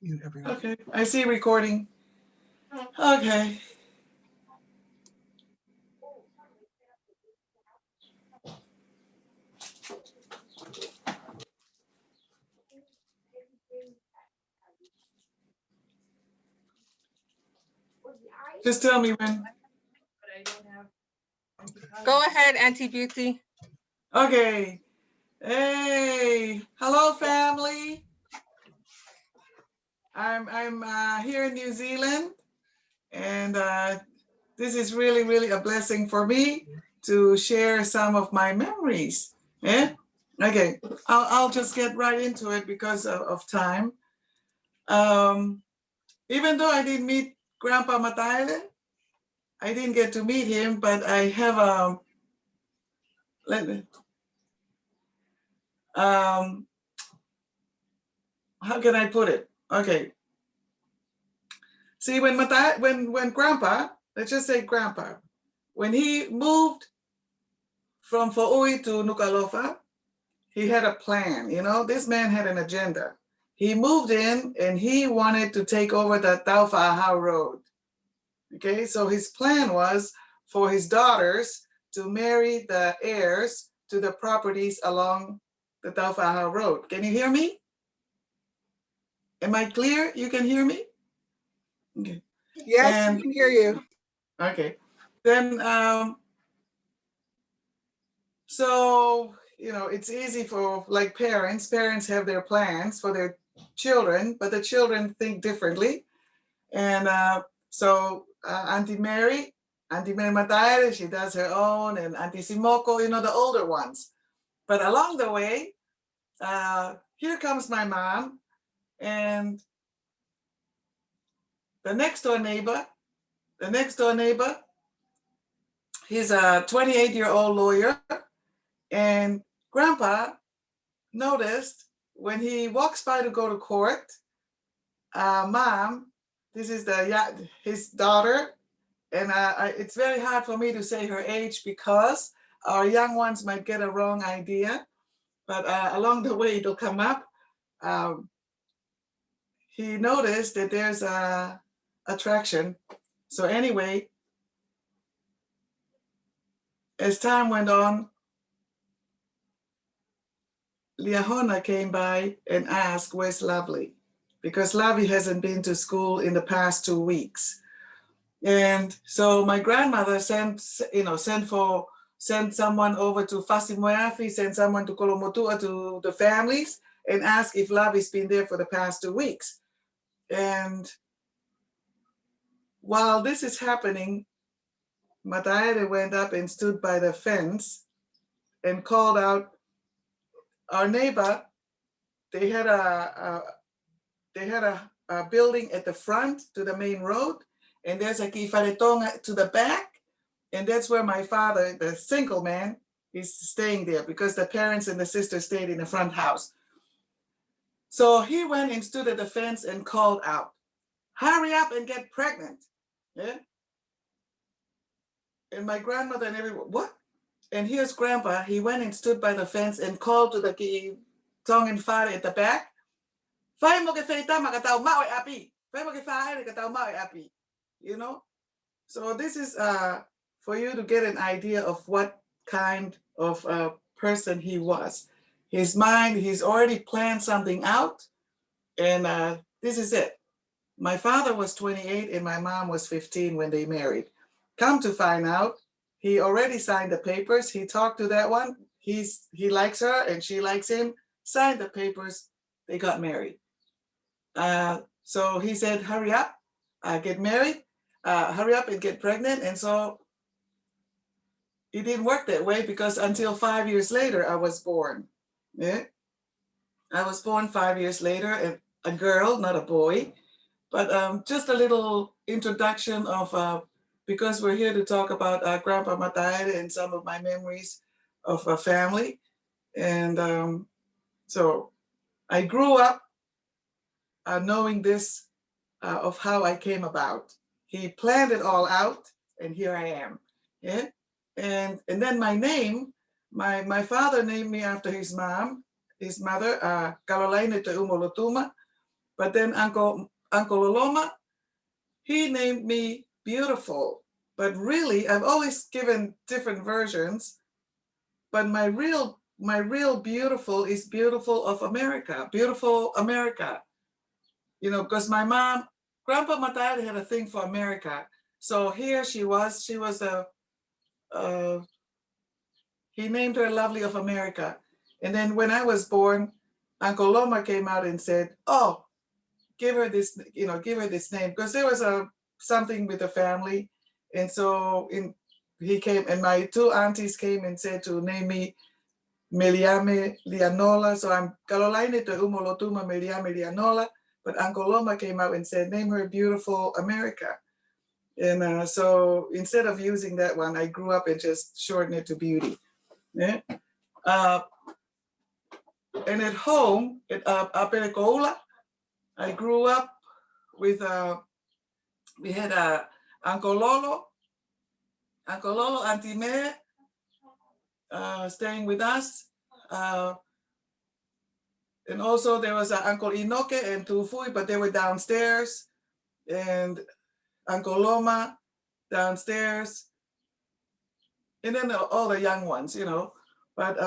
mute everyone. Okay, I see recording. Okay. Just tell me when. Go ahead, Auntie Beauty. Okay. Hey, hello family. I'm here in New Zealand, and this is really a blessing for me to share some of my memories. Yeah. Okay. I'll just get right into it because of time. Even though I didn't meet Grandpa Mataele, I didn't get to meet him, but I have let me how can I put it? Okay. See, when Grandpa, let's just say Grandpa, when he moved from Fa'ui to Nuku'alofa, he had a plan. You know, this man had an agenda. He moved in and he wanted to take over the Taufa'ahau Road. Okay, so his plan was for his daughters to marry the heirs to the properties along the Taufa'ahau Road. Can you hear me? Am I clear? You can hear me? Okay. Yes, we can hear you. Okay. Then, so, you know, it's easy for like parents. Parents have their plans for their children, but the children think differently. And so Auntie Mary Mataire, she does her own, and Auntie Simoko, you know, the older ones. But along the way, here comes my mom, and the next door neighbor, he's a 28-year-old lawyer, and Grandpa noticed when he walks by to go to court, Mom, this is his daughter, and it's very hard for me to say her age because our young ones might get a wrong idea, but along the way it'll come up. He noticed that there's a attraction. So anyway, as time went on, Liahona came by and asked, where's Lovely? Because Lovely hasn't been to school in the past 2 weeks. And so my grandmother sent someone over to Fasimuafi, sent someone to Kolomotua to the families and asked if Lovely's been there for the past 2 weeks. And while this is happening, Mataere went up and stood by the fence and called out our neighbor. They had a building at the front to the main road, and there's a Tonga to the back, and that's where my father, the single man, is staying there because the parents and the sister stayed in the front house. So he went and stood at the fence and called out, "Hurry up and get pregnant." Yeah. And my grandmother and everyone, what? And here's Grandpa. He went and stood by the fence and called to the Tongan father at the back, you know? So this is for you to get an idea of what kind of person he was. His mind, he's already planned something out, and this is it. My father was 28 and my mom was 15 when they married. Come to find out, he already signed the papers. He talked to that one. He likes her and she likes him. Signed the papers. They got married. So he said, "Hurry up, get married. Hurry up and get pregnant." And so it didn't work that way because until 5 years later, I was born. Yeah, I was born 5 years later, a girl, not a boy. But just a little introduction of, because we're here to talk about Grandpa Mataere and some of my memories of a family. And so I grew up knowing this of how I came about. He planned it all out, and here I am. Yeah, and then my name, my father named me after his mother, Kalolaine Te Umolotuma, But then Uncle Oloma, he named me Beautiful. But really, I've always given different versions. But my real beautiful is Beautiful of America, Beautiful America. You know, because my mom, Grandpa Matari had a thing for America. So here she was he named her Lovely of America. And then when I was born, Uncle Loma came out and said, oh, give her this, give her this name. Because there was something with the family. And so he came, and my two aunties came and said to name me Meliame Lianola. So I'm Kalolaine to Umolotuma Meliame Lianola. But Uncle Loma came out and said, name her Beautiful America. And so instead of using that one, I grew up and just shortened it to Beauty. Yeah. And at home, at Apelekoula, I grew up with, we had Uncle Lolo, Auntie Mae, staying with us. And also there was Uncle Inoke and Tufui, but they were downstairs. And Uncle Loma downstairs. And then all the young ones, But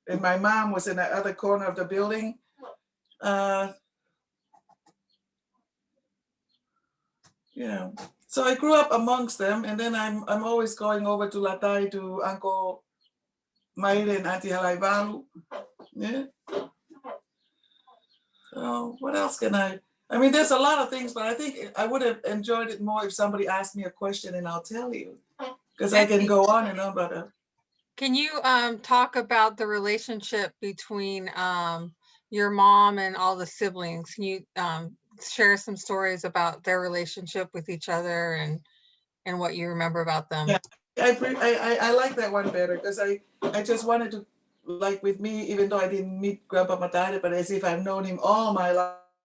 and my mom was in the other corner of the building. So I grew up amongst them, and then I'm always going over to Latai to Uncle Maile and Auntie Halaivalu. Yeah. So what else can I mean, there's a lot of things, but I think I would have enjoyed it more if somebody asked me a question and I'll tell you, because I can go on and on about it. Can you talk about the relationship between your mom and all the siblings? Can you share some stories about their relationship with each other and what you remember about them? Yeah, I like that one better, because I just wanted to, like with me, even though I didn't meet Grandpa Matare, but as if I've known him all my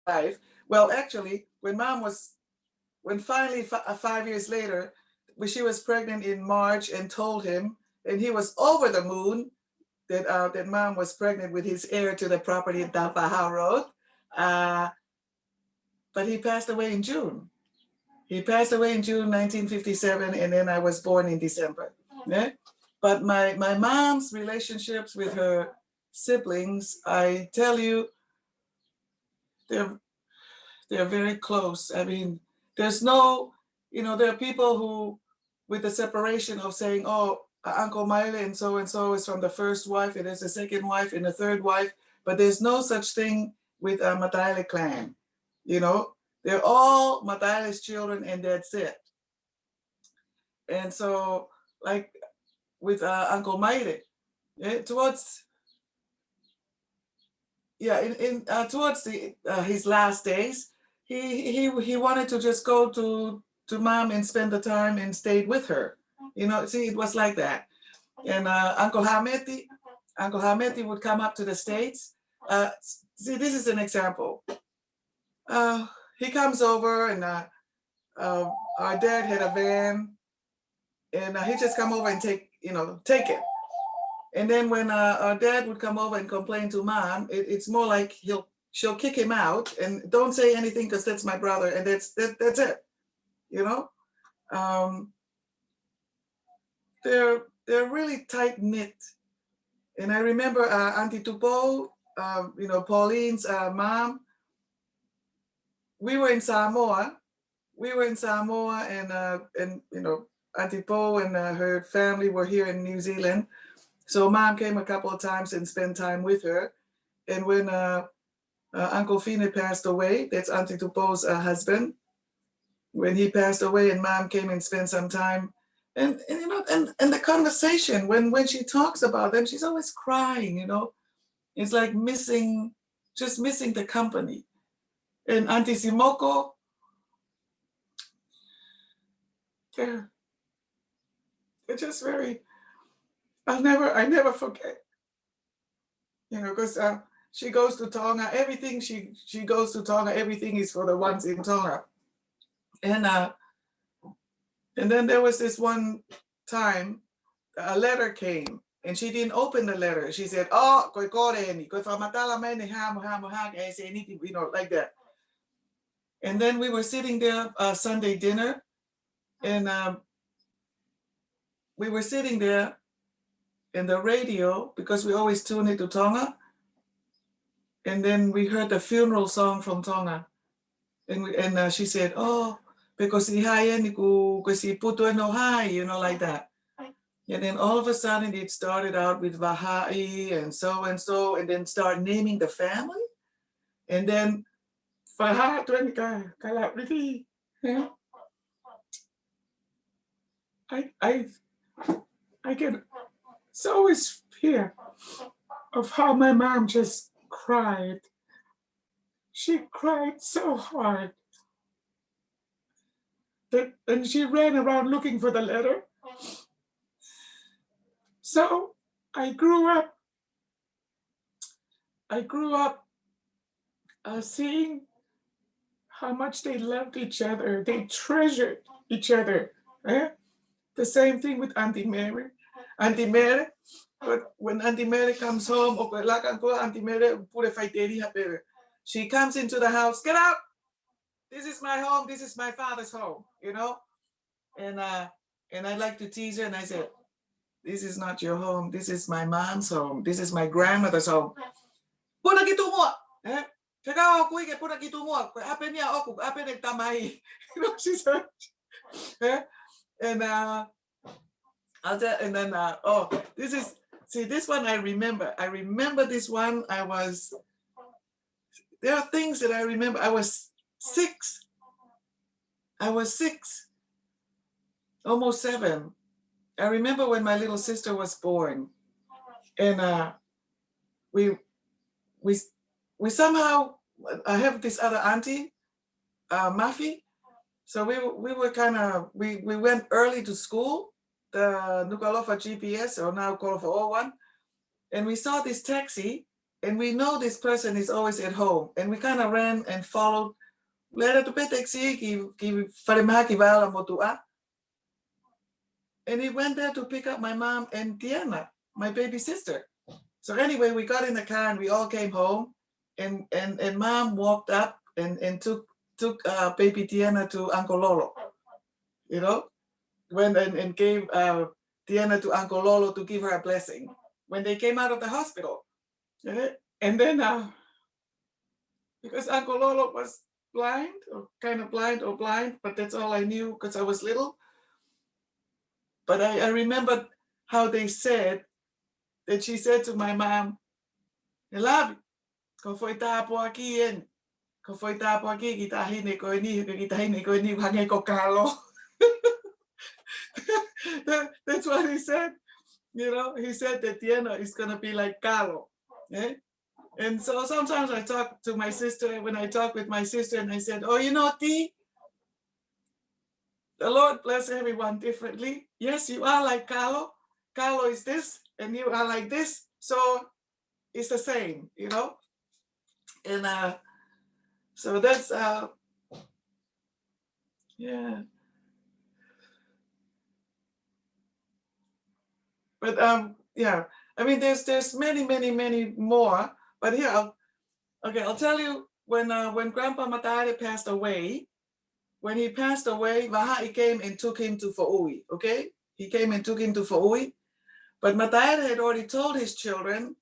life. Well, actually, when finally 5 years later, when she was pregnant in March and told him, and he was over the moon that mom was pregnant with his heir to the property in Tapahau Road. But he passed away in June. He passed away in June 1957, and then I was born in December. Yeah? But my mom's relationships with her siblings, I tell you, they're very close. I mean, there's no, there are people who, with the separation of saying, oh, Uncle Maile and so is from the first wife, and there's a second wife and a third wife, but there's no such thing with a Mataile clan. They're all Mataile's children, and that's it. And so, like with Uncle Maile, towards his last days, he wanted to just go to mom and spend the time and stayed with her. See, it was like that. And Uncle Hameti would come up to the States. See, this is an example. He comes over, and our dad had a van, and he just come over and take it. And then when our dad would come over and complain to mom, it's more like she'll kick him out and don't say anything because that's my brother, and that's it. They're really tight knit. And I remember Auntie Tupo, Pauline's mom. We were in Samoa, and Auntie Po and her family were here in New Zealand. So mom came a couple of times and spent time with her. And when Uncle Fine passed away, that's Auntie Tupo's husband, when he passed away, and mom came and spent some time, and the conversation, when she talks about them, she's always crying, It's like just missing the company. And Auntie Simoko, they're just very, I never forget, because she goes to Tonga, everything she goes to Tonga, everything is for the ones in Tonga. And then there was this one time, a letter came, And she didn't open the letter. She said, "Oh, koi koreni, koi whamatala mai ne hamu I say anything, like that." And then we were sitting there Sunday dinner, and we were sitting there in the radio because we always tune into Tonga. And then we heard the funeral song from Tonga, and she said, "Oh, because si puto no hai," like that. And then all of a sudden it started out with Vahai and so, and then start naming the family. And then Faha Tuenka Kalapiti. I can always hear of how my mom just cried. She cried so hard and she ran around looking for the letter. So I grew up seeing how much they loved each other. They treasured each other. The same thing with Auntie Mary. Auntie Mary, but when Auntie Mary comes home, Auntie Mary, she comes into the house, get out. This is my home. This is my father's home, And I like to tease her, and I said, "This is not your home. This is my mom's home. This is my grandmother's home." Puna gitu mo. Kagawa ko ike puna gitu mo. Ape niya ako, ape nagtamay. She said. And I'll tell, and then this one I remember. I remember this one. There are things that I remember. I was 6. Almost 7. I remember when my little sister was born, and we somehow, I have this other auntie, Mafi. So we were kind of, we went early to school, the Nuku'alofa GPS, or now called for O1, and we saw this taxi, and we know this person is always at home, and we kind of ran and followed. And he went there to pick up my mom and Diana, my baby sister. So anyway, we got in the car and we all came home, and mom walked up and took baby Diana to Uncle Lolo, went and gave Diana to Uncle Lolo to give her a blessing when they came out of the hospital. And then because Uncle Lolo was blind, or kind of blind or blind, but that's all I knew because I was little. But I remember how they said that she said to my mom, "Elabi, ko foi tapo aqui en, ko foi tapo aqui kita hine ko ni hange ko kalo." That's what he said. He said that Diana is gonna be like Carlo. And so sometimes I talk to my sister, when I talk with my sister, and I said, "Oh, T, the Lord bless everyone differently. Yes, you are like Carlo. Carlo is this, and you are like this. So it's the same, And so that's yeah. But yeah. I mean, there's many more. But here, I'll tell you when Grandpa Matare passed away. When he passed away, Vaha'i came and took him to Fa'ui. Okay, he came and took him to Fa'ui. But Matare had already told his children,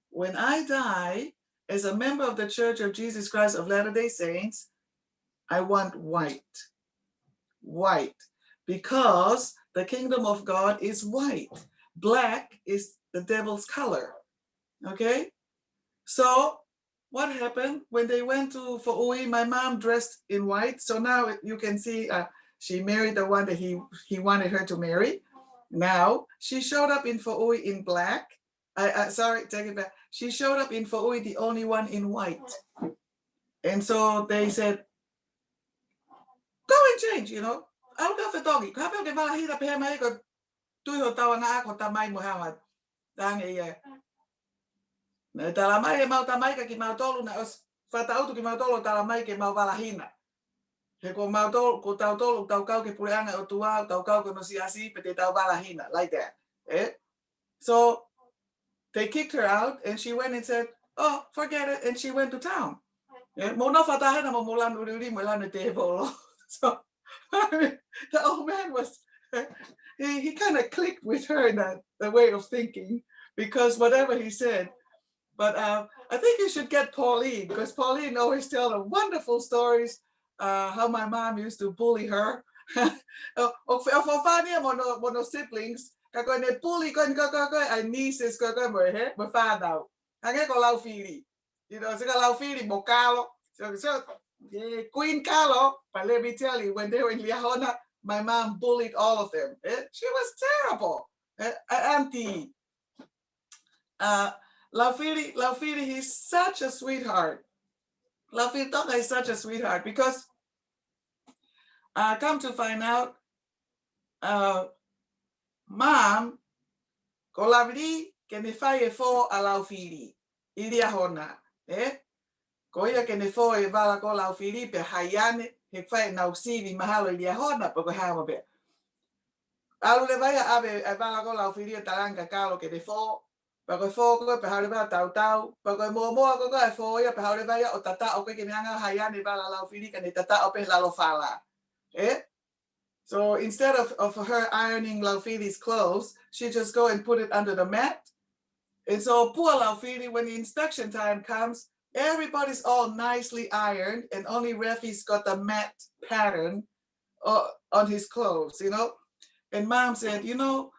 when I die, as a member of the Church of Jesus Christ of Latter-day Saints, I want white. White. Because the kingdom of God is white. Black is the devil's color. Okay? So what happened when they went to Fa'ui? My mom dressed in white. So now you can see she married the one that he wanted her to marry. Now she showed up in Fa'ui in black. Sorry, take it back. She showed up in Fa'ui, the only one in white. And so they said, "Go and change, I'll go for doggy. Kapel ke malahira pe mai ko tuiho tawa nga ako tamay Muhammad. Dange na talamay e mau tamay ka ki mau tolu na os fatautu ki mau tolu talamay ke mau valahina. He ko mau tolu ko tau tolu tau kau ke puleanga o tua tau kau ko no si asi pe te tau valahina like that. So they kicked her out, and she went and said, "Oh, forget it," and she went to town. So the old man was, he kind of clicked with her in that the way of thinking, because whatever he said. But I think you should get Pauline, because Pauline always tell the wonderful stories, how my mom used to bully her. Mono siblings, kako ne bully ko ai nieces ko mo father. Hange ko lau fili. You know, so lau fili mo kalo. So Queen Carlo, but let me tell you, when they were in Liahona, my mom bullied all of them. She was terrible. Auntie, Laufili, he's such a sweetheart. Laufili Tonga is such a sweetheart because come to find out, mom, ko lavili ke ne fai e fo a Laufili, Iliahona, ko ia ke ne fo e vala ko Laufili pe haiane, he fai na usivi mahalo Iliahona, poko hama be. Alu le vai ave e vala ko Laufili taranga kalo ke ne fo, pako fo ko pe hale ba tau tau, pako mo ko e fo ia pe hale vai o tata o ke nanga haiane vala Laufili ke ne tata o pe lalo fala. So instead of her ironing Laufili's clothes, she just go and put it under the mat. And so poor Laufili, when the inspection time comes, everybody's all nicely ironed, and only Refi's got the matte pattern on his clothes, you know. And mom said, you know,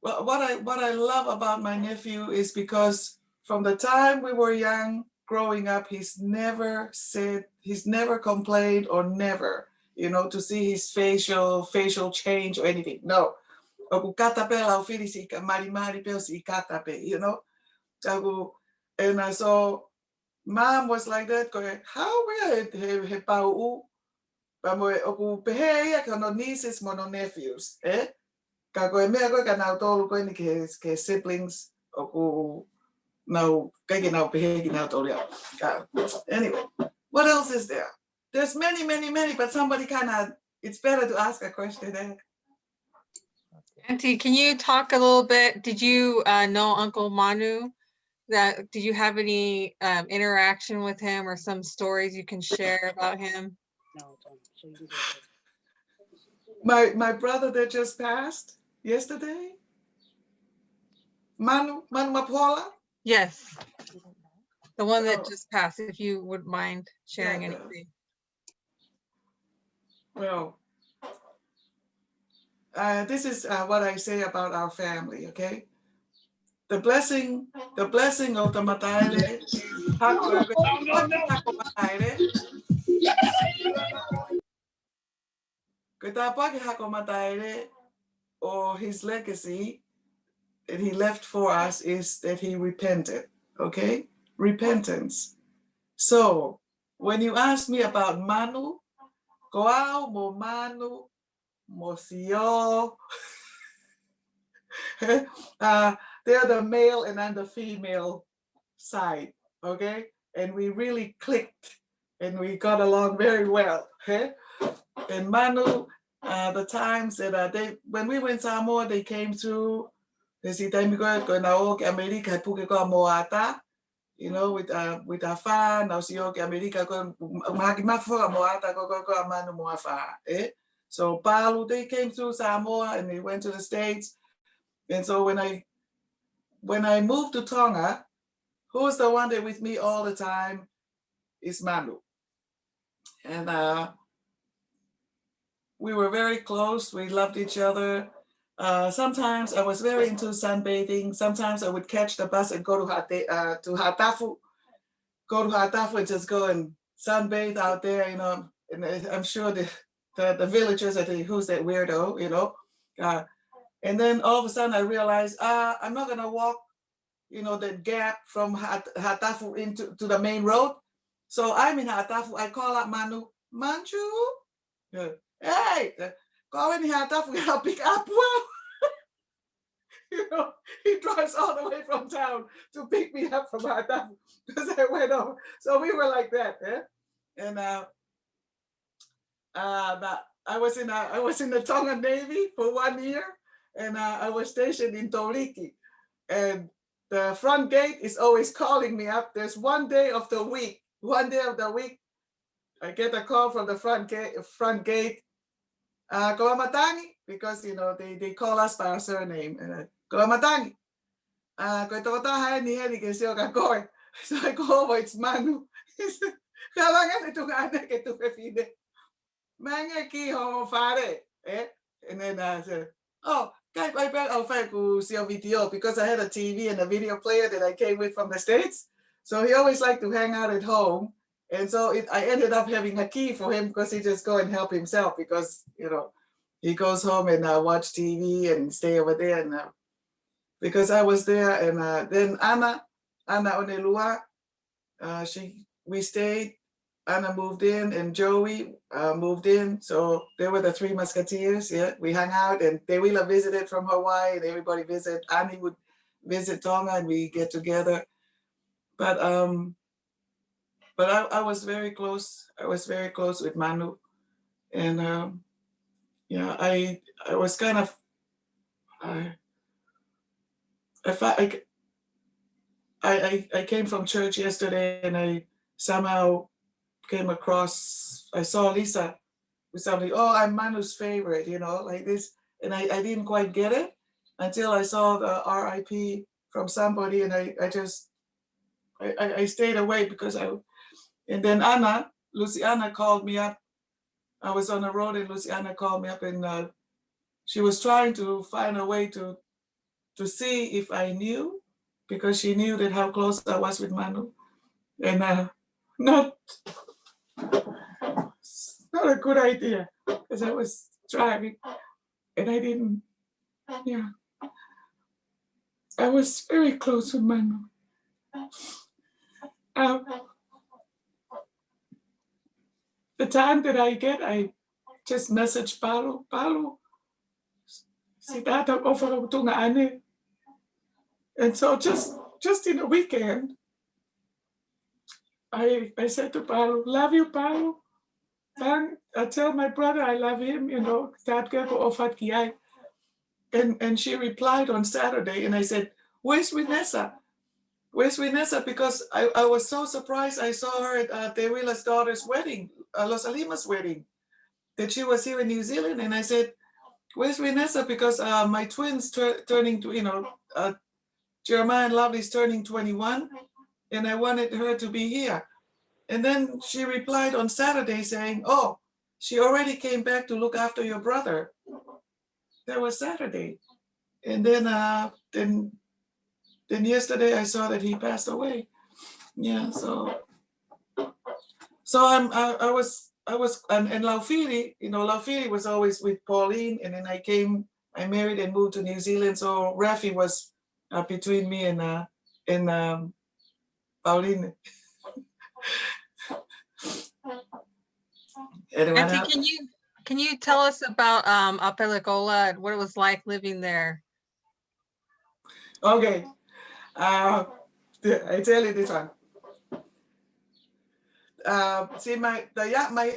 well, what I love about my nephew is because from the time we were young, growing up, he's never complained, or never, you know, to see his facial change or anything. No. You know. And so mom was like that, going, how we he pau oku pehe ka no nieces mo no nephews, ka koe mea koe ka nau tolu koe ni ke siblings oku nau keke nau pehe ki nau tolu. Anyway, what else is there? There's many, but somebody it's better to ask a question. Auntie, can you talk a little bit? Did you know Uncle Manu? Did you have any interaction with him, or some stories you can share about him? No, don't. So you My brother that just passed yesterday, Manu Mapola. Yes, the one that just passed. If you would mind sharing anything. Well, this is what I say about our family. Okay, the blessing of the Mataele, or his legacy that he left for us is that he repented. Okay, repentance. So when you ask me about Manu, Koao mo Manu mo Sio, they're the male and I'm the female side, okay? And we really clicked and we got along very well. Okay? And Manu, the times that when we went Samoa, they came through. They said, America puke ko moata, you know, with our fan, now si okay America ko magimafo moata ko Manu moafa. So Palu, they came through Samoa and they went to the States. And so when I moved to Tonga, who's the one that with me all the time is Manu. And we were very close. We loved each other. Sometimes I was very into sunbathing. Sometimes I would catch the bus and go to Hatafu, and just go and sunbathe out there, you know. And I'm sure the villagers are thinking, who's that weirdo, you know. And then all of a sudden I realized, I'm not gonna walk, you know, the gap from Hatafu into the main road. So I'm in Hatafu. I call out Manu, Manju, hey, go in Hatafu, I'll pick up. Well, you know, he drives all the way from town to pick me up from Hatafu because I went over. So we were like that, and I was in the Tonga Navy for 1 year, and I was stationed in Toliki, and the front gate is always calling me up. There's one day of the week, I get a call from the front gate, Kawamatangi, because you know they call us by our surname. Kawamatangi. So I go over, it's Manu. Kalangan itong anak ito pefide. Mga kiho fare. And then I said, oh, kijk, I ben al fijn video because I had a TV and a video player that I came with from the States. So he always liked to hang out at home. And so I ended up having a key for him because he just go and help himself because, you know, he goes home and watch TV and stay over there. And because I was there, and then Anna Onelua, we stayed. Anna moved in, and Joey moved in. So they were the three musketeers. Yeah, we hung out, and Tewila visited from Hawaii, and everybody visited. Annie would visit Tonga, and we get together. But I was very close. I was very close with Manu, and yeah, I was kind of I came from church yesterday, and I somehow came across, I saw Lisa with something, oh, I'm Manu's favorite, you know, like this. And I didn't quite get it until I saw the RIP from somebody, and I stayed away because and then Luciana called me up. I was on the road, and Luciana called me up, and she was trying to find a way to see if I knew, because she knew that how close I was with Manu. And not a good idea, because I was driving and I didn't, yeah. I was very close with Manu. The time that I get, I just message Paolo, si tata ko for Tonga ane. And so just in a weekend, I said to Paolo, love you, Paolo. I tell my brother I love him, you know, and she replied on Saturday, and I said, where's Vanessa? Where's Vanessa? Because I was so surprised. I saw her at Tewila's daughter's wedding, Los Alima's wedding, that she was here in New Zealand. And I said, where's Vanessa? Because my twins turning to, you know, Jeremiah and Lovely's turning 21, and I wanted her to be here. And then she replied on Saturday saying, oh, she already came back to look after your brother. That was Saturday. And then yesterday I saw that he passed away. Yeah, so I was and Laufili, you know, Laufili was always with Pauline, and then I married and moved to New Zealand. So Rafi was between me and Pauline. Auntie, can you tell us about Apelegola and what it was like living there? Okay, I tell you this one. See, my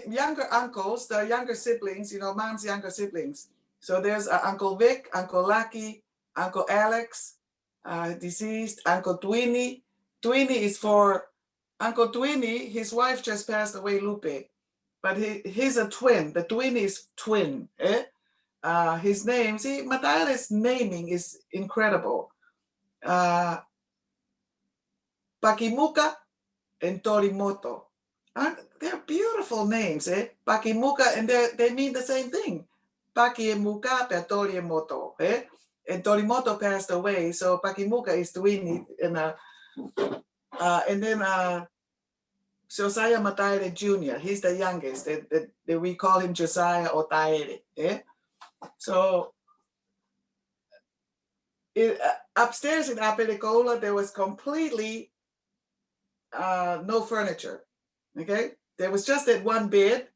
younger uncles, the younger siblings, you know, Mom's younger siblings. So there's Uncle Vic, Uncle Lucky, Uncle Alex, deceased, Uncle Twinny. Twinny is for Uncle Twinny. His wife just passed away, Lupe, but he's a twin. The twin is twin. His name, see, Matale's naming is incredible. Pakimuka and Torimoto. They're beautiful names, eh? Pakimuka, and they mean the same thing. Pakimuka per Torimoto, eh? And Torimoto passed away, so Pakimuka is Twini, and then Josiah Mataire Jr., he's the youngest. That we call him Josiah Otaire, eh? So upstairs in Apelecola, there was completely no furniture. Okay, there was just that one bed,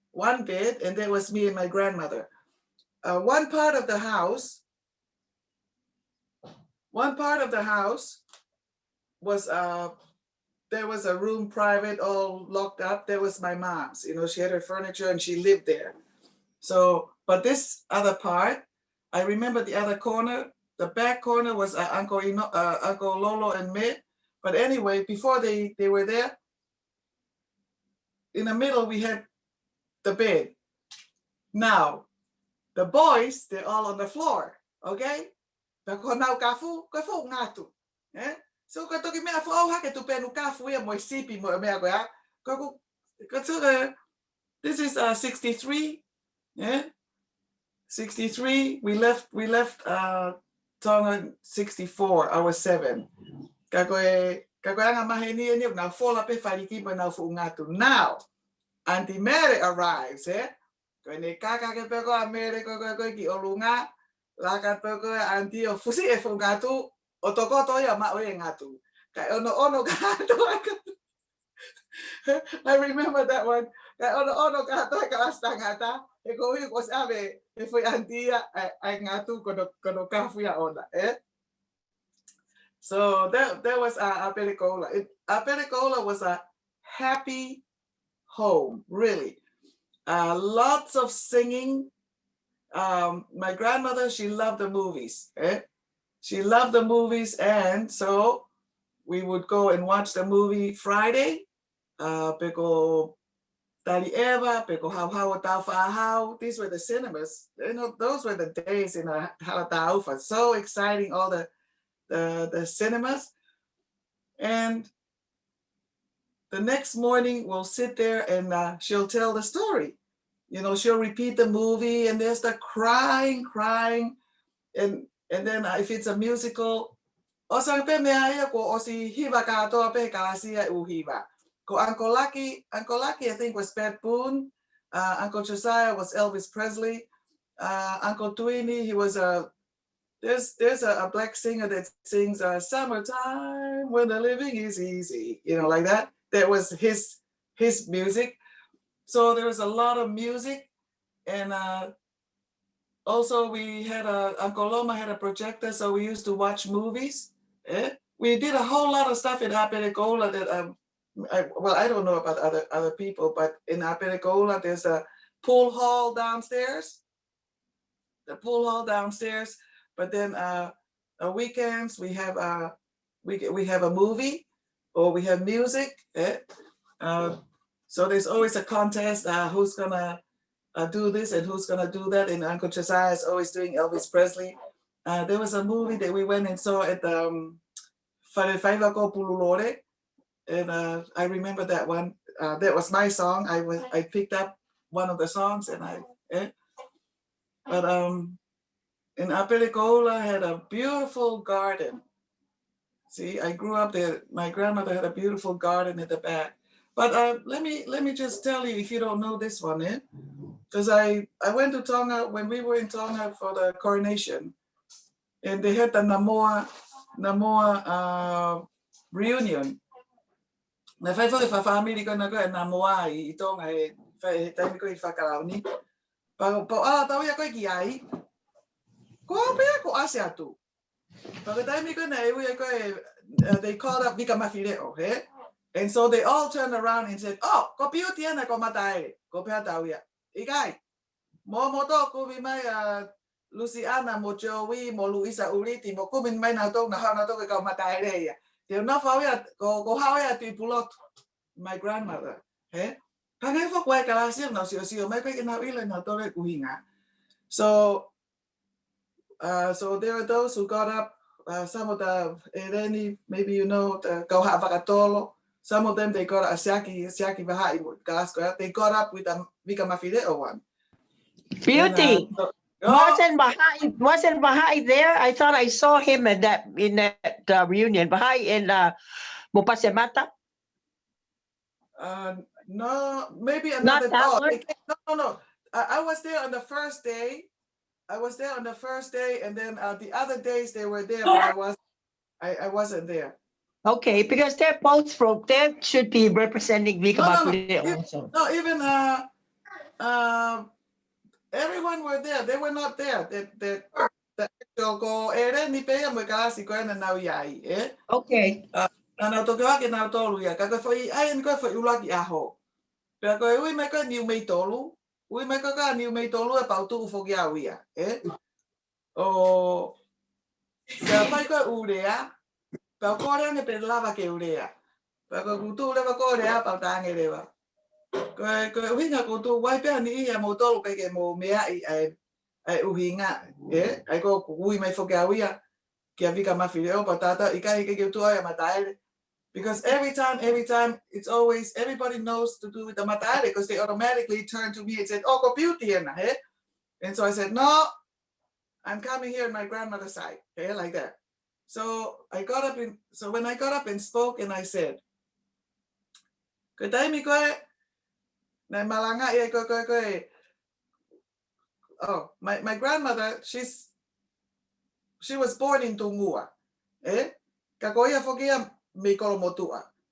and there was me and my grandmother. One part of the house was there was a room private, all locked up. There was my mom's. You know, she had her furniture and she lived there. So, but this other part, I remember the other corner, the back corner was Uncle Lolo and Mitt. But anyway, before they were there, in the middle we had the bed. Now the boys, they're all on the floor, okay? Bako now kafu ngatu. Eh? So ka toki mea fo ha ke tu penu kafu ia mo sipi mo mea ko ya. Ko this is 63. Yeah. 63. We left Tonga 64. I was 7. Kako anga maheni ni na fola pe fariki mo na fu ngatu. Now Auntie Mary arrives, eh? Ko ne kaka ke pe ko Mary ko ki olunga la ka pe ko auntie o fusi e fu ngatu o toko to ya ma o ngatu. Ka ono gato. I remember that one. Ka ono gato ka astangata. E ko wi ko sabe e foi auntie ai ngatu kono kafu ya ona, eh? So that was Apericola. Apericola was a happy home, really. Lots of singing. My grandmother, she loved the movies. Eh? She loved the movies, and so we would go and watch the movie Friday. Peko Tali Eva, Peko Hau Tau Fahau. These were the cinemas. You know, those were the days in Halaapiapi. So exciting, all the cinemas. And the next morning we'll sit there and she'll tell the story. You know, she'll repeat the movie and there's the crying. And then if it's a musical, osang pe mea ko osi hiva ka to pe ka sia u hiva. Ko Uncle Lucky, I think was Pat Boone. Uncle Josiah was Elvis Presley. Uncle Tweeny, he was there's a black singer that sings "Summertime when the living is easy," you know, like that. That was his music. So there was a lot of music, and also we had Uncle Loma had a projector, so we used to watch movies. We did a whole lot of stuff in Apericola that I don't know about other people, but in Apericola there's a pool hall downstairs. The pool hall downstairs. But then weekends we have a movie or we have music. So there's always a contest. Who's gonna do this and who's gonna do that? And Uncle Josiah is always doing Elvis Presley. There was a movie that we went and saw at the Wharewaihako Pululore, and I remember that one. That was my song. I picked up one of the songs and but in Apericola had a beautiful garden. See, I grew up there. My grandmother had a beautiful garden at the back. But let me just tell you, if you don't know this one, because I went to Tonga when we were in Tonga for the coronation, and they had the Namoa reunion. Na fai foi fa family ko na ko Namoa I Tonga e fai taimi ko I whakarauni. Pa ala tau ia ko ki ai. Ko apea ko ase atu. Pa ko taimi ko na e ui ko they called up Vika Mafireo, he? And so they all turned around and said, "Oh, ko piu tiana ko matai, ko pea tau ia. Ikai. Mo to ko vi mai Luciana mo Joey mo Luisa Uriti mo kumin mai na to na hana to ko matai re ia. Te na fa ia ko hao ia tu pulot. My grandmother, he? Pangai fo kwai kala sia na sio mai ko na ila na to re kuhinga. So there are those who got up. Some of the Ereni, maybe you know the Kauha Vakatolo. Some of them they got a Siaki Vahai Gasko. They got up with a Vika Mafideo one. Beauty. Wasn't Bahai there? I thought I saw him in that reunion. Bahai in Mupasemata. No, maybe another. Not that one? No. I was there on the first day. And then the other days they were there, but I wasn't there. Okay, because they're both from there, should be representing Vika Mafideo also. No, even everyone were there. They were not there. Okay. Ana to ka ke na tolu ya ka foi ai en ko foi ulaki aho. Pe ko ui me ka niu mei tolu. Ui me ka niu mei tolu e pau tu fo ki awia, O Sa pai ko urea. Pa ko re ne pe lava ke urea. Pa ko kutu le ko rea pa tange le ba. Ko hinga ko tu wai pe ni ia mo tolu ke mo mea ai uhinga ai ko ui mai fo ke awia ke avika mafileo patata ikai ke tu ai mataele. Because every time, it's always, everybody knows to do with the matare because they automatically turn to me and said, oh, go beauty. And so I said, no, I'm coming here on my grandmother's side. Like that. So when I got up and spoke and I said, oh, my grandmother, she was born in Tonga.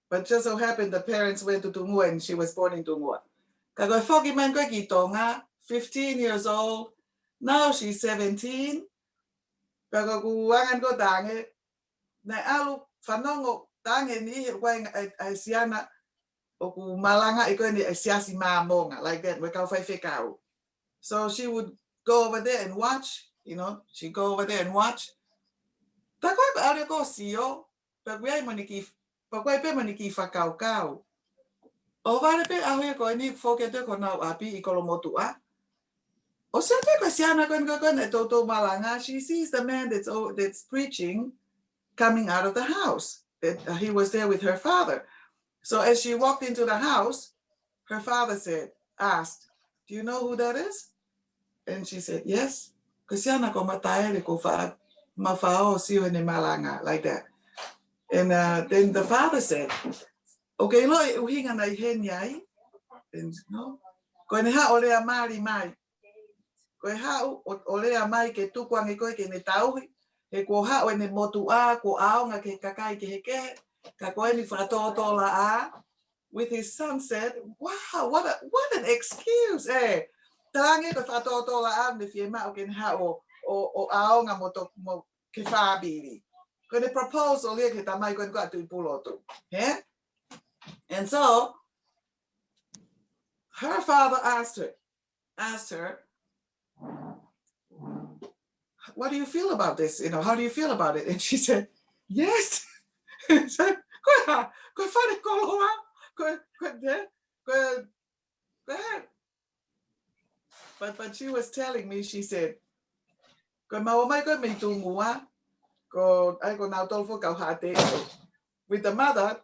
But just so happened the parents went to Tonga and she was born in Tonga. 15 years old. Now she's 17. Like that. So she would go over there and watch, she'd go over there and watch. She sees the man that's preaching coming out of the house. He was there with her father. So as she walked into the house, her father asked, do you know who that is? And she said, yes. Like that. And then the father said, okay, lo uhinga na hen yai. And no. Ko ne ha ole amari mai. Ko ha ole amai ke tu kwang ko ke ne tau. He ko ha o ne motu a ko aonga ke kakai ke heke. Ka ko ni fato la a. With his son said, wow, what an excuse. Tarange ko fato la a ne fie ma o ke ha o aonga moto mo ke fa bili. Ko ne proposal le ke tamai ko ko atu puloto. And so her father asked her, what do you feel about this? How do you feel about it? And she said, yes. Go ahead. But she was telling me, she said, with the mother,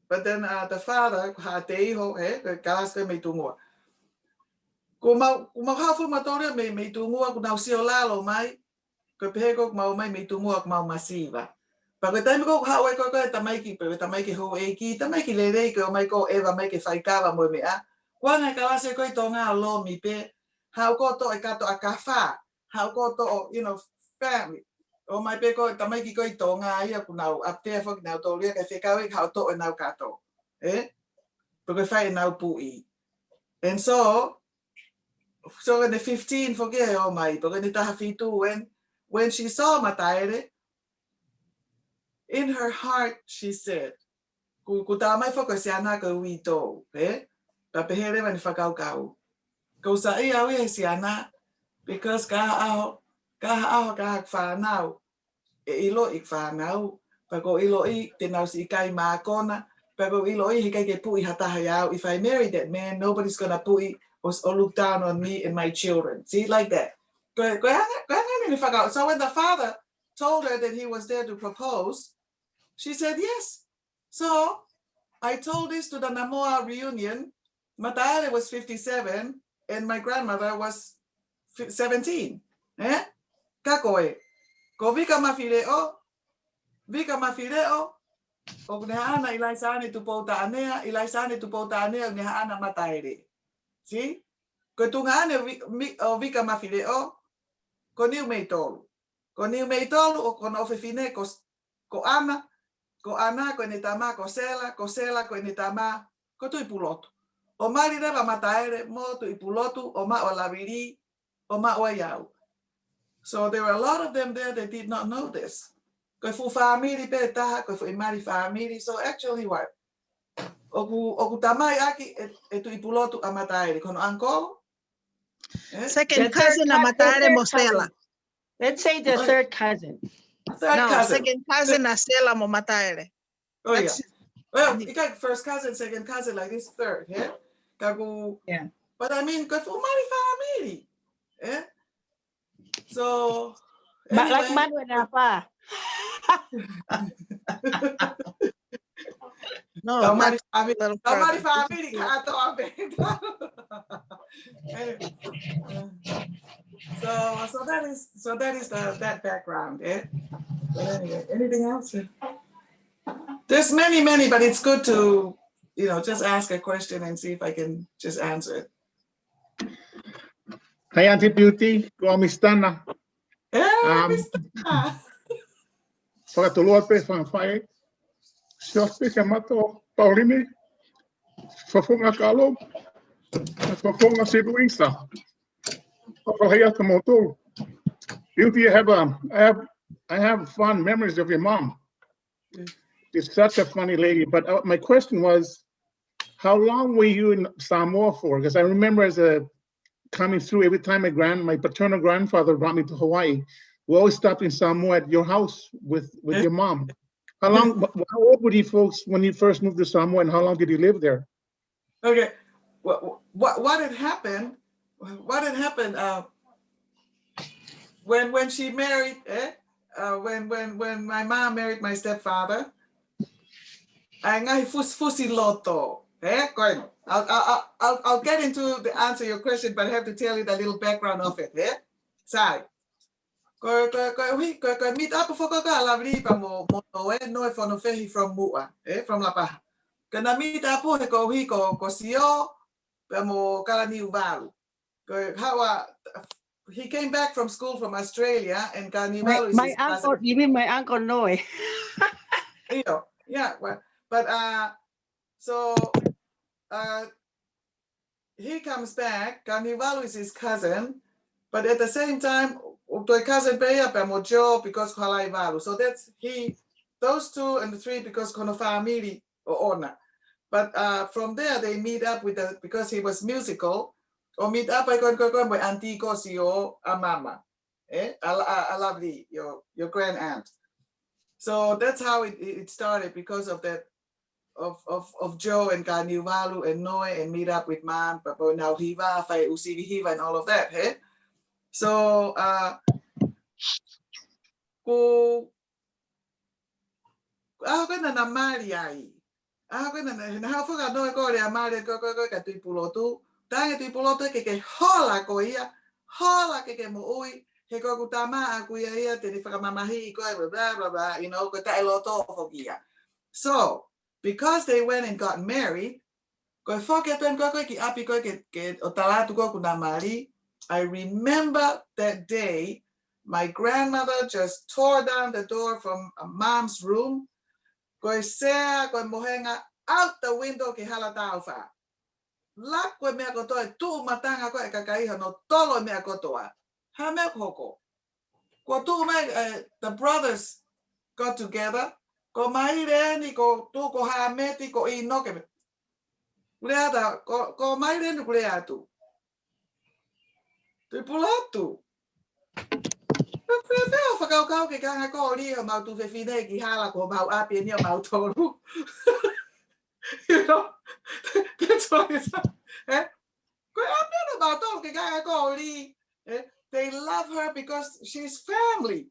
but then the father, Pagkatay ko haway ko tamay ki ho eki tamay ki lele ko may ko eva may ki faikava mo me a kwa nga kalase ko ito nga lo mi pe how ko to ikato akafa how ko to family o may pe ko tamay ki ko ito nga ya kunau apte fo na to lia ka fikawi how to na kato porque fai na pui. And so in the 15 forget oh my porque ni ta fitu when she saw Mataere. In her heart, she said, "Kutamay fokasiana ka wito, tapehere man fakau. Ko sa iawi siana because ka fanau, ilo ik fanau, pako ilo ik tenau si kai makona, pako ilo ik hikay pui hatahayao. If I marry that man, nobody's gonna pui or look down on me and my children. See, like that. So when the father told her that he was there to propose, she said yes. So I told this to the Namoa reunion. Mataele was 57 and my grandmother was 17. Kakoe. Ko vika mafileo. O nehaana ilaisane tu pouta anea nehaana Mataele. See? Ko tungaane o vika mafileo. Ko niu meitolu. Ko niu meitolu o kono ofefine ko ana. Ko ana ko ni tama ko sela ko ni tama ko tu ipulotu. O mari reba Mataere mo tu ipulotu o ma o laviri o ma o yau. So there were a lot of them there that did not know this. Ko fu family pe taha ko fu imari family. So actually what? Oku tamai aki tu ipulotu a Mataere kono angkolo. Second cousin a Mataere Mosela. Let's say the third cousin. Third No, cousin. second cousin na Stella mo mataele. Oh yeah. That's- Well, you got first cousin, second cousin, like this third, yeah? Kagu. Yeah. But I mean, because for my family, yeah? So, But like anyway. Manuel na pa. No, Somebody that's a little further. family can't talk. So that is that background, yeah? But anyway, anything else? There's many, but it's good to, just ask a question and see if I can just answer it. Hi, Auntie Beauty. Kamusta na? Mr. Pagkatuloy pa sa fire. Siya ka mato. Pauline. Fafunga kalog. Fafunga seguinsa. Papahaya sa motor. Beauty, I have fond memories of your mom. She's such a funny lady. But my question was, how long were you in Samoa for? Because I remember coming through every time my paternal grandfather brought me to Hawaii. We always stopped in Samoa at your house with your mom. How old were you folks when you first moved to Samoa, and how long did you live there? Okay, what had happened? What had happened? When she married, when my mom married my stepfather, I ngai fusi loto. Good. I'll get into the answer your question, but I have to tell you the little background of it. Sai. Ko meet up for ka lavri pa mo no for no fehi from Mua, from La Paja. Kana meet up ko sio pa mo kala ni uvalu. How he came back from school from Australia, and Carnival is My his uncle, cousin. you mean my uncle Noe? Yeah, well, but so he comes back. Carnival is his cousin, but at the same time, my cousin pay up Joe because Halaapiapi. So that's those two and the three because kono family or ona. But from there they meet up because he was musical. Or meet up by my auntie Cosio a mama. I lovely your grand aunt. So that's how it started, because of that of Joe and Carnivalu and Noe and meet up with mom, but now Hiva, Fai Usivi Hiva and all of that. So ako na namali ai. Ako na hafuga Noe ko le amali ko ka tuipulotu. Tanga tuipulotu ke hola ko ia. Hola ke mo ui. He ko kutama aku ia te ni whakamamahi ko blah blah blah, ko tai loto fogia. So, because they went and got married, I remember that day, my grandmother just tore down the door from mom's room. Out the window ke halataufa. Lak ko mea kotoa tu matanga ko e kakaiha no tolo mea kotoa. Ha mea koko. Ko tu the brothers got together. Ko maire ni ko tu ko hameti ko inoke. Kuleata ko maire ni kuleatu. Tu pulatu. Feo whakau ke kanga ko ori o mau tu whewhine ki hala ko mau api ni o mau toru. That's what it's they love her because she's family.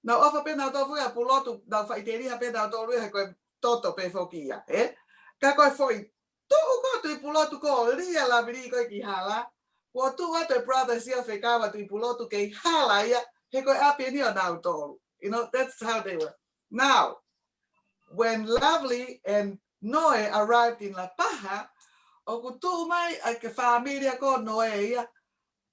Now ofa pe na tofu ya pulotu na faiteri pe na toru he ko toto pe fokia. Ka ko foi tu ko tu pulotu ko lia la bri ko ki hala. Ko tu wa te brother sia fe ka wa tu pulotu ke hala ya he ko api ni na toru. That's how they were. Now, when Lovely and Noe arrived in La Paja, o kutu mai a ke familia ko Noe ia.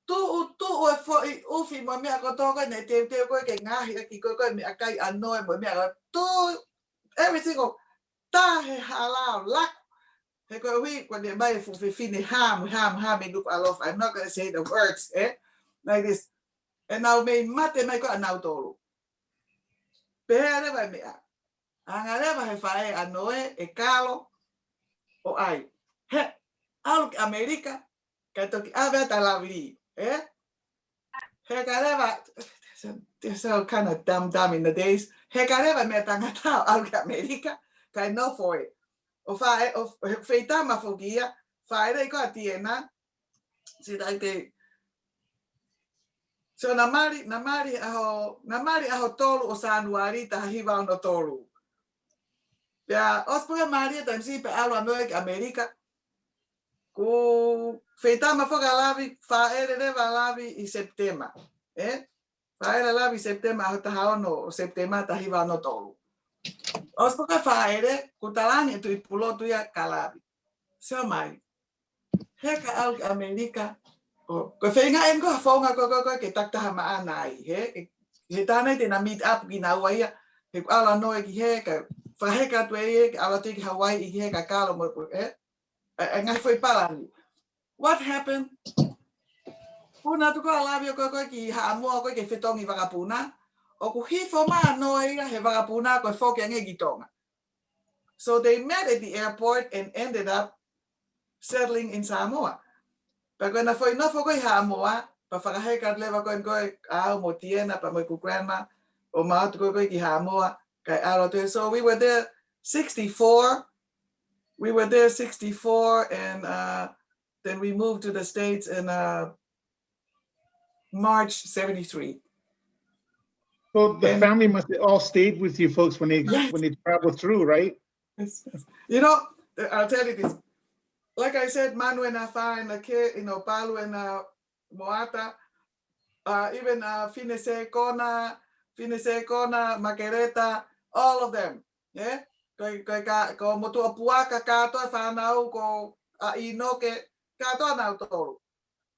Tu e foi ufi mo mea ko toka ne te ko ke ngahi ki ko me akai a Noe mo mea tu everything o ta he halal lak. He ko wi ko ne mai fu fini ham me look a lot. I'm not going to say the words, like this. And now me mate mai ko anau tolu. Pere vai mea. Angareva he fae a Noe e kalo o ai. He, alu Amerika, ka toki ave ta lavri, He kareva, So they're so kind of dumb in the days. He ka rewa me tanga tau au ka Amerika, kai no for it. O feita ma fogia, whaere ko a tiena. Si dai te. So na mari aho tolu o Sanuari ta hiwa no tolu. Pea ospoa Maria tam si pe alo Amerika. Ku feita ma foga lavi, whaere rewa lavi I September. Whaere lavi September aho taha ono o September ta hiwa no tolu. Ospoa whaere, ku talani tu I pulotu ia kalavi. So mai. Heka au Amerika. Ko whenga en ko whaonga ko ke taktaha maanai. He tānei tēnā meet up ki nā waia. He ala noe ki he ka whaheka tue e ke ala tiki Hawaii I ki he ka kālo mo. Ngai whai parani. What happened? Puna tuko alawi o ko ki haamua ko ke whetongi wakapuna. O ku hifo maa noe ia he wakapuna ko whoke ange ki Tonga. So they met at the airport and ended up settling in Samoa. But when I foi no foi Samoa, pa whakahekat lewa koe au mo tiena pa mo ku grandma o maatu koe ki Samoa kai alo te. So we were there 64. We were there 64 and then we moved to the States in March 73. So the family must have all stayed with you folks when they traveled through, right? You know, I'll tell you this. Like I said, Manu and Afa and the kid, Palu and Moata, even Finese Kona, Makereta, all of them. Yeah? Ko motu apuaka katoa whanau ko inoke katoa nau tolu.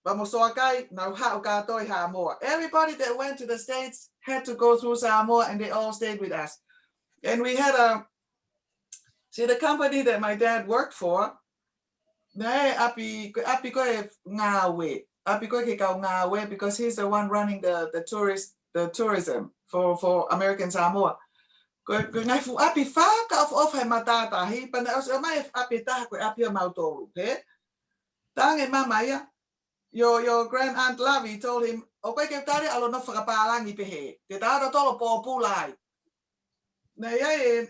Bamosoakai nau hao katoa I Samoa. Everybody that went to the States had to go through Samoa and they all stayed with us. And we had the company that my dad worked for, api ko ngawe. Api ko ke kau ngawe because he's the one running the tourism for American Samoa. Ko ngai fu api whaka of hai matatahi, pana os mai api taha ko api mautolu. Tange mama ia, your grand aunt Lavi told him, o koe ke tari alo no whakapalangi pehe. Te tāra tolo po pulai. Na ia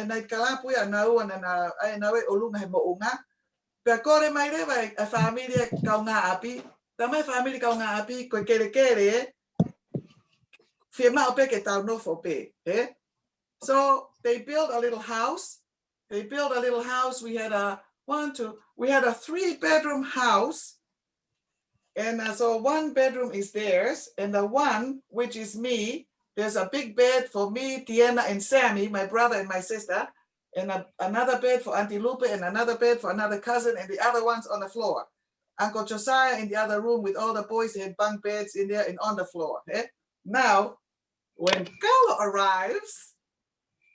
nei kalapu ia na ua na e olunga he mo unga. Pea kore mai rewa a familia kau ngā api. Ta mai familia kau ngā api koe kere fie mao pe ke tau nofo pe. So they built a little house. We had a 3-bedroom house. And so 1 bedroom is theirs. And the one, which is me, there's a big bed for me, Tiena and Sammy, my brother and my sister. And another bed for Auntie Lupe and another bed for another cousin and the other ones on the floor. Uncle Josiah in the other room with all the boys, they had bunk beds in there and on the floor. Now, when Carlo arrives,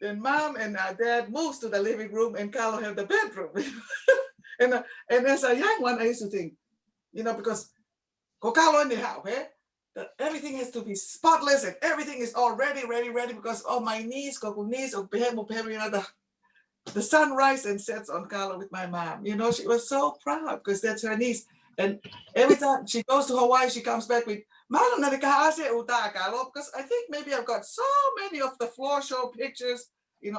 then Mom and Dad moves to the living room and Carlo have the bedroom. and as a young one, I used to think, because Carlo in the house, that everything has to be spotless and everything is all ready, because my niece, the sun rises and sets on Carlo with my mom. She was so proud because that's her niece. And every time she goes to Hawaii, she comes back with, because I think maybe I've got so many of the floor show pictures,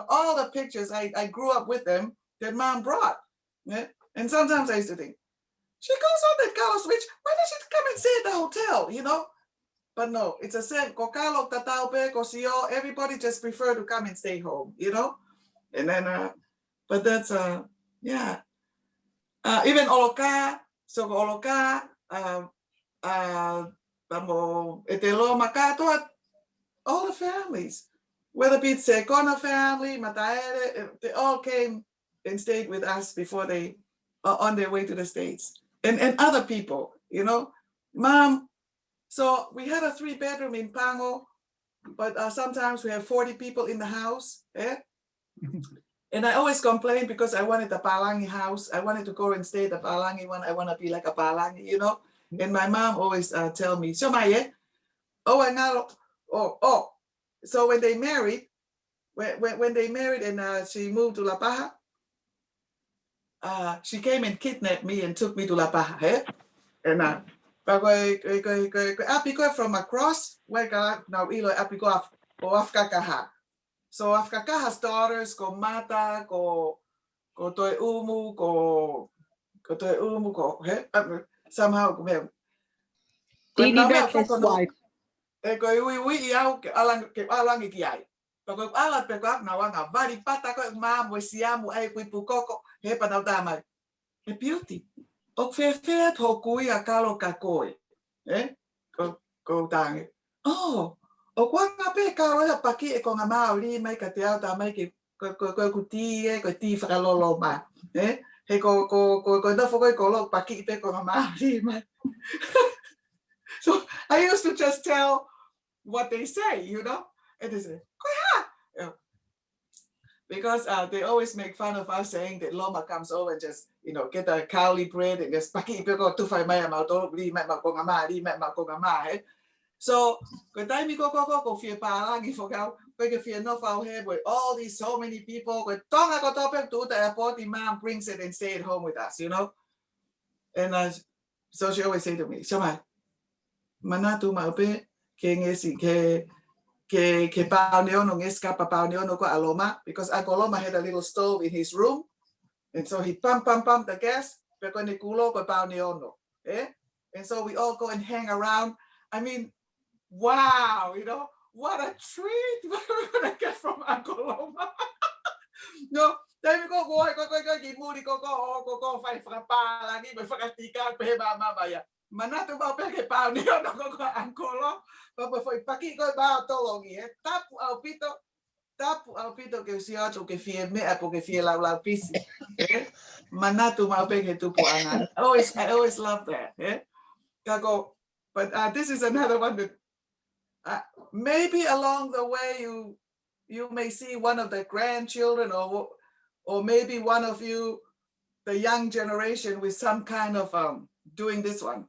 all the pictures, I grew up with them that Mom brought. And sometimes I used to think, she goes on that Carlos Rich, why does she come and stay at the hotel, But no, it's a same. Carlo, Tataupe, Cosio, everybody just prefer to come and stay home, And then, but that's, yeah. Even Oloka, so Oloka, Etelo Makato, all the families, whether it be Sekona family, Mataere, they all came and stayed with us before they are on their way to the States. And other people, Mom. So we had a 3-bedroom in Pango, but sometimes we have 40 people in the house. And I always complain because I wanted a Palangi house. I wanted to go and stay at the Palangi one. I want to be like a Palangi, And my mom always tell me, so when they married, when they married and she moved to La Paja, she came and kidnapped me and took me to La Paja. And But ko api ko from across, wai ka now ilo api ko o afkakaha. So afkakaha's daughters ko mata ko toi umu ko toi umu ko he somehow ko me. Didi Beck's wife. Ko iwi iau ke alang iki ai. Pako ala pe ko na wanga vari pata ko ma mo siamu ai ku pukoko he pa na tama. E beauty. Ok fe ho kui a kalo ka koi. Ko tangi. Oh, o kwanga pe kalo ya paki e ko nga maoli mai ka te auta mai ke ko ti e ko ti whakalolo ma. He ko na fokoi ko lo paki pe ko nga maoli mai. So I used to just tell what they say, you know, and they say, because they always make fun of us saying that Loma comes over and just, you know, get a kauli bread and just paki peko tu fai mai ma to li mai ma ko ngama. So ko tai mi ko fie pa langi fo ka ko fie no fa he with all these so many people ko Tonga ko to to the airport the mom brings it and stay at home with us, you know. And so she always say to me, "Shama, manatu ma pe ke ngesi ke Pauneono escapa Pauneono ko Aloma because Uncle Loma had a little stove in his room, and so he pump the gas pero ni kulo ko Pauneono, and so we all go and hang around. I mean, wow, you know, what a treat we're gonna get from Uncle Loma. No, dai mi ko ki muri ko fai frappa la ni me fakatika pe mama ya. Manatu ba pe ke Pauneono ko Uncle Loma. Papa foi paki ko ba tolongi tapu au pito que si ato que fie me porque fie la pisi manatu ma pe que tu po angan. I always love that. Kako, but this is another one that maybe along the way you may see one of the grandchildren or maybe one of you, the young generation, with some kind of doing this one.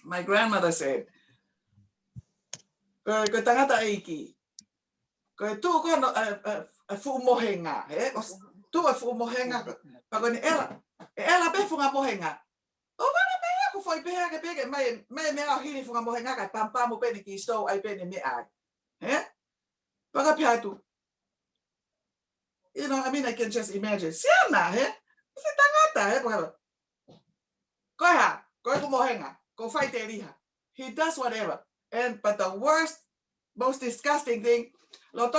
My grandmother said, ko tangata iki ko tu ko no fu mohenga tu fu mohenga pa ko ni ela pe fu mohenga o vana pe ko foi pe ke mai me a hini fu mohenga ka pampa mo pe ni ki sto ai pe ni me ai pa ka pia tu, you know, I mean, I can just imagine siana si tangata ko ko mohenga ko fai te riha, he does whatever. But the worst, most disgusting thing, to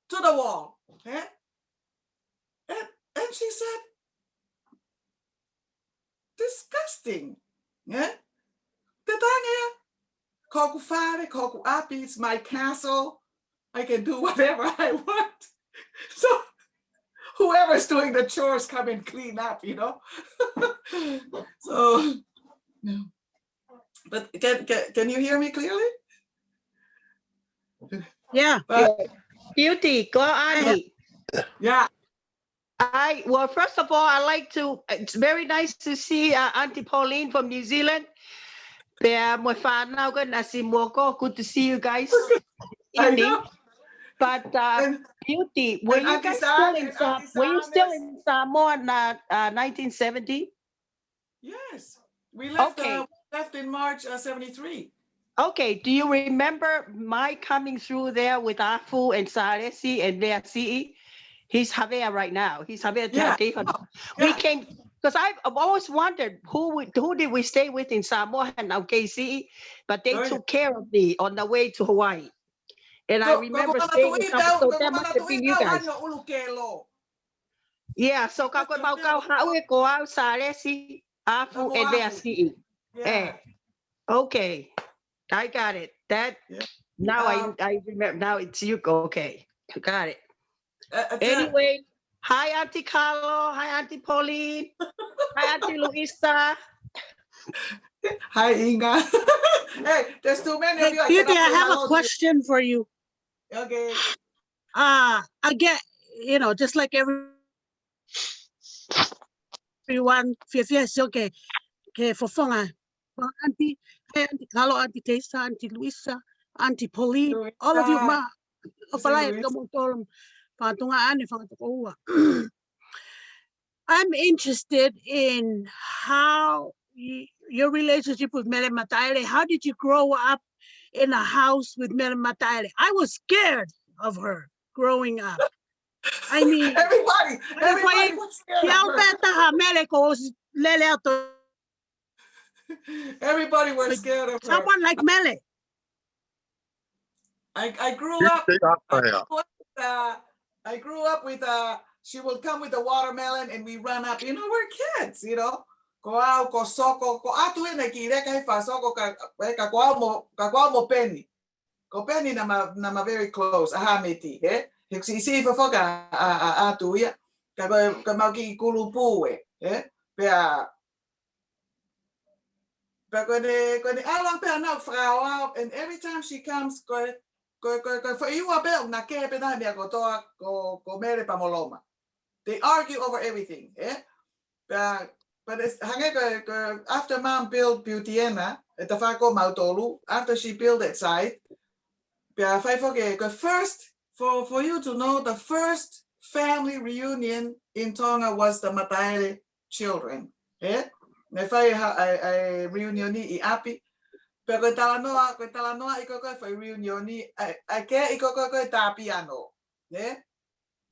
the wall. And she said, disgusting. The koku fare, koku api, it's my castle. I can do whatever I want. So whoever's doing the chores come and clean up, you know. So, but can you hear me clearly? Yeah. Beauty, go Annie. Yeah. Well, first of all, I like to. It's very nice to see Auntie Pauline from New Zealand. Good to see you guys. I know. But Beauty, were you guys still in Samoa in 1970? Yes, we left. Okay. Left in March '73. Okay. Do you remember my coming through there with Afu and Saresi and VSCE? He's Javier right now. He's Javier. Yeah. We came because I've always wondered who did we stay with in Samoa and KCE, but they took care of me on the way to Hawaii. And I remember staying with them, so that must have been you guys. Yeah, so kako bao haue ko au Saresi, Afu, and VSCE. Yeah. Okay, I got it. Now I remember. Now it's you. Okay, got it. Anyway, hi Auntie Carlo, hi Auntie Pauline, hi Auntie Luisa. Hi Inga. Hey, there's too many of you. Beauty, I have a question for you. Okay. Again, you know, just like everyone, okay, for fun, Auntie, Auntie Carlo, Auntie Tessa, Auntie Luisa, Auntie Pauline, all of you, ma, I'm interested in how your relationship with Mele Mataele. How did you grow up in a house with Mele Mataele? I was scared of her growing up. I mean, everybody was scared of her. Everybody was scared of her. Someone like Mele. I grew up. I grew up with she will come with the watermelon and we run up. You know, we're kids, you know. Ko au ko soko ko atu e ki reka fa soko ka mo penny. Ko penny na very close. Aha meti, eh? Si fa foka atu ya. Ka mau ki kulupu eh? Pea when the alang pe na frau and every time she comes ko for you abel na ke pe na me ko to ko mere pa moloma. They argue over everything, eh? But it's after mom built Beautyena, after she built that site, first for you to know, the first family reunion in Tonga was the Mataele children. Eh? I reunion I api. Pero talanoa iko for reunion I ke iko tapiano. Eh?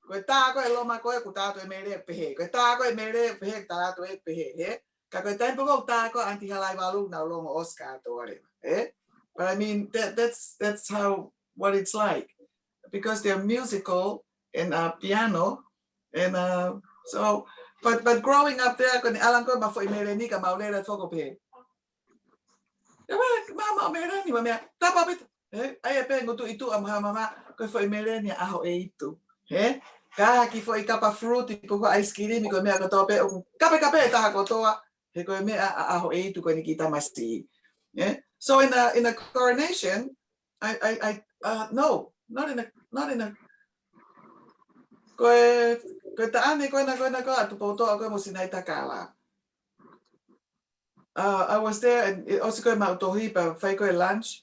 Ko ta ko loma ko ku ta to mere pe ko ta ko mere pe ta to pe he ka ko tempo ko ta ko anti halai balu na long Oscar to eh. But I mean that's how what it's like, because they're musical and piano and so but growing up there ko ni alang ko ma fo mere ni ka maulera to ko pe mama mere ni ma ta pa bit eh ai pe ngotu itu am mama ko fo mere ni aho e itu eh. Ki foi capa fruit ko ice cream ko me ko tope kape ta ko toa he ko me ho e tu ko ni kita masti. Yeah. So in a coronation, I no, not in a ko ta ane ko na ko atu po to ko mo sinai takala. I was there and also ko ma tohi pa fai ko lunch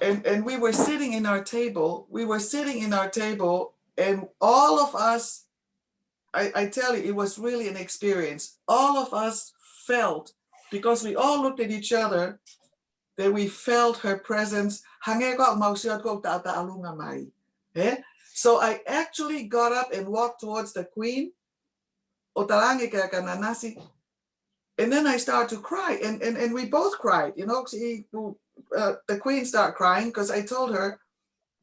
and we were sitting in our table. And all of us, I tell you, it was really an experience. All of us felt, because we all looked at each other, that we felt her presence. So I actually got up and walked towards the queen. And then I started to cry. And we both cried. You know, the queen started crying because I told her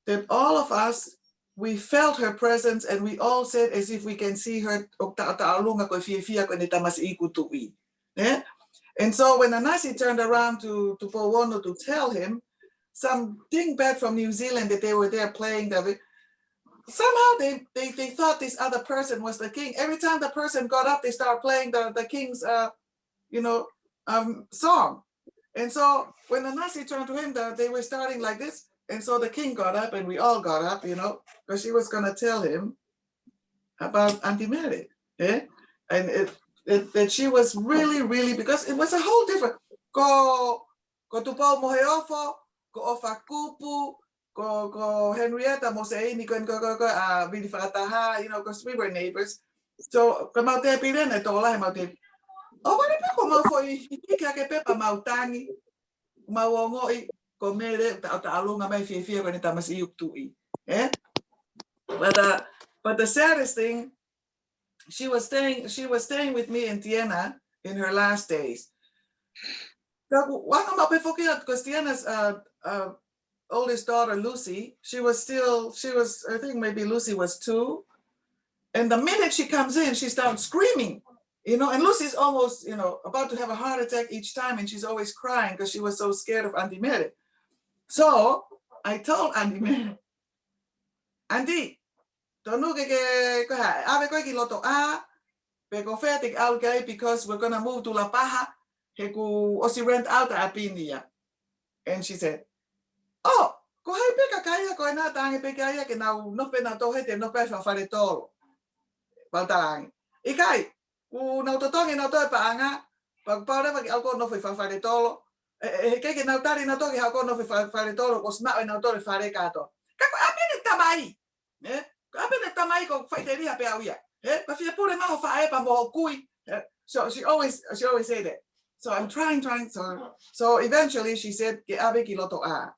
that all of us, we felt her presence and we all said as if we can see her. And so when Anasi turned around to Powono to tell him something bad from New Zealand that they were there playing, somehow they thought this other person was the king. Every time the person got up, they started playing the king's song. And so when Anasi turned to him, they were starting like this. And so the king got up and we all got up, you know, because she was going to tell him about Auntie Mary. Yeah? And that she was really, really, because it was a whole different, ko tupau moheofo, ko ofa kupu, ko Henrietta moseini, ko vidi fataha, you know, because we were neighbors. So, ko maute pirene tola, maute, what if ko mau fo I ke pepa mautangi, mauongoi, ko mere alunga mai fie when it tamas iuk tui. Eh? But the saddest thing, she was staying with me in Tiena in her last days. Because Tiena's oldest daughter Lucy, she was I think maybe Lucy was 2, and the minute she comes in, she starts screaming. You know, and Lucy's almost, you know, about to have a heart attack each time, and she's always crying because she was so scared of Auntie Mary. So I told Auntie Mary, Auntie, tonu ke ave ko ki loto a pe ko fetik out guy because we're gonna move to La Paja. He ku osi rent out a pinia. And she said, oh, ko hai pe kaya ko na tangi pe kaya ke na no pe na to hete no pe fa fare tolo. Baltang. Ikai ku na to tongi na to pa anga pag para pag alko no fa fare tolo. Ke na tari na to ki ha ko no fa fare tolo ko sma na to fare ka to. Ka ko ape ni tamai. Eh? Ape ni tamai ko faiteria pe awia. But if you put him out for so she always say that. So I'm trying. So eventually she said, "Ke abe ki loto a."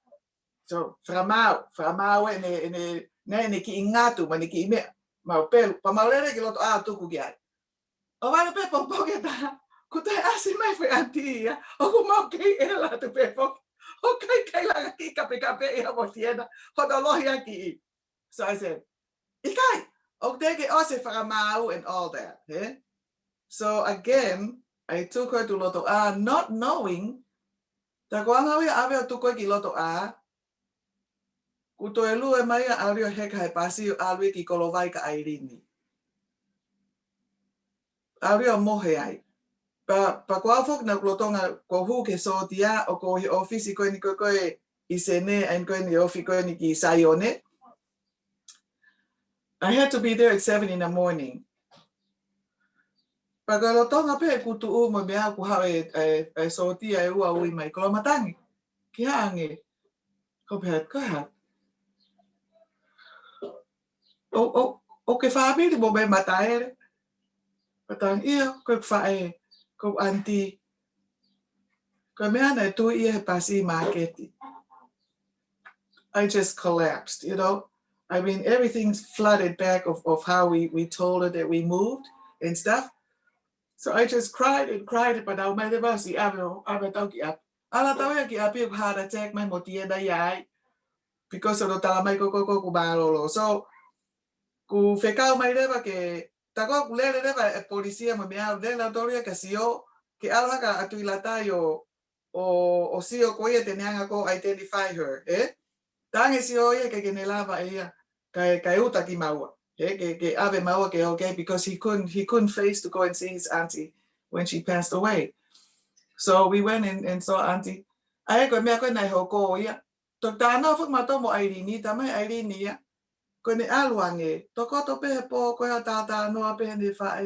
So framau ne ki ingatu mani ki me mau pelu pamalere ki loto a tu ku giai. O vale pe po ke ta. Ku te asi mai foi antia. O ku mau ke ela tu pe po. O kai la ki kape e mo tiena. Ho do lo ya ki. So I said, "Ikai, ook denk ose framau and all that." Eh? So again, I took her to Loto A, not knowing that Guangawi Avia took her to Loto A. Kuto elu e mai ario heka he pasi alwi ki kolovai ka airini. Ario mohe ai. Pa kwa fok na klotonga ko hu ke so dia o ko ofisi ko ni ko isene and ko ni ofi ko ni ki sayone. I had to be there at 7 in the morning. Pagalotonga pe kutu u mo mea ku ha e so dia e ua ui mai kolomatangi. Ki hangi. Ko pe ka ha. O ke family mo be mataere. Patang ia ko fae ko anti ko mea na tu ia pasi marketi. I just collapsed, you know. I mean, everything's flooded back of how we told her that we moved and stuff. So I just cried, but I made about si ave tauki ap. Ala tau ya ki api heart attack my motia da yai because of the talamai ko balolo. So ku fekau mai leva ke tako ku lele leva e policia mo mea de la autoria que sio que alha ka atuilata yo o sio ko ia teneanga ko identify her, eh? Tange sio ia que lava ia kai uta ki maua. Que ave maua que okay because he couldn't face to go and see his auntie when she passed away. So we went in and saw auntie. Ai ko mea ko nai ho ko ia. To tano fuk mato mo airini tamai airini ia. Ko ni aluange toko to pe po ko ta no pe ni fa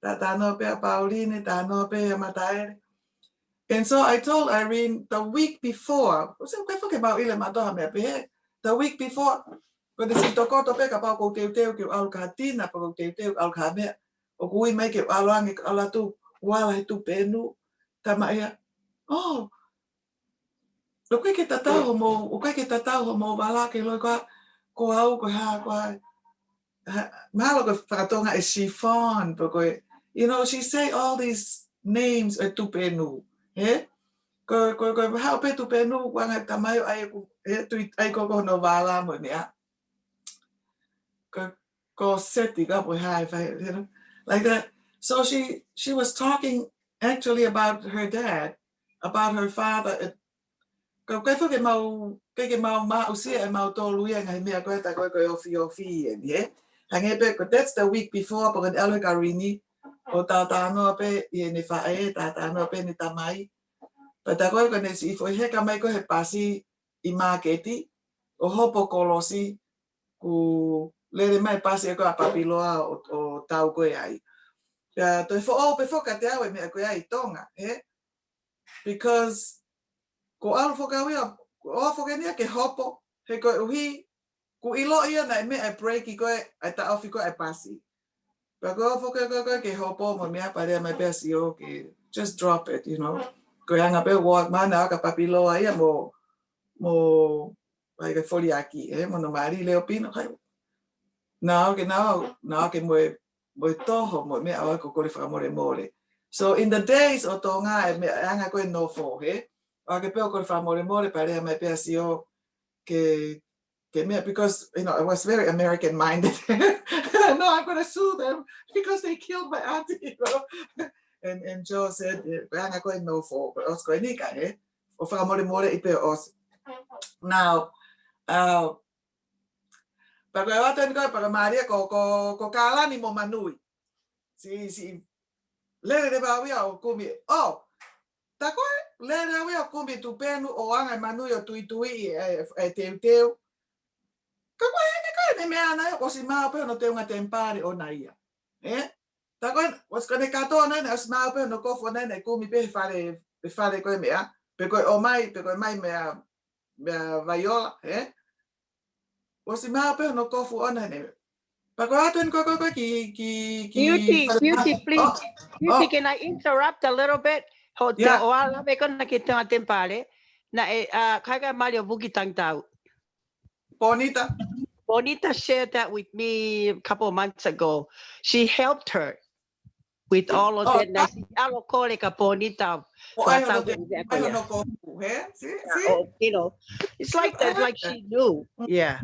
ta no pe Pauline ta no pe mataere. And so I told Irene the week before, the week before, ko si toko to pe ka pa ko te ke al katina pa ko te al kabe o kui mai ke aluange ala tu wala tu penu tama ia. Oh, lo que tatao mo, o que tatao mo bala ke lo ko au ko ha ko malo ko fatonga is chiffon porque you know she say all these names are tupenu eh ko how pe tupenu wanga tamayo ai ko ai ko no bala mo nia ko seti ga po ha you know like that. So she was talking actually about her dad, about her father. Ko fo ke mau ma usia e mau to luia ngai mea ko ta ko ofi and yeah. That's the week before but Elgarini o ta no pe ye ni fa e ta no pe ni tamai. But ta ko ne si fo he ka mai ko he pasi I marketi o hopo kolosi ku le mai pasi ko a papiloa o tau ko ai. Ya to fo pe fo ka te awe me ko ai Tonga because ko alfo ka wia o fo ke hopo he ko uhi ku ilo ia na me a break ko ai ta ofi ko ai pasi pa ko fo ke hopo mo me pare mai pesi o ke just drop it, you know, ko anga pe wa mana ka papilo ia mo ai ke foli aki mo no mari leo pino kai na ke mo toho mo me a ko ko fa more. So in the days o Tonga me anga ko no fo ke pe ko fa more pare mai pesi o que me because you know I was very American minded. I know I'm going to sue them because they killed my auntie, you know? And Joe said I'm not going no for but os going nika o fa more ipe os now pa ko wa ten ko pa Maria ko kala ni mo manui si le de ba wi o kumi oh ta ko le de wi o kumi tu penu o anga manui o tui teu ne mea na o si mau pe no te unga tempare o na ia ta ko was ko ne kato na as mau pe no ko fo na ne kumi pe fare ko mea pe ko o mai mea vaiola o si mau pe no ko fo ona ne Beauty, please. Beauty, can I interrupt a little bit? Yeah. Wala may ko nakita natin pare na kaya Mario Bugitang tao. Bonita. Bonita shared that with me a couple of months ago. She helped her with all of that. Na si alo ko ka Bonita. You know, it's like that, like she knew. Yeah.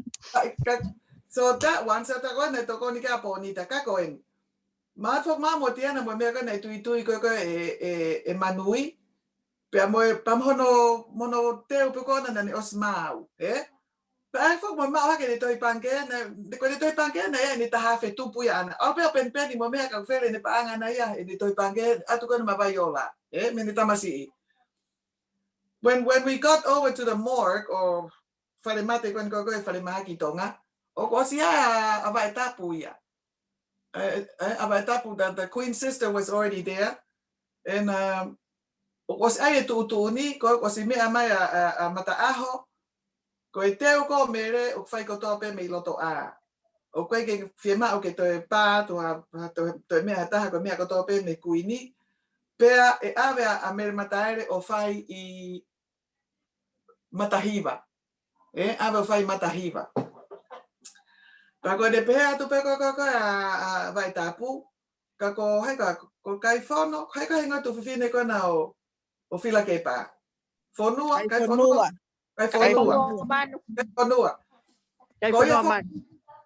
So that one, so that one, to ko ni ka Bonita ka koen. Maafok mamo tiana mo me ka na tui ko e manui. Pe mo pamhono mono teu pe ko na ni osmau, Pe fok mo ma ke ni toi panke na de ko ni toi panke na ni ta hafe tupu ya na. O pe pen ni mo me ka fere ni paanga na ya ni toi panke atu ko na mabayola, me ni tamasi. When we got over to the morgue or falemate ko ko falemaki Tonga, o ko sia abaitapu ya. Abaitapu that the queen sister was already there and was ai tu ni ko si me amai a mataaho ko e teo ko mere o fai ko tope me loto a o ko ke fiema o ke to pa to me ata ko me ko tope me kuini pea e ave a mer mataere o fai I matahiva ave o fai matahiva pa ko de pea tu pe ko a vai tapu ka ko hai ka ko kai fono hai ka nga tu fine ko na o fila ke pa fonua kai fonua Kay Fonuaman.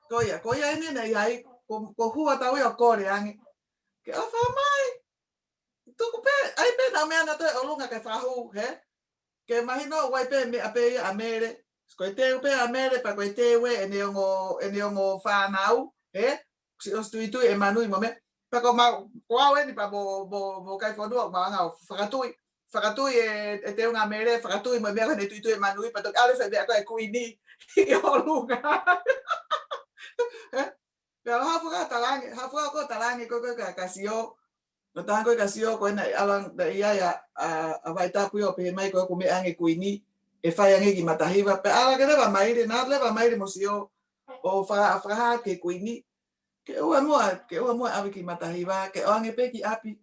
Koya ini na yai ko hua tau ya kore angi. Ke afa mai. Tu pe ai pe na me ana to olunga ke fahu, Ke mahino wai pe me ape ya amere. Ko te pe amere pa ko te we ene ngo fa nau, Si os tu e manui mo me. Pa ko ma ko ni pa bo kai fonua ma nga Fakatui e te unga mere, fakatui mo mea ne tu e manui, patok ale fe bea ko e kuini I olunga. Pero hafu ko talangi ko kasio. No tan ko kasio ko na alang da ia ya a vai tapu yo pe mai ko me ange kuini e fai ange ki matahiva pe ala ke leva mai na leva mai mo sio o fa ke kuini ke o mo ave ki matahiva ke o ange pe ki api.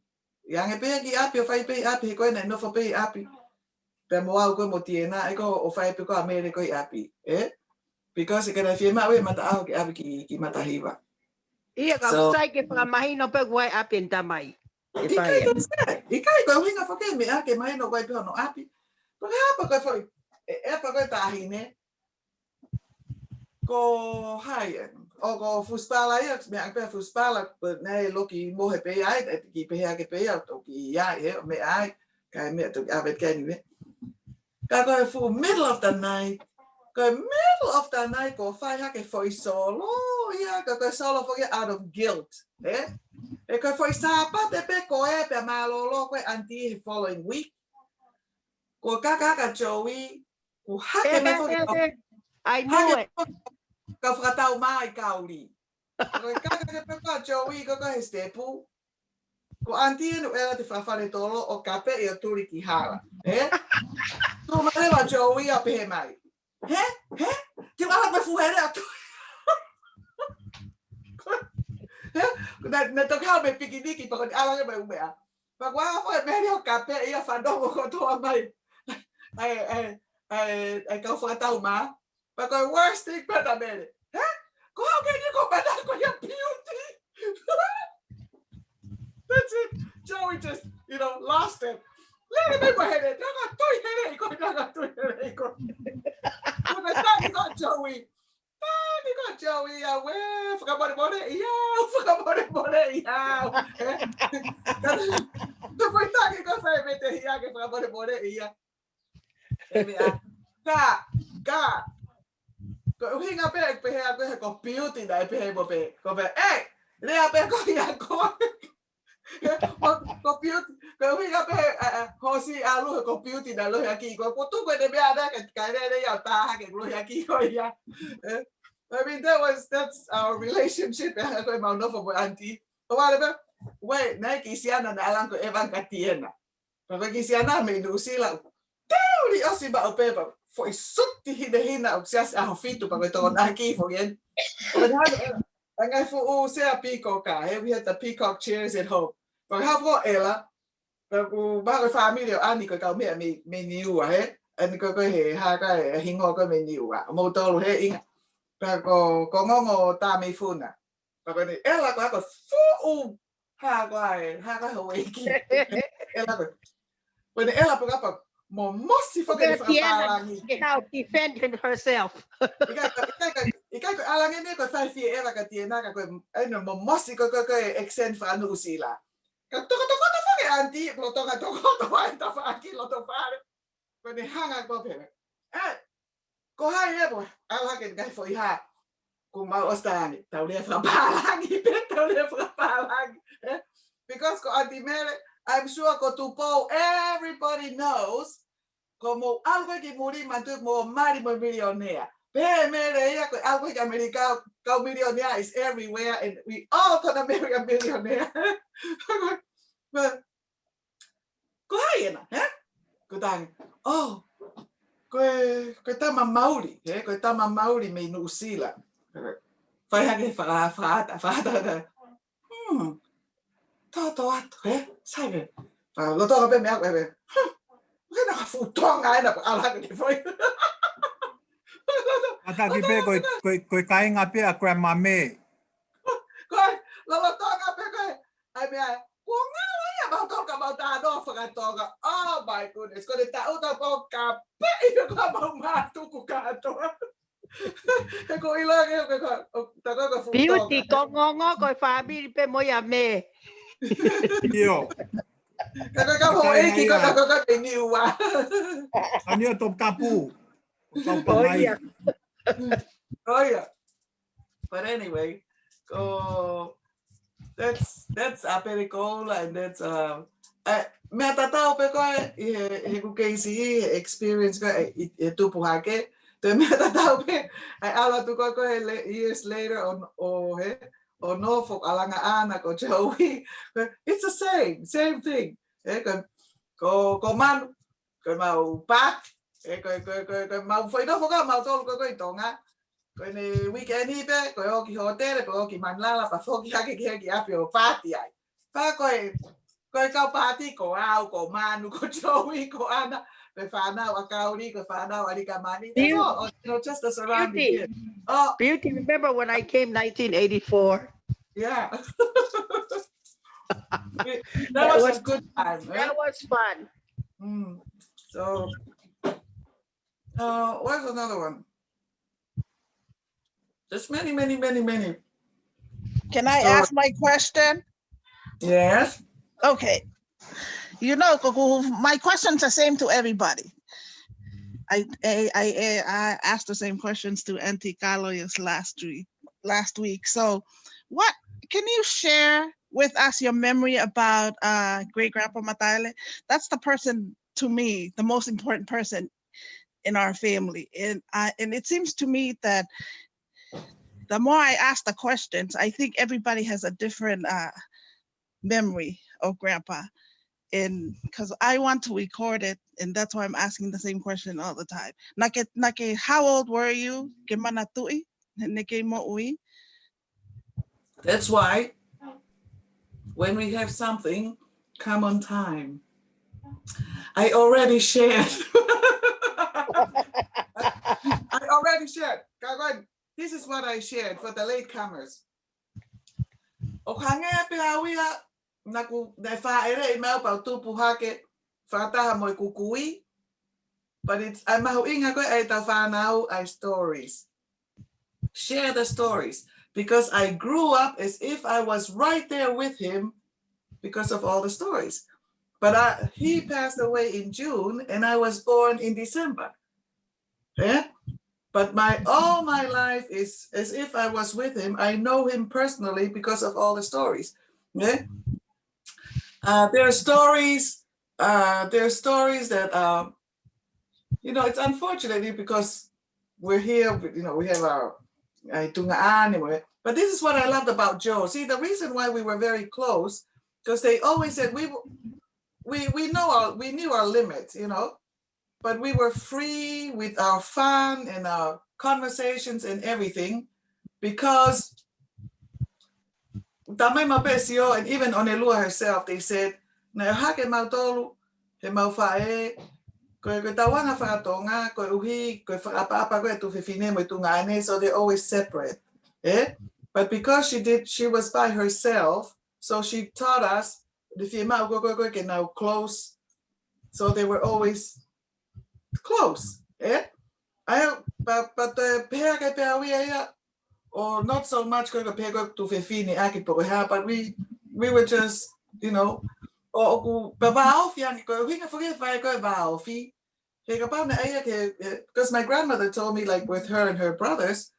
Yang pe ki api o fai pe api ko na no fa pe api. Pe mo au ko mo tiena e ko o fai pe ko amere ko api, Because ke na fiema we mata au ke api ki matahiva. Iya ka sai ke pa mahino pe wai api tamai. Ikai ko hinga fa ke me ake mai no vai pe no api. Ko ha pa ko foi pa ko tahine. Ko hai o ko fuspala ia me ake fuspala nei loki mo he pe ai ki pe ake pe to ki ya me ai kai me to ave ke ni ka ko fu middle of the night ko fai hake foi solo ia ka ko solo for out of guilt e ko foi sapa te pe ko e pe malolo ko anti following week ko ka Joey ko hake me foi I knew it. Ka fratau mai kauri. Ko ka Joey ko hestepu. Ko anti no era te fafare tolo o kape e o turi ki hala. Tu mai wa Joey a pe mai. Ki ala pe fuere a tu. Na to ka me pikiniki pa ko ala me umea. Pa kwa foi me o kape e a fandongo ko to mai. Ai ka fratau ma. Pa ko worst thing pa na bele. Ko can you go back ko your beauty? That's it. Joey just, lost it. Let me go ahead. Got Joey. Got Joey. Forgot about it. Yeah. The first time you go say it, yeah, forgot about it. Yeah. God. Ko hinga pe ko beauty dai pe bo pe ko pe le pe ko ya ko beauty ko hinga pe hosi alu ko beauty da lo aquí ko tu ko de be ada que le ya ta que lo aquí ko ya I mean that's our relationship ko ma no for auntie o vale pe we na ki siana na alang ko evan katiena ko ki siana me no sila teori osi ba o pe foi sutti hina o sias a fito pa to na ki for yen. And I for say a peacock. We had the peacock chairs at home. But how for Ella? But my family Annie go me new and go here, Haga, Hingo me new. Motor here. But go ngo ta me phone. But when Ella got a full Haga away. Ella when Ella put up more mossy for the how defend herself. Ikaw alang ini ko 5 year era ka tiena ka ko ano mo mosi ko extend fa anu sila. Ka to fa anti lo to ta fa ki lo to fa. Ko ni hanga ko pe. Ko ha ye bo ala ke ga fo ha. Ko ma ostani tau le fa palangi pe tau le fa palangi. Because ko anti mere I'm sure ko tupo everybody knows como algo que muri mantu mo mari mo millionaire. Algo que America millionaire is everywhere and we all gonna marry a millionaire. But go ahead, go down. Oh, go tama Maori, go tama Maori me New Zealand. Fai hake fata. Toto ato, sabe? Lo toca pe me agua. Kaya nakafuto nga na ala ni foi. Ata ki pe koi kai nga pe a grandma me. Koi lo toka pe koi. Ai me ko nga la ya ba toka ba ta do fa toka. Oh my goodness. Ko ta uta po ka pe io ko ba ma tu ku ka to. Ko ila ke ko ta ko fu. Beauty ko ngongo ko family pe mo ya me. Yo. Ka ho e ki ko pe ni wa. Anyo top kapu. Oh yeah. Oh yeah. But anyway, that's very cool and that's me tatao pe ko he ku KC experience ko tu puhake. Te me tatao pe ai ala tu ko years later on or Norfolk alanga ana ko Joey. It's the same thing. Ko man ko mau pak ko mau foi no foga mau tol ko Tonga. Ko ni weekend ni pe ko ki hotel ko ki manlala pa foki ki apio party ai. Pa ko ka party ko au ko manu ko Joey ko ana pe fana wa kauri ko fana wa kamani. That's all, just the surrounding. Oh, Beauty, remember when I came 1984? Yeah. that was a good time. Right? That was fun. So, what's another one? There's many. Can I ask my question? Yes. Okay. You know, my question's the same to everybody. I asked the same questions to Auntie Carlos last week. So, what can you share with us your memory about Great Grandpa Matale? That's the person, to me, the most important person in our family, and it seems to me that the more I ask the questions, I think everybody has a different memory of Grandpa. And because I want to record it, and that's why I'm asking the same question all the time. Nake, how old were you? That's why when we have something, come on time. I already shared. This is what I shared for the latecomers. Naku na faere email pa tupu hake fataha moi kukui, but it's I'm inga ko ay tafanao ay stories. Share the stories because I grew up as if I was right there with him because of all the stories. But he passed away in June and I was born in December. Yeah. But all my life is as if I was with him. I know him personally because of all the stories. Yeah. There are stories that it's unfortunately because we're here, we have our Tonga anyway. But this is what I loved about Joe. See, the reason why we were very close, because they always said we knew our limits, but we were free with our fun and our conversations and everything, because tamai mapesio, and even Onelua herself, they said, na hake mautolu, he maufae, koe tawanga whakatonga, koe uhi, koe whakapapa koe tu whiwhine mo tunga ane, so they always separate. But because she was by herself, so she taught us the female go get now close, so they were always close. But the pega or not so much going to pega to fefini akipo, but we were just, you know, or because my grandmother told me, like with her and her brothers,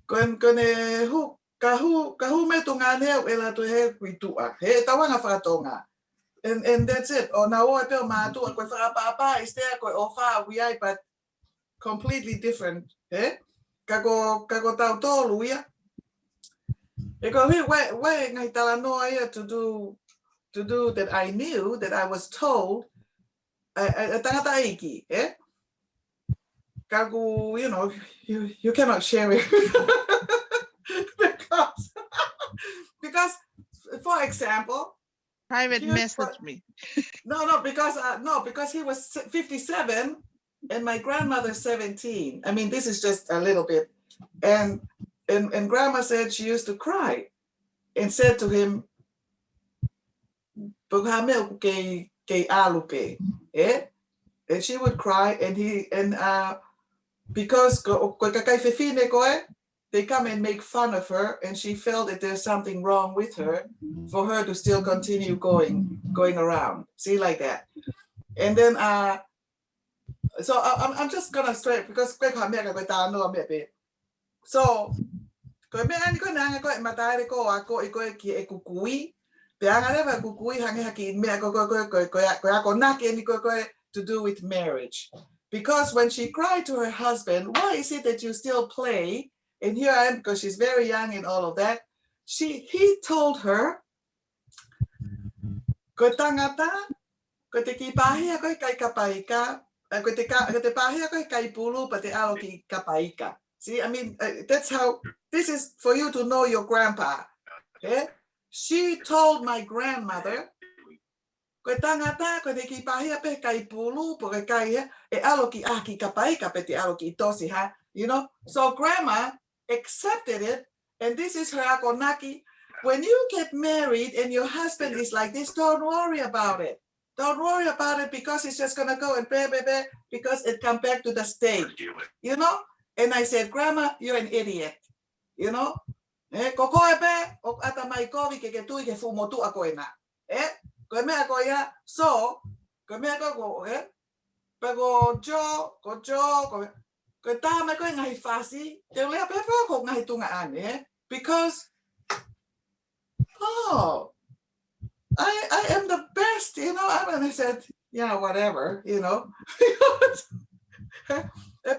and that's it. Or now is there but completely different. Kago tau tolu ya. Eko to do that I knew, that I was told tangata iki, Kagu, you know, you cannot share it. because for example, Private message me. No, because he was 57 and my grandmother 17. I mean, this is just a little bit. And grandma said she used to cry and said to him, and she would cry, and because they come and make fun of her, and she felt that there's something wrong with her for her to still continue going around. See, like that. And then so I'm just gonna straight because so to do with marriage. Because when she cried to her husband, why is it that you still play? And here I am, because she's very young and all of that. He told her, see, I mean, that's how, this is for you to know your grandpa. She told my grandmother, you know, so grandma accepted it, and this is her akonaki. When you get married and your husband is like this, don't worry about it. Don't worry about it, because it's just gonna go and because it come back to the stage, you know. And I said, Grandma, you're an idiot, you know. So, because I am the best, you know. And I said, yeah, whatever, you know.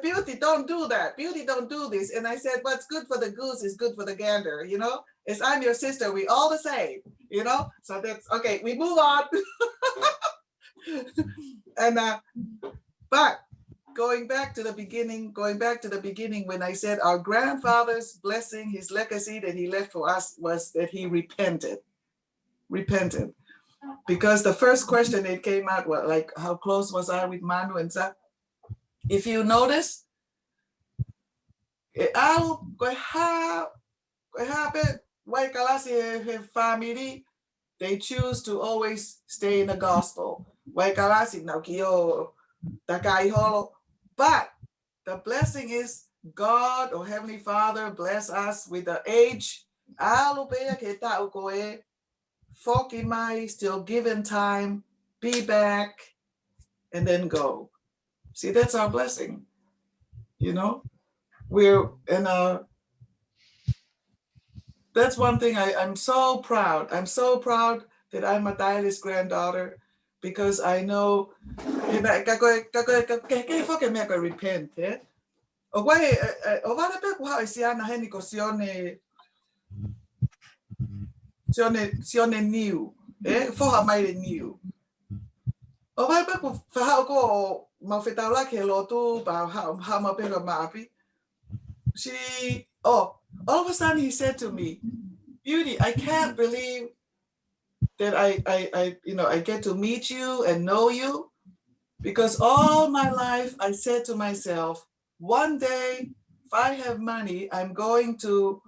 Beauty, don't do that. Beauty, don't do this. And I said, what's good for the goose is good for the gander, you know. As I'm your sister, we all the same, you know. So that's okay. We move on. And but going back to the beginning, when I said our grandfather's blessing, his legacy that he left for us was that he repented. Because the first question that came out was like, how close was I with Manu and Zach? If you notice, family, they choose to always stay in the gospel. But the blessing is God or Heavenly Father bless us with the age. Still given time, be back, and then go. See, that's our blessing. You know, we're in a. That's one thing I'm so proud. I'm so proud that I'm a Daili's granddaughter, because I know. Repent. Sione new. Foha mai new. O vai pa ku fa ko ma fetala ke lotu ba ha ma pega maapi. She all of a sudden he said to me, Beauty, I can't believe that I get to meet you and know you, because all my life I said to myself, one day, if I have money, I'm going to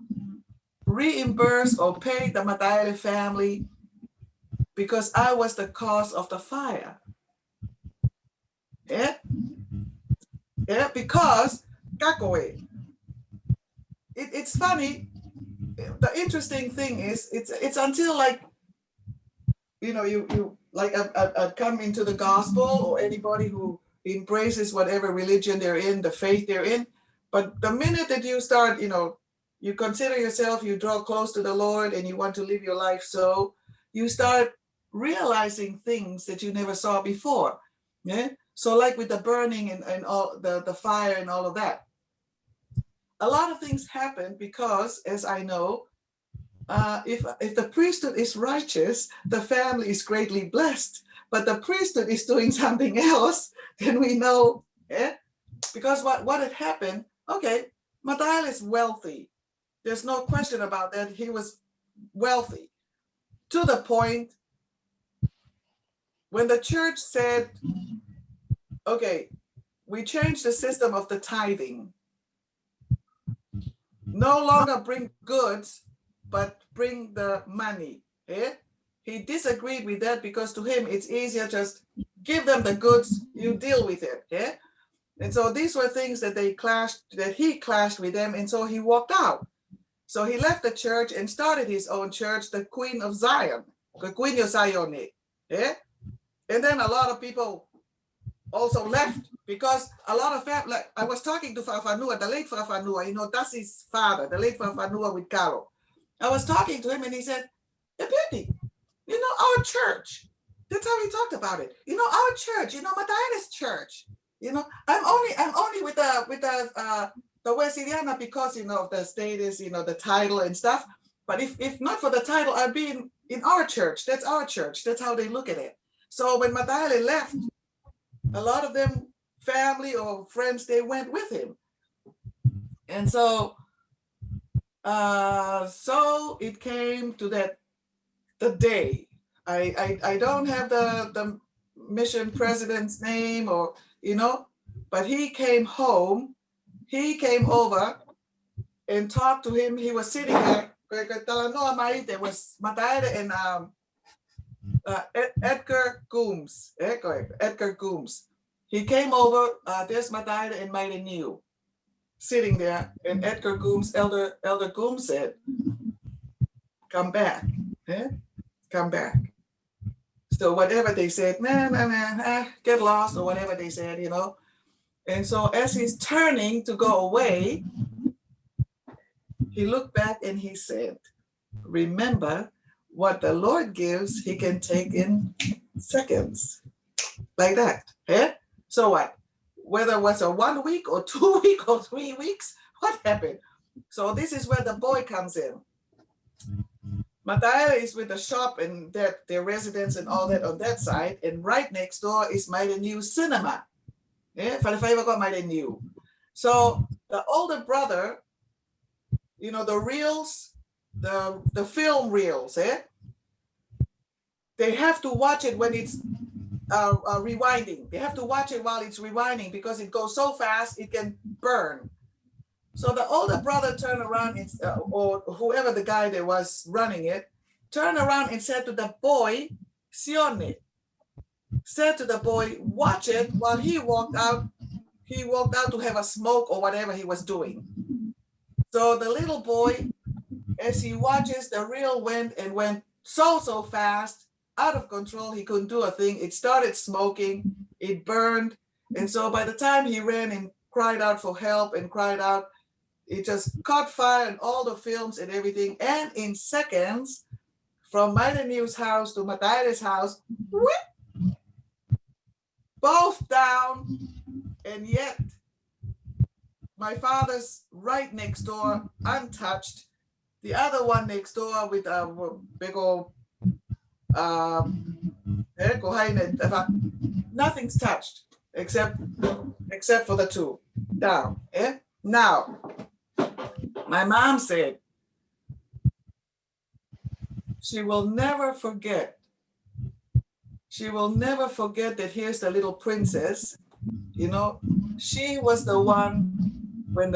reimburse or pay the Mataele family because I was the cause of the fire. Yeah, yeah, because Kakoe. It's funny. The interesting thing is, it's until like, you like I've come into the gospel, or anybody who embraces whatever religion they're in, the faith they're in. But the minute that you start, you consider yourself, you draw close to the Lord and you want to live your life, so you start realizing things that you never saw before. Yeah. So like with the burning and all the fire and all of that, a lot of things happen because, as I know, if the priesthood is righteous, the family is greatly blessed. But the priesthood is doing something else, then we know, because what had happened, okay, Mataele is wealthy. There's no question about that. He was wealthy to the point when the church said, okay, we changed the system of the tithing. No longer bring goods, but bring the money. Yeah? He disagreed with that because to him it's easier just give them the goods, you deal with it. Yeah. And so these were things that he clashed with them, and so he walked out. So he left the church and started his own church, the Queen of Zion, the Queen of Zion. Yeah. And then a lot of people also left because a lot of family, like I was talking to Fafanua, the late Fafanua, that's his father, the late Fafanua with Carol. I was talking to him and he said, Epiphany, our church. That's how he talked about it. Our church, Mataele's church. I'm only with the Wesleyan because of the status, the title and stuff. But if not for the title, I'd be in our church. That's our church. That's how they look at it. So when Mataele left, a lot of them, family or friends, they went with him. And so it came to the day. I don't have the mission president's name but he came home. He came over and talked to him. He was sitting there. There was Mataele and Edgar Coombs. Edgar Coombs. He came over. There's Mataele and Maide New sitting there, and Edgar Coombs, Elder Coombs said, "Come back, come back." So whatever they said, get lost or whatever they said, And so as he's turning to go away, he looked back and he said, "Remember, what the Lord gives, he can take in seconds." Like that. So what? Whether it was a 1 week or 2 weeks or 3 weeks, what happened? So this is where the boy comes in. Mataele is with the shop and their residence and all that on that side. And right next door is Maide New Cinema. Maide New. So the older brother, the reels, the film reels, they have to watch it when it's rewinding. They have to watch it while it's rewinding because it goes so fast it can burn. So the older brother turned around or whoever the guy that was running it turned around and said to the boy, "Sione," said to the boy, "Watch it." While he walked out to have a smoke or whatever he was doing. So the little boy, as he watches, the reel went so fast, out of control. He couldn't do a thing. It started smoking, it burned. And so by the time he ran and cried out for help and cried out, it just caught fire and all the films and everything. And in seconds, from Maide New's house to Mataele's house, whoop, both down. And yet, my father's right next door, untouched. The other one next door with a big old, nothing's touched except for the two down. Now, my mom said, she will never forget. She will never forget that here's the little princess. You know, she was the one when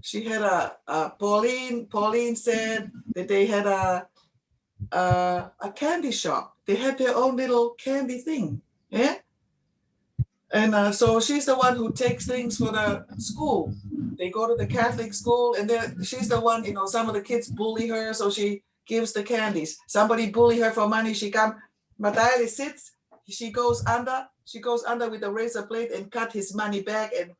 she had Pauline said that they had a candy shop. They had their own little candy thing. Yeah. And so she's the one who takes things for the school. They go to the Catholic school, and then she's the one, you know, some of the kids bully her, so she gives the candies. Somebody bully her for money, she come, Matayali sits, she goes under with a razor blade and cut his money bag and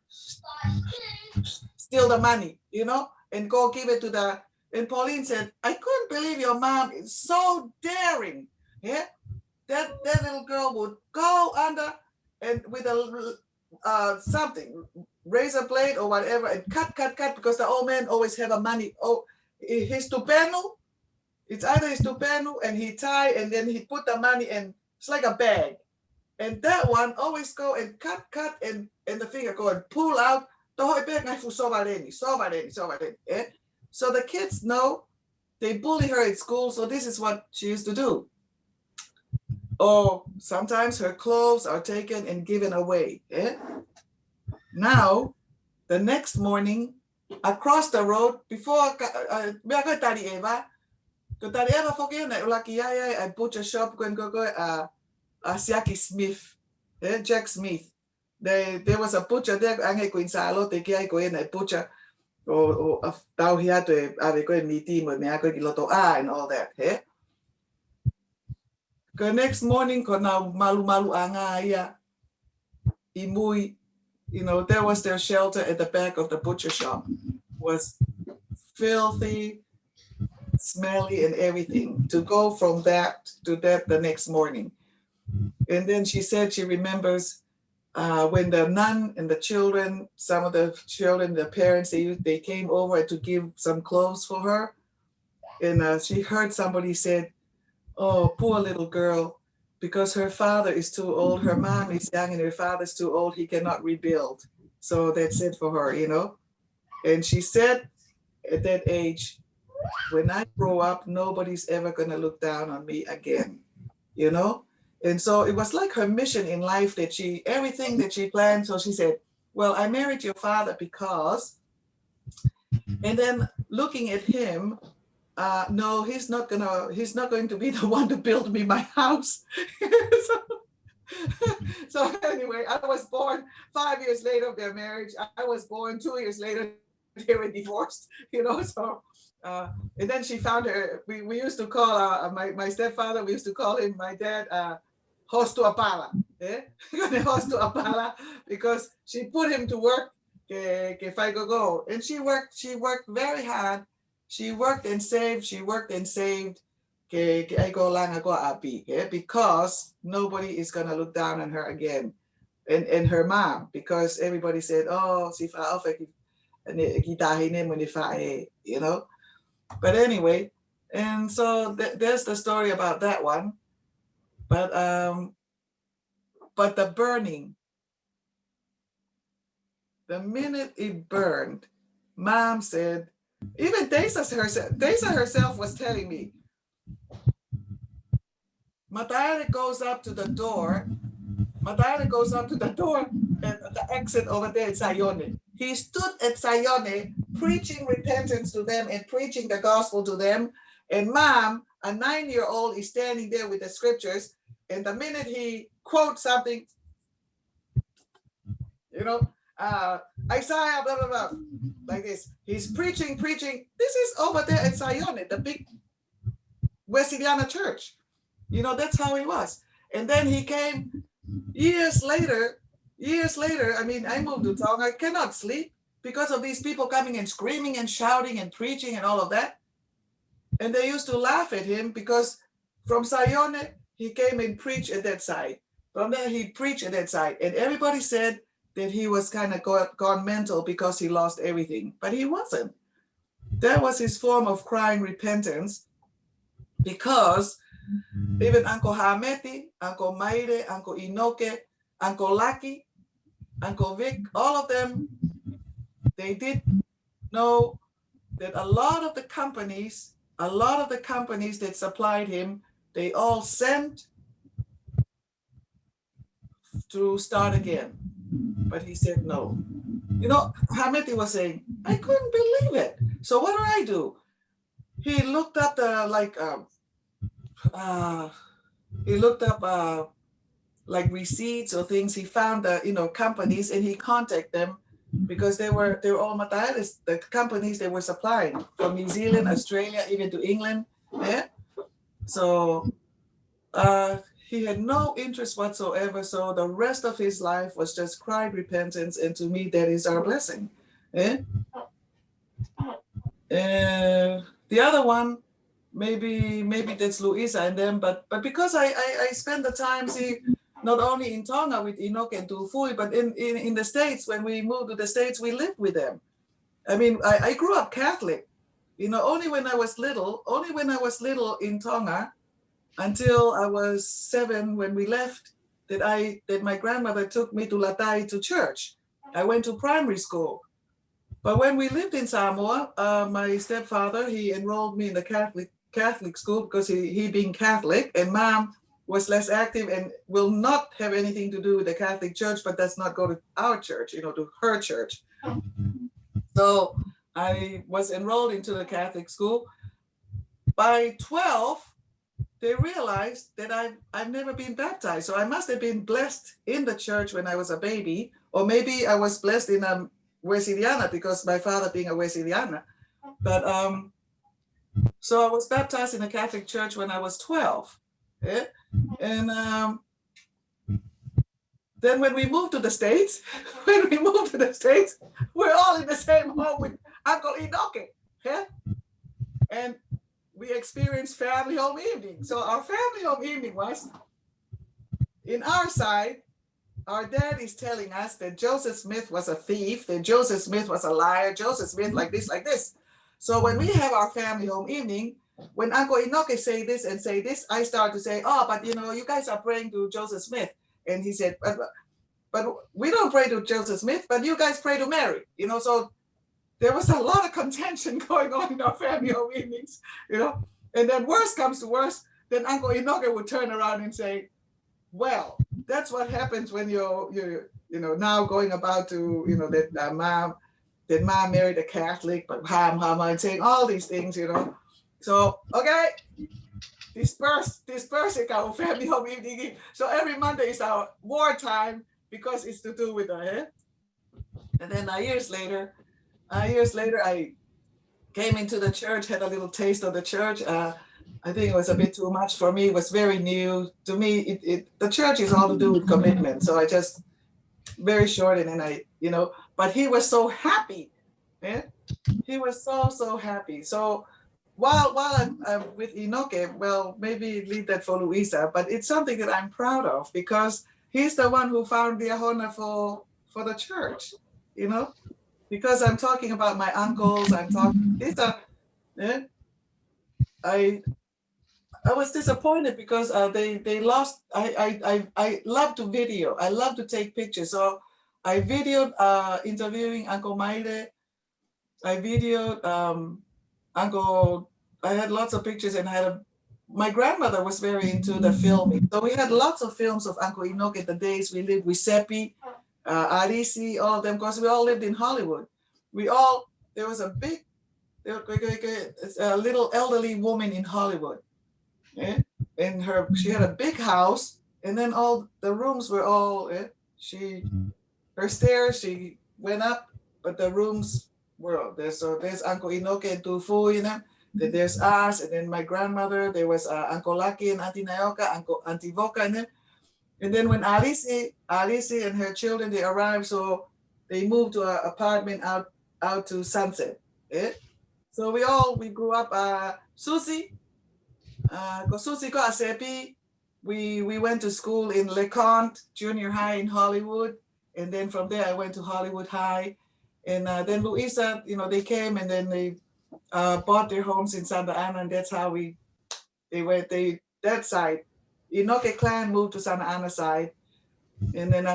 steal the money, you know, and go give it to and Pauline said, I couldn't believe your mom is so daring. Yeah, that little girl would go under and with a something, razor blade or whatever, and cut, because the old man always have a money. Oh, his tupenu, it's either his tupenu and he tie and then he put the money in, it's like a bag. And that one always go and cut, and the finger go and pull out the whole bag. So the kids know they bully her at school, so this is what she used to do. Or sometimes her clothes are taken and given away. Eh? Now, the next morning, across the road, before I butcher shop Siaki Smith, Jack Smith. There was a butcher there, a butcher, or tao here to meeting with me, and all that. Eh? The next morning, malu anga imui, you know, there was their shelter at the back of the butcher shop. Was filthy, smelly, and everything. To go from that to that the next morning. And then she said she remembers when the nun and the children, some of the children, the parents, they came over to give some clothes for her. And she heard somebody said, oh, poor little girl, because her father is too old, her mom is young and her father's too old, he cannot rebuild. So that's it for her, you know. And she said at that age, when I grow up, nobody's ever gonna look down on me again, you know. And so it was like her mission in life that everything that she planned. So she said, well, I married your father because, and then looking at him, no, he's not going to be the one to build me my house. so anyway, I was born 5 years later of their marriage. I was born 2 years later, they were divorced, you know, so. And then she found her, we used to call my stepfather, we used to call him, my dad, host to Apala, host to Apala, because she put him to work, go. And she worked very hard. She worked and saved, because nobody is gonna look down on her again. And her mom, because everybody said, oh, you know. But anyway, and so there's the story about that one. But the burning, the minute it burned, Mom said, even Desa herself was telling me, Matayari goes up to the door, and the exit over there at Sayone. He stood at Sayone preaching repentance to them and preaching the gospel to them. And Mom, a 9-year-old, is standing there with the scriptures. And the minute he quotes something, you know, Isaiah, blah, blah, blah, like this. He's preaching. This is over there at Sayone, the big Wesleyan church. You know, that's how he was. And then he came years later, I mean, I moved to Tonga, I cannot sleep because of these people coming and screaming and shouting and preaching and all of that. And they used to laugh at him because from Sayone, he came and preached at that side. From there, he preached at that side. And everybody said that he was kind of gone mental because he lost everything. But he wasn't. That was his form of crying repentance, because even Uncle Hameti, Uncle Maire, Uncle Inoke, Uncle Lucky, Uncle Vic, all of them, they did know that a lot of the companies a lot of the companies that supplied him, they all sent to start again. But he said no. You know, Hameti was saying, I couldn't believe it. So what did I do? He looked up the he looked up like receipts or things. He found the companies, and he contacted them because they were all Matailes, the companies they were supplying from New Zealand, Australia, even to England. Yeah. So he had no interest whatsoever. So the rest of his life was just cry repentance, and to me that is our blessing. Yeah. The other one, maybe that's Luisa and them, but because I spend the time, see, not only in Tonga with Enoch and Tufui, but in the States. When we moved to the States, we lived with them. I mean, I grew up Catholic, only when I was little in Tonga, until I was 7 when we left, that my grandmother took me to Latai to church. I went to primary school. But when we lived in Samoa, my stepfather, he enrolled me in the Catholic school because he being Catholic, and mom was less active and will not have anything to do with the Catholic Church, but does not go to our church, to her church. So I was enrolled into the Catholic school. By 12, they realized that I've never been baptized. So I must have been blessed in the church when I was a baby, or maybe I was blessed in Wesleyan because my father being a Wesleyan. But so I was baptized in a Catholic church when I was 12. Yeah? And then when we moved to the States, we're all in the same home with Uncle Enoke. Yeah? And we experienced family home evening. So our family home evening was, in our side, our dad is telling us that Joseph Smith was a thief, that Joseph Smith was a liar, Joseph Smith like this. So when we have our family home evening, when Uncle Enoke say this and say this, I start to say, oh, but you guys are praying to Joseph Smith. And he said, but we don't pray to Joseph Smith, but you guys pray to Mary. So there was a lot of contention going on in our family home evenings, And then worst comes to worst, then Uncle Enoke would turn around and say, well, that's what happens when you're now going about to, that mom married a Catholic, but and saying all these things, So, okay, disperse our family home evening. So every Monday is our wartime because it's to do with the And then years later, I came into the church, had a little taste of the church. I think it was a bit too much for me. It was very new to me. The church is all to do with commitment. So I just very short, and then but he was so happy. Yeah? He was so happy. So while I'm with Enoke, well, maybe leave that for Luisa, but it's something that I'm proud of because he's the one who found the Ahona for the church, because I'm talking about my uncles. I was disappointed because they lost. I love to video. I love to take pictures. So I videoed interviewing Uncle Maile. I videoed Uncle. I had lots of pictures, and my grandmother was very into the filming. So we had lots of films of Uncle Enoke at the days we lived with Seppi, Arisi, all of them, because we all lived in Hollywood. There was a little elderly woman in Hollywood. Yeah? And she had a big house, and then all the rooms were all her stairs, she went up, but the rooms were there. So there's Uncle Enoke and Tufu, then there's us, and then my grandmother, there was Uncle Lucky and Auntie Naoka, Auntie Voka, and then when Alisi and her children, they arrived, so they moved to an apartment out to Sunset. Yeah? So we grew up, Susie, Susie got Asepi. We went to school in LeConte Junior High in Hollywood. And then from there, I went to Hollywood High. And then Luisa, they came and then they bought their homes in Santa Ana. And that's how that side. Enoke clan moved to Santa Ana side. And then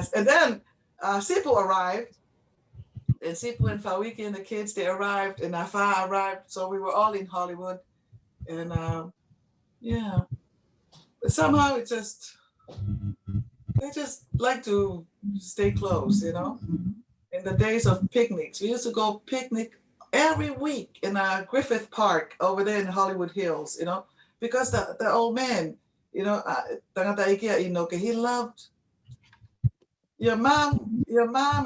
Sipu arrived. And Sipu and Fawiki and the kids, they arrived. And Afa arrived. So we were all in Hollywood. And yeah, but somehow they just like to stay close, you know. In the days of picnics, we used to go picnic every week in Griffith Park over there in Hollywood Hills, you know, because the old man, you know, he loved your mom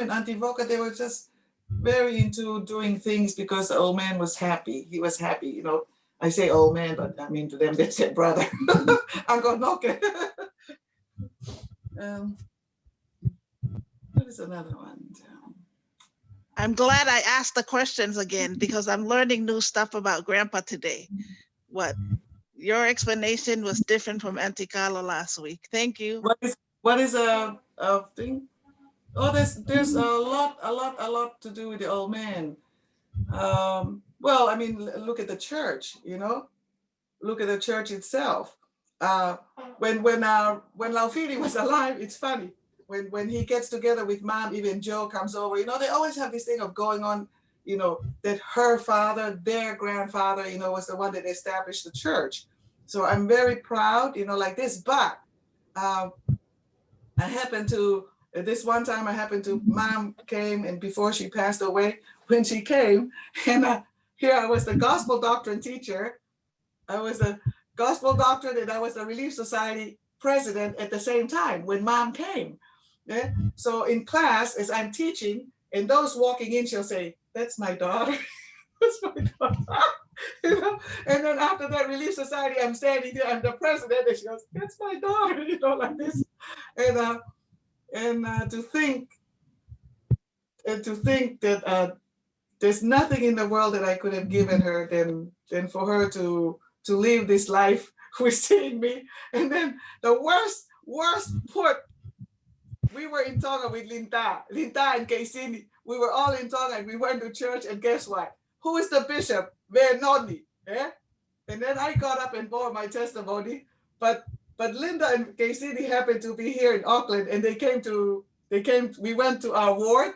and Auntie Voca. They were just very into doing things because the old man was happy. He was happy, you know. I say old man, but I mean to them, they said brother. Uncle Noke. What is another one? I'm glad I asked the questions again because I'm learning new stuff about Grandpa today. What your explanation was different from Auntie Carla last week. Thank you. What is a thing? Oh, there's a lot to do with the old man. Well, I mean, look at the church, you know, look at the church itself. When Laufili was alive, it's funny. When he gets together with mom, even Joe comes over, you know, they always have this thing of going on, you know, that her father, their grandfather, you know, was the one that established the church. So I'm very proud, you know, like this, but I happened to, this one time mom came, and before she passed away, when she came, and here I was the gospel doctrine teacher. I was a gospel doctrine and I was the Relief Society president at the same time when mom came. Yeah? So in class, as I'm teaching, and those walking in, she'll say, that's my daughter. That's my daughter. You know? And then after that Relief Society, I'm standing there, I'm the president, and she goes, that's my daughter, you know, like this. And to think that there's nothing in the world that I could have given her than for her to live this life with seeing me. And then the worst put, we were in Tonga with Linta and Kaisini. We were all in Tonga and we went to church, and guess what? Who is the bishop? Noni. Yeah? And then I got up and bore my testimony, but Linda and Kaisini happened to be here in Auckland, and we went to our ward,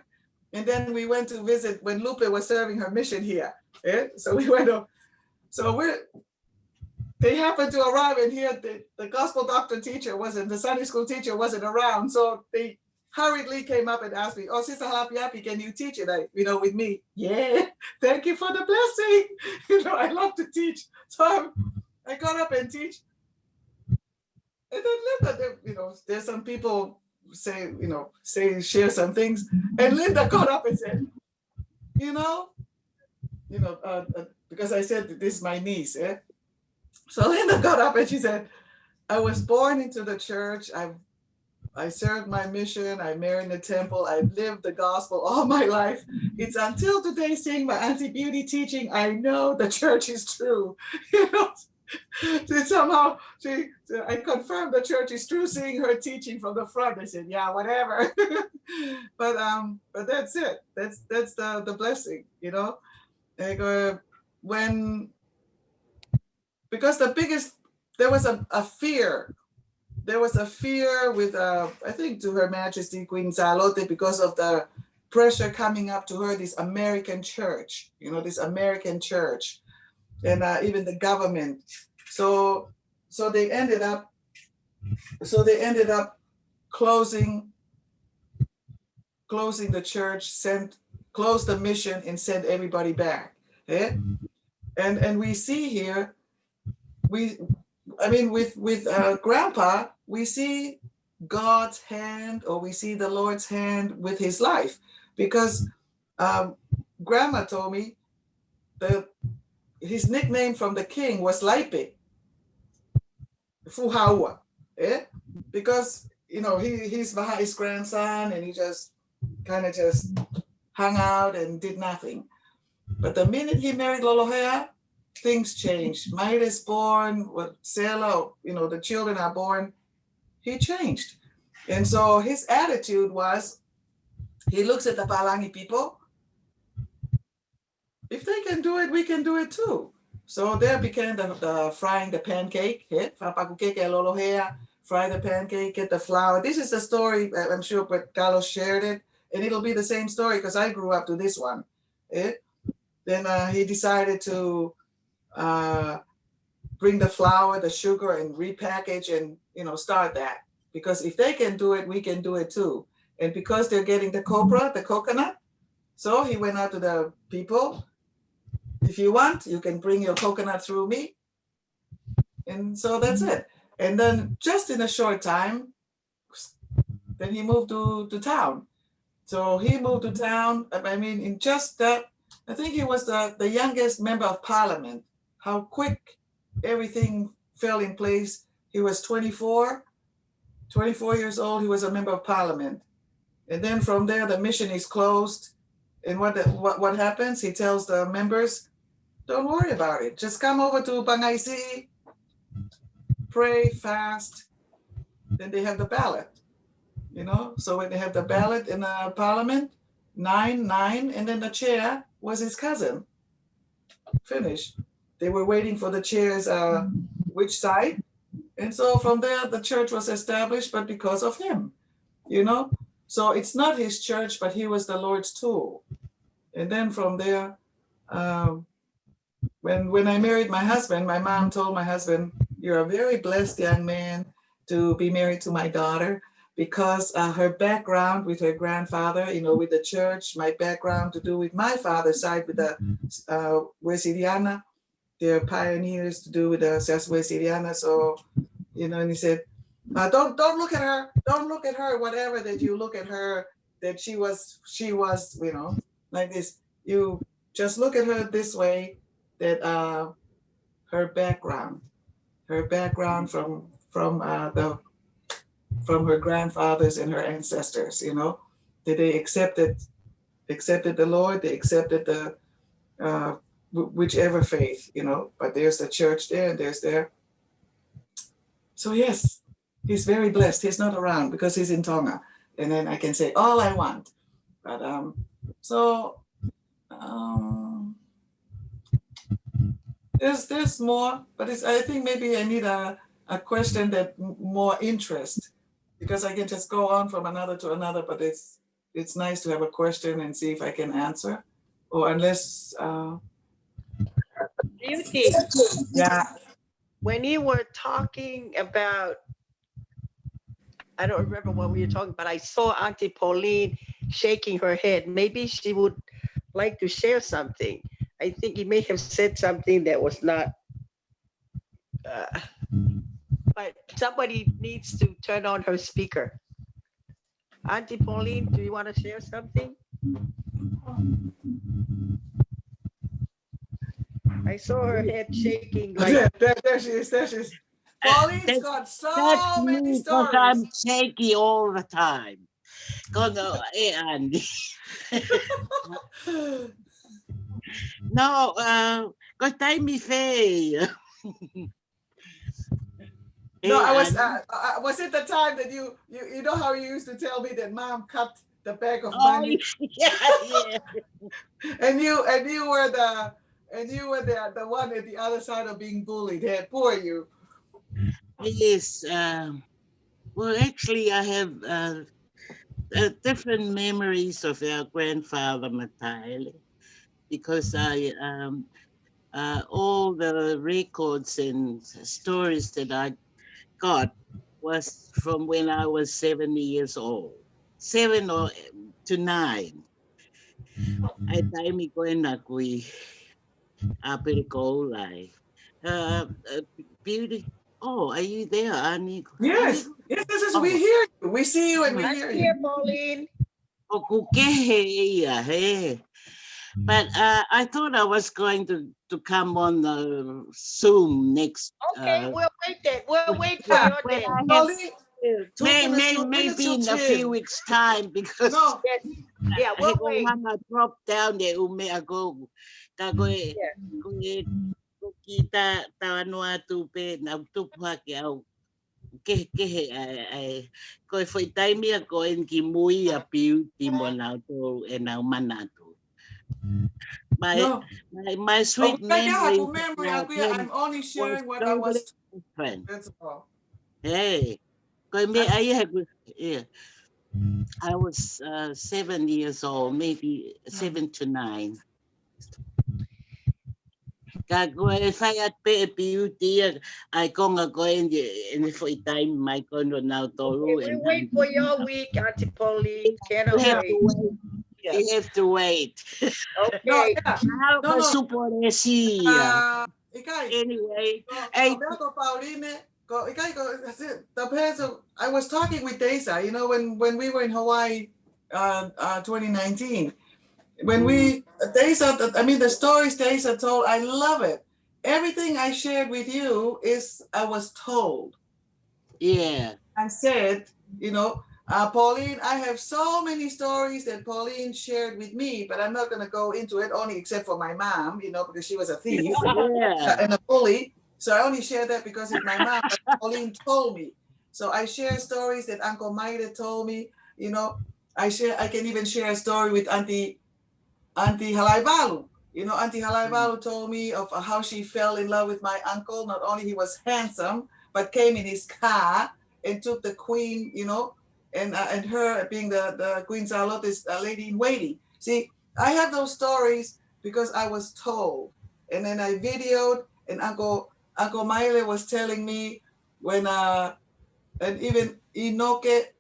and then we went to visit when Lupe was serving her mission here. Yeah? So we went to, they happened to arrive, and here the gospel doctrine teacher wasn't, the Sunday school teacher wasn't around. So they hurriedly came up and asked me, oh, Sister Halaapiapi, can you teach it? With me? Yeah, thank you for the blessing. You know, I love to teach. So I got up and teach. And then Linda, you know, there's some people share some things. And Linda got up and said, because I said, this is my niece. Eh? So Linda got up and she said, I was born into the church. I served my mission. I married in the temple. I've lived the gospel all my life. It's until today, seeing my Auntie Beauty teaching, I know the church is true. You know, somehow I confirmed the church is true, seeing her teaching from the front. I said, yeah, whatever. but that's it. That's the blessing, you know. Like, because there was a fear. There was a fear with, I think, to Her Majesty Queen Zalote, because of the pressure coming up to her, this American church, you know, this American church, and even the government. So they ended up closing the church, closed the mission, and sent everybody back. Yeah? And we see here, with Grandpa, we see God's hand, or we see the Lord's hand with his life, because Grandma told me that his nickname from the king was Laipe, Fuhaua, eh? Because, you know, he's his grandson, and he just kind of just hung out and did nothing. But the minute he married Lolohea, things changed. Maida is born, Sela, you know, the children are born. He changed. And so his attitude was, he looks at the Palangi people. If they can do it, we can do it too. So there began the frying the pancake. Fry the pancake, get the flour. This is the story, I'm sure, but Carlos shared it. And it'll be the same story because I grew up to this one. Then he decided to bring the flour, the sugar, and repackage and, you know, start that. Because if they can do it, we can do it too. And because they're getting the copra, the coconut, so he went out to the people, if you want, you can bring your coconut through me. And so that's it. And then just in a short time, then he moved to town. So he moved to town. I mean, in just that, I think he was the youngest member of parliament. How quick everything fell in place. He was 24 years old. He was a member of parliament. And then from there, the mission is closed. And what happens? He tells the members, don't worry about it. Just come over to Bangaisi, pray, fast. Then they have the ballot. You know, so when they have the ballot in the parliament, 9, and then the chair was his cousin. Finished. They were waiting for the chair's which side. And so from there, the church was established, but because of him, you know. So it's not his church, but he was the Lord's tool. And then from there, when I married my husband, my mom told my husband, you're a very blessed young man to be married to my daughter, because her background with her grandfather, you know, with the church, my background to do with my father's side with the Wesiliana, they're pioneers to do with the Wesiliana. So, you know, and he said, don't look at her. Don't look at her, whatever that you look at her, that she was, you know, like this. You just look at her this way, that her background from her grandfathers and her ancestors, you know, that they accepted the Lord, they accepted the whichever faith, you know, but there's the church there and there's there. So yes, he's very blessed. He's not around because he's in Tonga, and then I can say all I want. But there's more, but I think maybe I need a question that more interest, because I can just go on from another to another, but it's nice to have a question and see if I can answer, or unless Beauty. yeah. When you were talking about, I don't remember what we were talking, but I saw Auntie Pauline shaking her head. Maybe she would like to share something. I think you may have said something that was not, but somebody needs to turn on her speaker. Auntie Pauline, do you want to share something? I saw her head shaking like. There she is. There she is. Pauline's got so many Because I'm stories. shaky all the time. Andy. No, because time is fair. No, I was it the time that you know how you used to tell me that mom cut the bag of money, yeah. and you were the one at the other side of being bullied. Hey, poor you. Yes. Well, actually, I have different memories of our grandfather Mataele, because I all the records and stories that I got was from when I was 7 years old, 7 to 9. Ai taimi koe na kui apere ko lai. Beauty. Oh, are you there, Annie? Yes, yes, we hear you. We see you and we I'm hear here, you. Pauline. Oh, kukehe ia, hey. But I thought I was going to come on the Zoom next. Okay, we'll wait then. We'll wait for Yeah. your day. Pauline, 2 minutes, Maybe in a few weeks' time, because No, Yes. Yeah, we'll wait. I drop down there, ako kagoe kita tawanua tupe na tupa ki au ke ai ko foi taimi ako en ki mui a piu ti mona to en au manatu. My sweet memory. I'm only sharing what I was. That's all. Hey, I was 7 years old, maybe 7 to 9. Ka koe e whai at pe e piutia, ai konga koe e for time mai kono nau toru. We wait for your week, Auntie Pauline. Cannot We have wait. to wait. We Yes. have to wait. No, Okay. yeah. Now No, ka no. suporesia. Ikai, Anyway, go back to Pauline. Go, Ikai, go. That's it. I was talking with Desa, you know, when we were in Hawaii, 2019. When we, Desa, I mean, the stories Desa told, I love it. Everything I shared with you is, I was told. yeah. I said, you know, Pauline, I have so many stories that Pauline shared with me, but I'm not going to go into it only except for my mom, you know, because she was a thief Yeah. and a bully. So I only share that because it's my mom, but Pauline told me. So I share stories that Uncle Maida told me, you know, I can even share a story with Auntie Halaivalu. You know, Auntie Halaivalu told me of how she fell in love with my uncle. Not only he was handsome, but came in his car and took the queen, you know, and her being the Queen Charlotte is a lady in waiting. See, I have those stories because I was told, and then I videoed, and Uncle Maile was telling me when and even Inoke,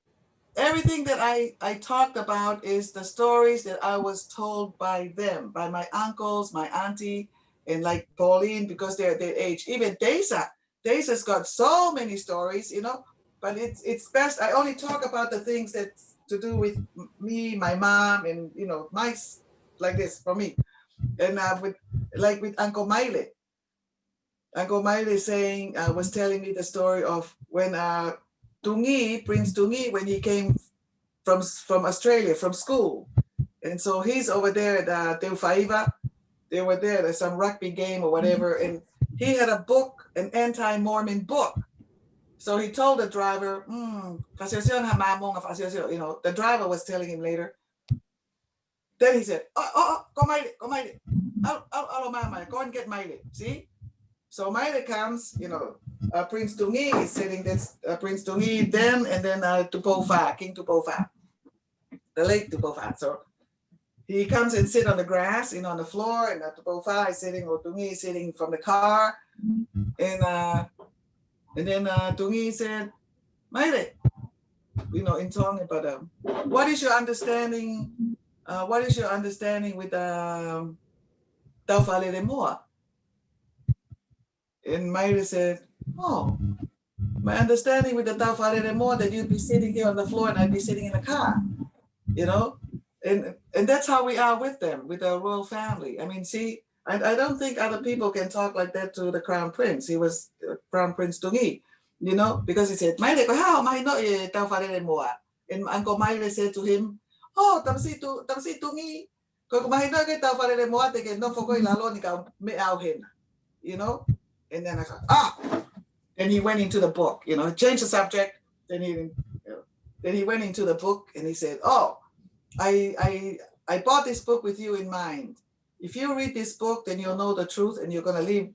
everything that I talked about is the stories that I was told by them, by my uncles, my auntie, and like Pauline, because they're their age. Even Desa's got so many stories, you know, but it's best. I only talk about the things that to do with me, my mom, and you know, my like this for me. And with Uncle Maile. Uncle Maile saying was telling me the story of when Prince Tungi, when he came from Australia, from school. And so he's over there at Teufaiva. They were there, there's some rugby game or whatever. And he had a book, an anti-Mormon book. So he told the driver, you know, the driver was telling him later. Then he said, go Maile. Go and get Maile. See? So Maile comes, you know, Prince Tungi is sitting, that's Prince Tungi then, and then Tupofa, King Tupofa, the late Tupofa. So he comes and sit on the grass, you know, on the floor, and Tupofa is sitting, or Tungi is sitting from the car. And then Tungi said, Maile, you know, in Tonga, but what is your understanding? What is your understanding with Taufale de Moa? And Maile said, oh, my understanding with the Taufale de Moa that you'd be sitting here on the floor and I'd be sitting in the car, you know? And that's how we are with them, with our royal family. I mean, see, I don't think other people can talk like that to the Crown Prince. He was Crown Prince Tungi, you know, because he said, Maile, how am I not Taufale de Moa? And Uncle Maile said to him, oh, tamsi Tungi. Kung mahina kay Taufale de Moa, te ke no foko ilalo ni ka me auhen, you know? And then I thought, and he went into the book, you know, changed the subject. Then he went into the book and he said, oh, I bought this book with you in mind. If you read this book, then you'll know the truth and you're going to leave,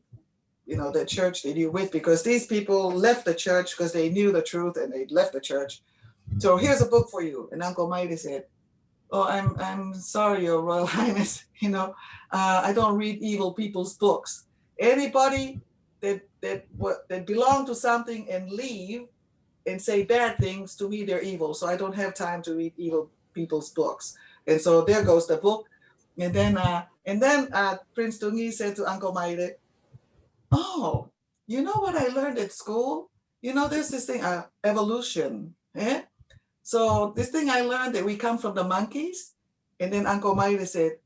you know, the church that you're with, because these people left the church because they knew the truth and they left the church. So here's a book for you. And Uncle Maile said, oh, I'm sorry, Your Royal Highness, you know, I don't read evil people's books. Anybody that belong to something and leave and say bad things, to me, they're evil. So I don't have time to read evil people's books. And so there goes the book. And then Prince Tungi said to Uncle Maile, oh, you know what I learned at school? You know, there's this thing, evolution. Eh? So this thing I learned that we come from the monkeys. And then Uncle Maile said,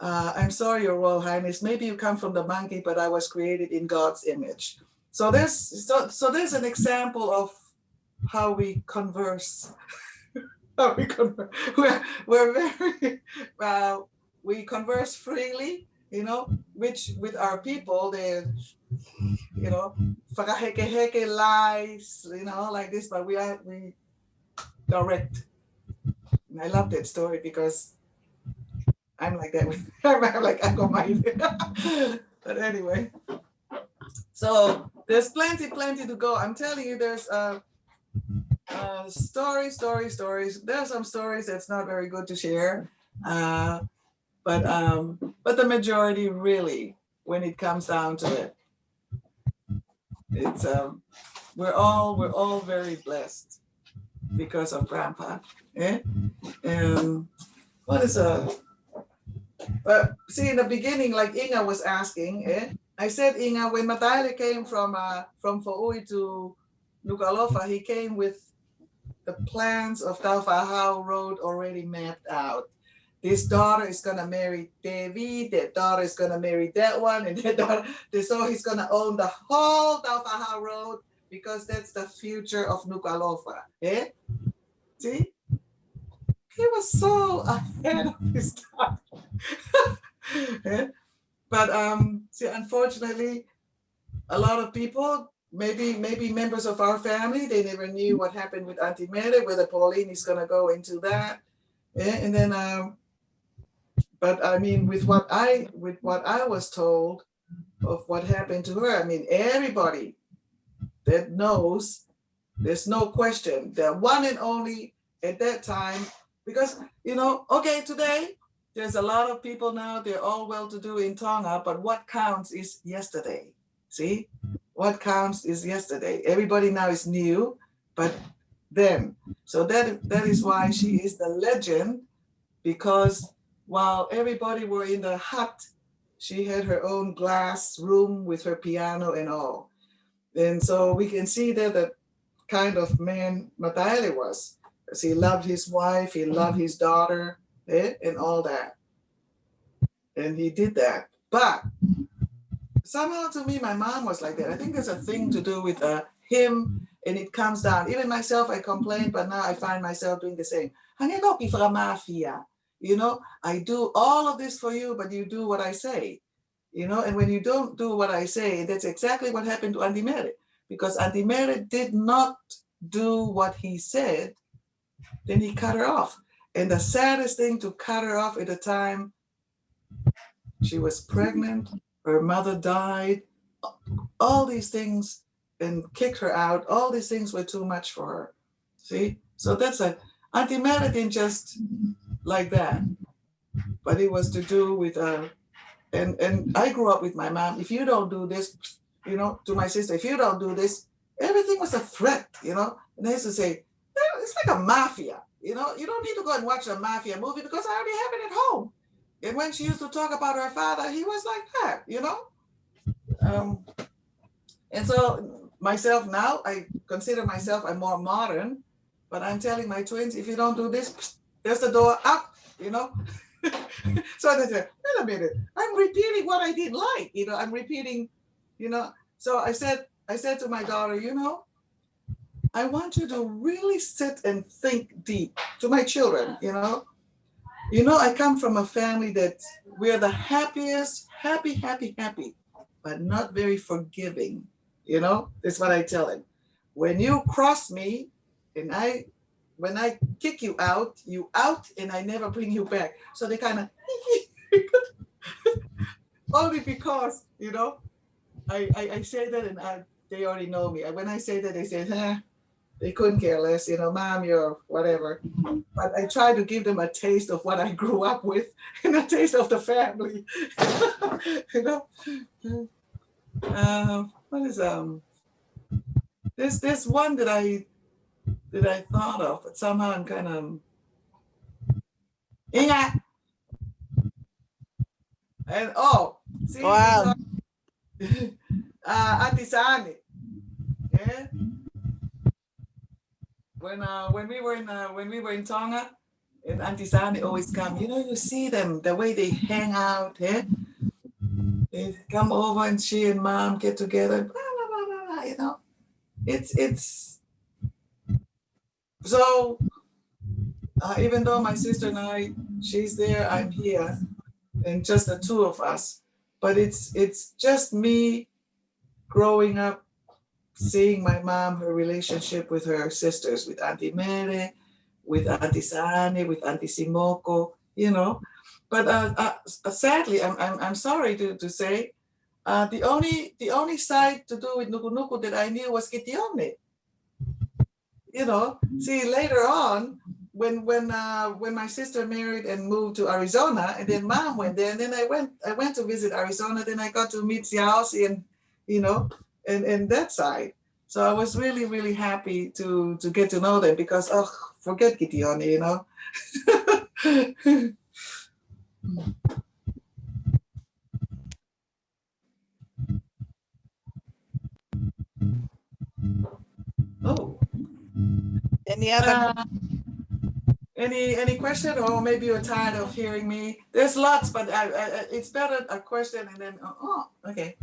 I'm sorry, Your Royal Highness, maybe you come from the monkey, but I was created in God's image. So there's an example of how we converse. How we converse. We're very, we converse freely, you know, which with our people, they're, you know, whakaheke lies, you know, like this, but we direct. And I love that story because I'm like that with I'm like Uncle Mike. But anyway, so there's plenty to go. I'm telling you, there's stories. There are some stories that's not very good to share, but the majority really when it comes down to it. It's we're all very blessed because of Grandpa. Eh? And what is see, in the beginning, like Inga was asking, I said, Inga, when Mataele came from Fa'ui to Nuku'alofa, he came with the plans of Taufa'ahau Road already mapped out. This daughter is gonna marry Devi, that daughter is gonna marry that one, and that daughter, so he's gonna own the whole Taufa'ahau Road because that's the future of Nuku'alofa. Eh? See? He was so ahead of his time. But see, unfortunately, a lot of people, maybe members of our family, they never knew what happened with Auntie Mere, whether Pauline is gonna go into that. And then but I mean, with what I was told of what happened to her, I mean, everybody that knows, there's no question, the one and only at that time, because, you know, okay, today, there's a lot of people now, they're all well-to-do in Tonga, but what counts is yesterday, see? What counts is yesterday. Everybody now is new, but then, so that is why she is the legend, because while everybody were in the hut, she had her own glass room with her piano and all. And so we can see that the kind of man Mataele was. Because he loved his wife, he loved his daughter, and all that. And he did that. But somehow to me, my mom was like that. I think there's a thing to do with him, and it comes down. Even myself, I complained, but now I find myself doing the same. Mafia. You know, I do all of this for you, but you do what I say. You know, and when you don't do what I say, that's exactly what happened to Auntie Mere. Because Auntie Mere did not do what he said, then he cut her off. And the saddest thing, to cut her off at the time, she was pregnant, her mother died, all these things, and kicked her out. All these things were too much for her. See? So that's a, Auntie Mere didn't just like that, but it was to do with, and I grew up with my mom. If you don't do this, you know, to my sister, if you don't do this, everything was a threat, you know? And they used to say, it's like a mafia, you know? You don't need to go and watch a mafia movie because I already have it at home. And when she used to talk about her father, he was like that, you know? And so myself now, I consider myself a more modern, but I'm telling my twins, if you don't do this, there's the door up, you know? So they said, wait a minute, I'm repeating what I didn't like, you know, I'm repeating, you know? So I said to my daughter, you know, I want you to really sit and think deep. To my children, you know, I come from a family that we're the happiest, happy, but not very forgiving. You know, that's what I tell them. When you cross me, and when I kick you out, and I never bring you back. So they kind of, only because, you know, I say that, and they already know me. When I say that, they say, they couldn't care less, you know, Mom, you're whatever. But I try to give them a taste of what I grew up with and a taste of the family. You know, what is there's one that I thought of, but somehow I'm kind of Inga. And see, Wow. Auntie Sani. Yeah. When we were in Tonga, and Auntie Sani always come, you know, you see them, the way they hang out, yeah? They come over and she and Mom get together, blah, blah, blah, blah, you know. It's so even though my sister and I, she's there, I'm here, and just the two of us, but it's just me growing up, seeing my mom, her relationship with her sisters, with Auntie Mere, with Auntie Sani, with Auntie Simoko, you know. But sadly, I'm sorry to say, the only side to do with Nuku Nuku that I knew was Kitione. You know, see, later on, when my sister married and moved to Arizona, and then mom went there, and then I went to visit Arizona. Then I got to meet Siaosi and and that side. So I was really, really happy to get to know them because forget Gideon, Oh. Any other? Any question, or maybe you're tired of hearing me? There's lots, but it's better a question and then okay.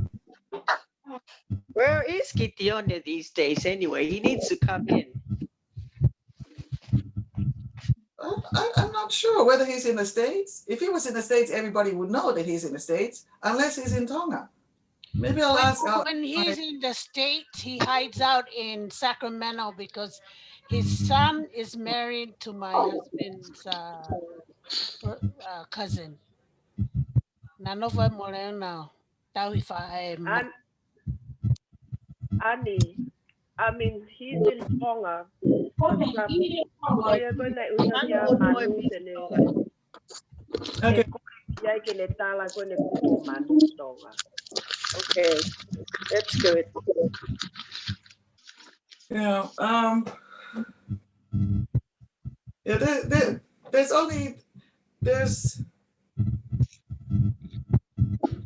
Where is Gideon these days anyway? He needs to come in. I'm not sure whether he's in the States. If he was in the States, everybody would know that he's in the States, unless he's in Tonga. Maybe I'll ask. When he's in the States, he hides out in Sacramento because his son is married to my husband's cousin. Nanova Moreno. Annie, I mean, he's in Tonga. Okay, that's good. Yeah.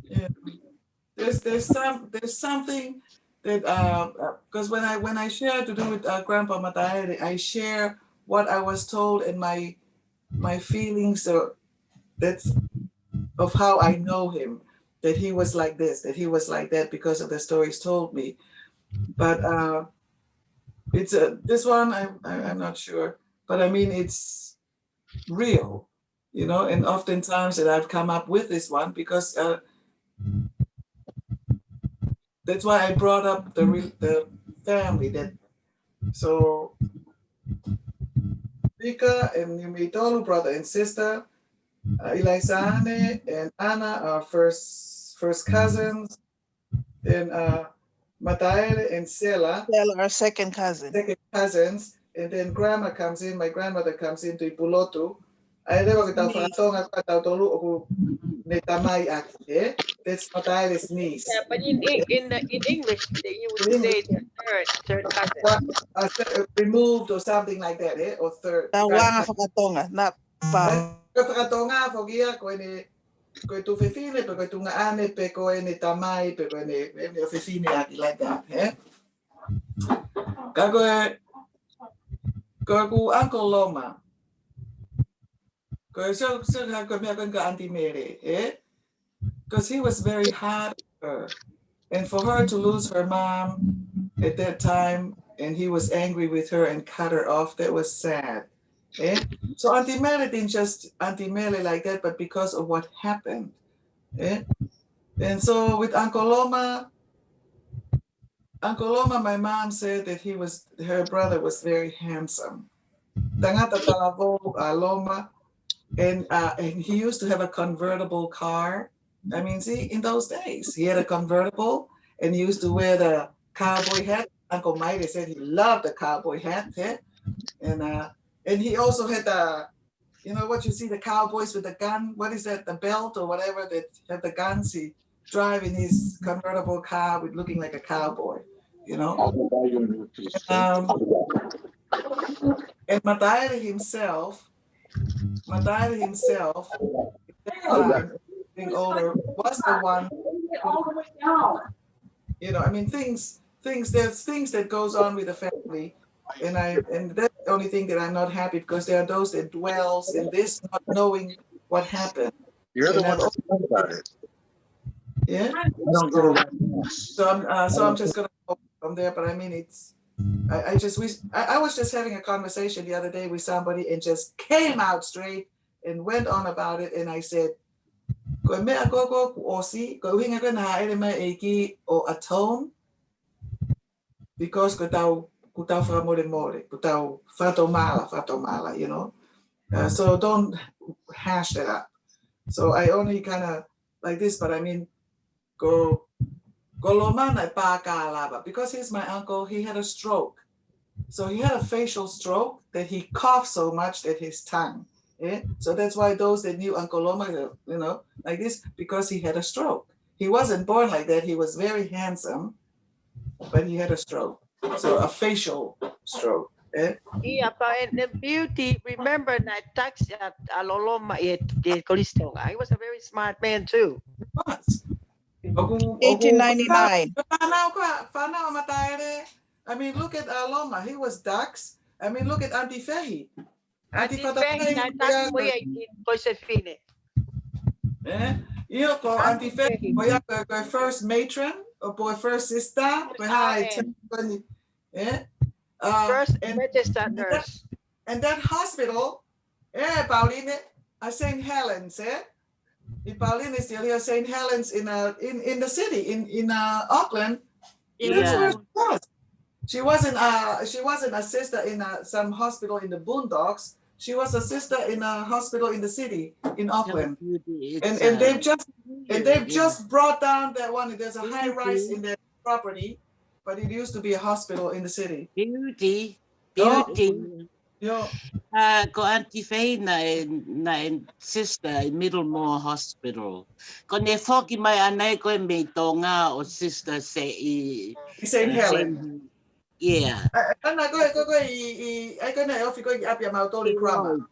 Yeah. There's something that because when I share to do with Grandpa Matahari, I share what I was told and my feelings of how I know him, that he was like this, that he was like that because of the stories told me. But it's this one I'm not sure, but I mean it's real, and oftentimes that I've come up with this one because that's why I brought up the family. That so Vika and Yumitolu, brother and sister, Ilaisane and Anna are first cousins. Then Mataele and Sela Our second cousin. second cousins. And then grandma comes in, my grandmother comes in to Ipulotu. Ay debo kita Tonga ka tolu ako netamay aki. That's Mataele's niece. Yeah, but in English, you would say third cousin. Removed or something like that, or third. Tawanga Tonga, not pa. Tonga fogia ko ni ko tu fefine pe ko tu ngaane pe ko ni tamai pe ko ni fefine aki like that, Kago Uncle Loma. So Auntie Mary, because he was very hard on her. And for her to lose her mom at that time, and he was angry with her and cut her off, that was sad. So Auntie Mary didn't just Auntie Mary like that, but because of what happened. And so with Uncle Loma, my mom said that her brother was very handsome. Tangata Talavo Loma. And he used to have a convertible car. I mean, see, in those days, he had a convertible and he used to wear the cowboy hat. Uncle Mike said he loved the cowboy hat. And he also had what you see, the cowboys with the gun. What is that, the belt or whatever that have the guns? He driving his convertible car with looking like a cowboy, And Matahari himself, being older, was the one who, I mean, there's things that goes on with the family, and that's the only thing that I'm not happy, because there are those that dwells in this, not knowing what happened. You're the one that's about it. Yeah. So I'm just gonna go from there, but I mean, it's. I was just having a conversation the other day with somebody and just came out straight and went on about it, and I said, "Go me go or see go hinga go na eki or atone because kutau fra more kutau fato mala, so don't hash that up." So I only kind of like this, but I mean, go lomana pa ka lava, because he's my uncle. He had a stroke. So he had a facial stroke that he coughed so much that his tongue. Yeah? So that's why those that knew Uncle Loma, you know, like this, because he had a stroke. He wasn't born like that. He was very handsome, but he had a stroke. So a facial stroke. Yeah? Yeah, but in the beauty, remember that tax at Aloloma Colistonga. He was a very smart man too. Once. 1899. I mean, look at Aloma. He was Dax. I mean, look at Auntie Fehi. Ati Fehi na tax mo ya Josefine. Eh? Io ko Auntie Fehi, ko first matron, or ko first sister, ko hai first registered nurse. And that hospital, Pauline, St. Helens, Pauline is still here, St. Helens in the city, in Auckland. That's where she was. She wasn't a sister in some hospital in the boondocks. She was a sister in a hospital in the city in Auckland. And they've just brought down that one. There's a high rise in their property, but it used to be a hospital in the city. Beauty. Yeah. Ko Auntie Faye na sister in Middlemore Hospital. Ko ne foki mai anai ko me Tonga o sister say St. Helen. Yeah. Ana ko ai ko na ofi ko apia mautoli krama.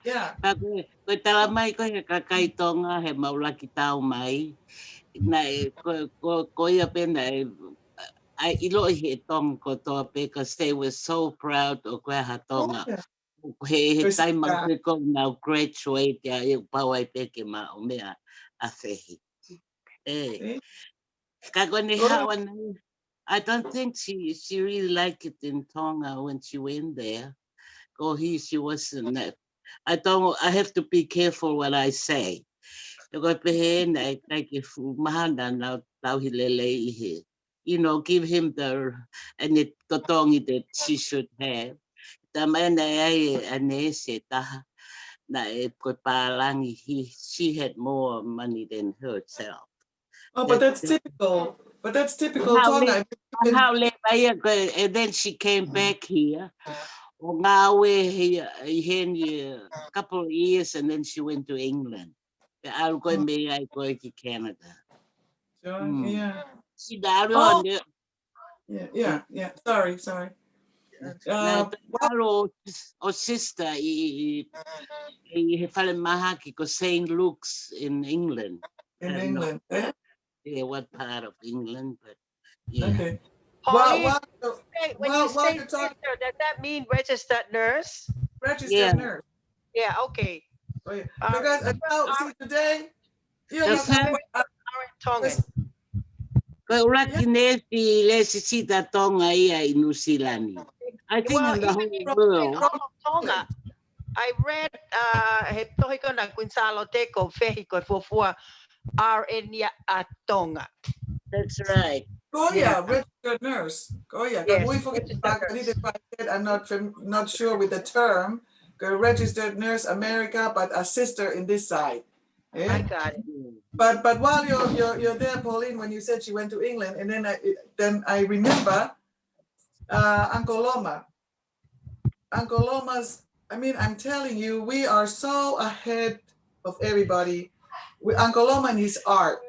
Yeah. Ko tala mai ko he kakai Tonga he maulaki tau mai. Na ko ia pena I ilo he tong ko to because they were so proud of Kwaha Tonga. He time ko now graduate ya pawai peke ma o mea a fehi. Kagone hawan. I don't think she really liked it in Tonga when she went there. She wasn't. I have to be careful what I say. You know, give him the and it totongi that she should have. She had more money than herself. Oh, but that's typical. But that's typical Tonga. And then she came back here. A couple of years, and then she went to England. I'll go to Canada. Yeah. She died on Yeah. Sorry. Or sister, he fell in Mahaki, St. Luke's in England. In England, Yeah, what part of England? But yeah. Okay. When you say sister, does that mean registered nurse? Registered nurse. Yeah. Okay. Oh, yeah. Because see today, Tonga ia New Zealand. I think in the whole world. Tonga. I read he tohi ko na Quinsalo Teko Fehiko Fofua are in Tonga. That's right. Goya, registered nurse. Goya. I'm not sure with the term. Registered nurse America, but a sister in this side. Yeah? I got it. But while you're there, Pauline, when you said she went to England, and then I remember Uncle Loma. Uncle Loma's. I mean, I'm telling you, we are so ahead of everybody. With Uncle Loma and his art.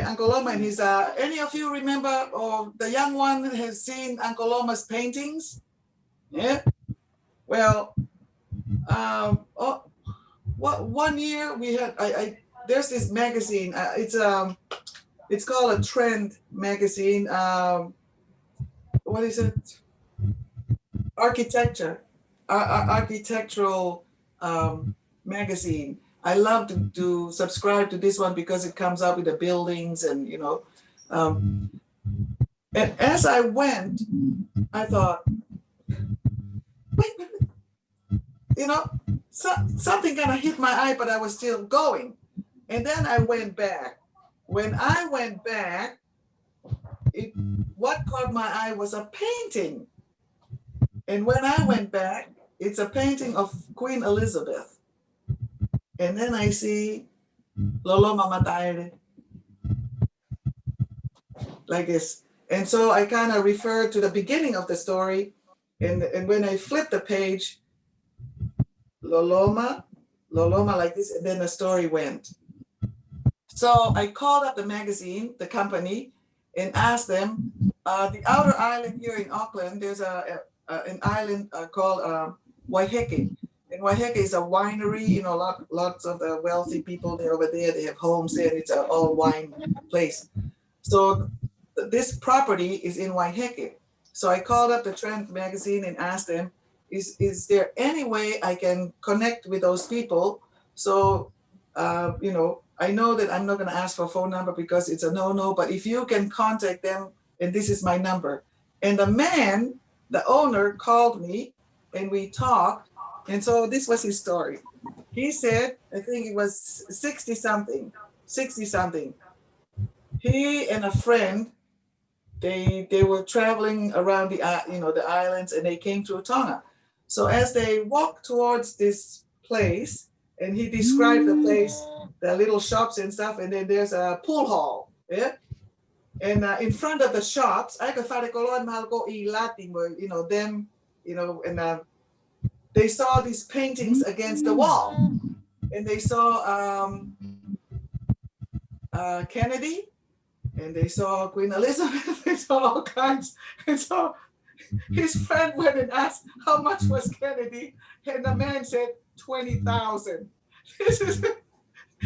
Uncle Loma and his. Any of you remember, or the young one has seen Uncle Loma's paintings? Yeah. Well, one year we had. There's this magazine. It's called a Trend magazine. What is it? Architectural magazine. I love to subscribe to this one because it comes up with the buildings and and as I went, I thought, wait, something kind of hit my eye, but I was still going. And then I went back. When I went back, what caught my eye was a painting. And when I went back, it's a painting of Queen Elizabeth. And then I see Lolo Mama Taire. Like this. And so I kind of referred to the beginning of the story. And when I flipped the page, Loloma like this, and then the story went. So I called up the magazine, the company, and asked them, the outer island here in Auckland, there's an island called Waiheke. And Waiheke is a winery, you know, lots of the wealthy people there over there, they have homes there, it's an all wine place. So this property is in Waiheke. So I called up the Trend magazine and asked them, is there any way I can connect with those people? So, you know, I know that I'm not going to ask for a phone number because it's a no-no, but if you can contact them, and this is my number. And the man, the owner, called me and we talked. And so this was his story. He said, I think it was 60 something. He and a friend, they were traveling around the the islands, and they came through Tonga. So as they walked towards this place, and he described the place, the little shops and stuff, and then there's a pool hall, yeah. And in front of the shops, I could find you know, them, you know, and they saw these paintings against the wall, and they saw Kennedy, and they saw Queen Elizabeth, they saw all kinds. And so his friend went and asked, how much was Kennedy? And the man said, 20,000. This is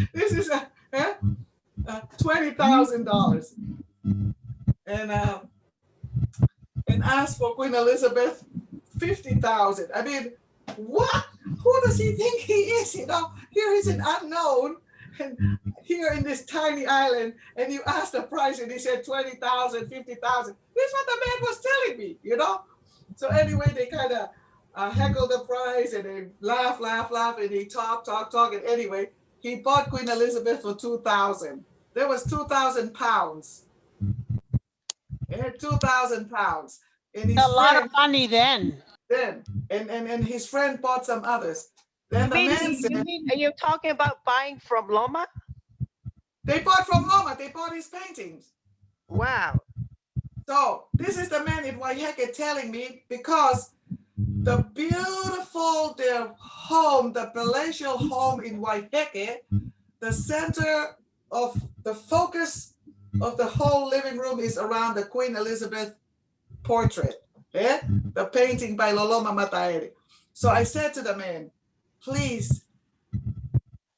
$20,000. And asked for Queen Elizabeth, 50,000. I mean, what? Who does he think he is? You know, here he's an unknown, and here in this tiny island, and you asked the price, and he said 20,000, 50,000. This is what the man was telling me, you know. So anyway, they kind of heckled the price, and they laugh, and he talk, and anyway, he bought Queen Elizabeth for 2,000. There was 2,000 pounds. It had 2,000 pounds. And his A lot of friend, money then. and his friend bought some others. Then the man said, Are you talking about buying from Loma? they bought from Loma, they bought his paintings. Wow. So this is the man in Waiheke telling me, because the beautiful, their home, the palatial home in Waiheke, the center of the focus of the whole living room is around the Queen Elizabeth portrait, yeah? The painting by Loloma Mataere. So I said to the man, please,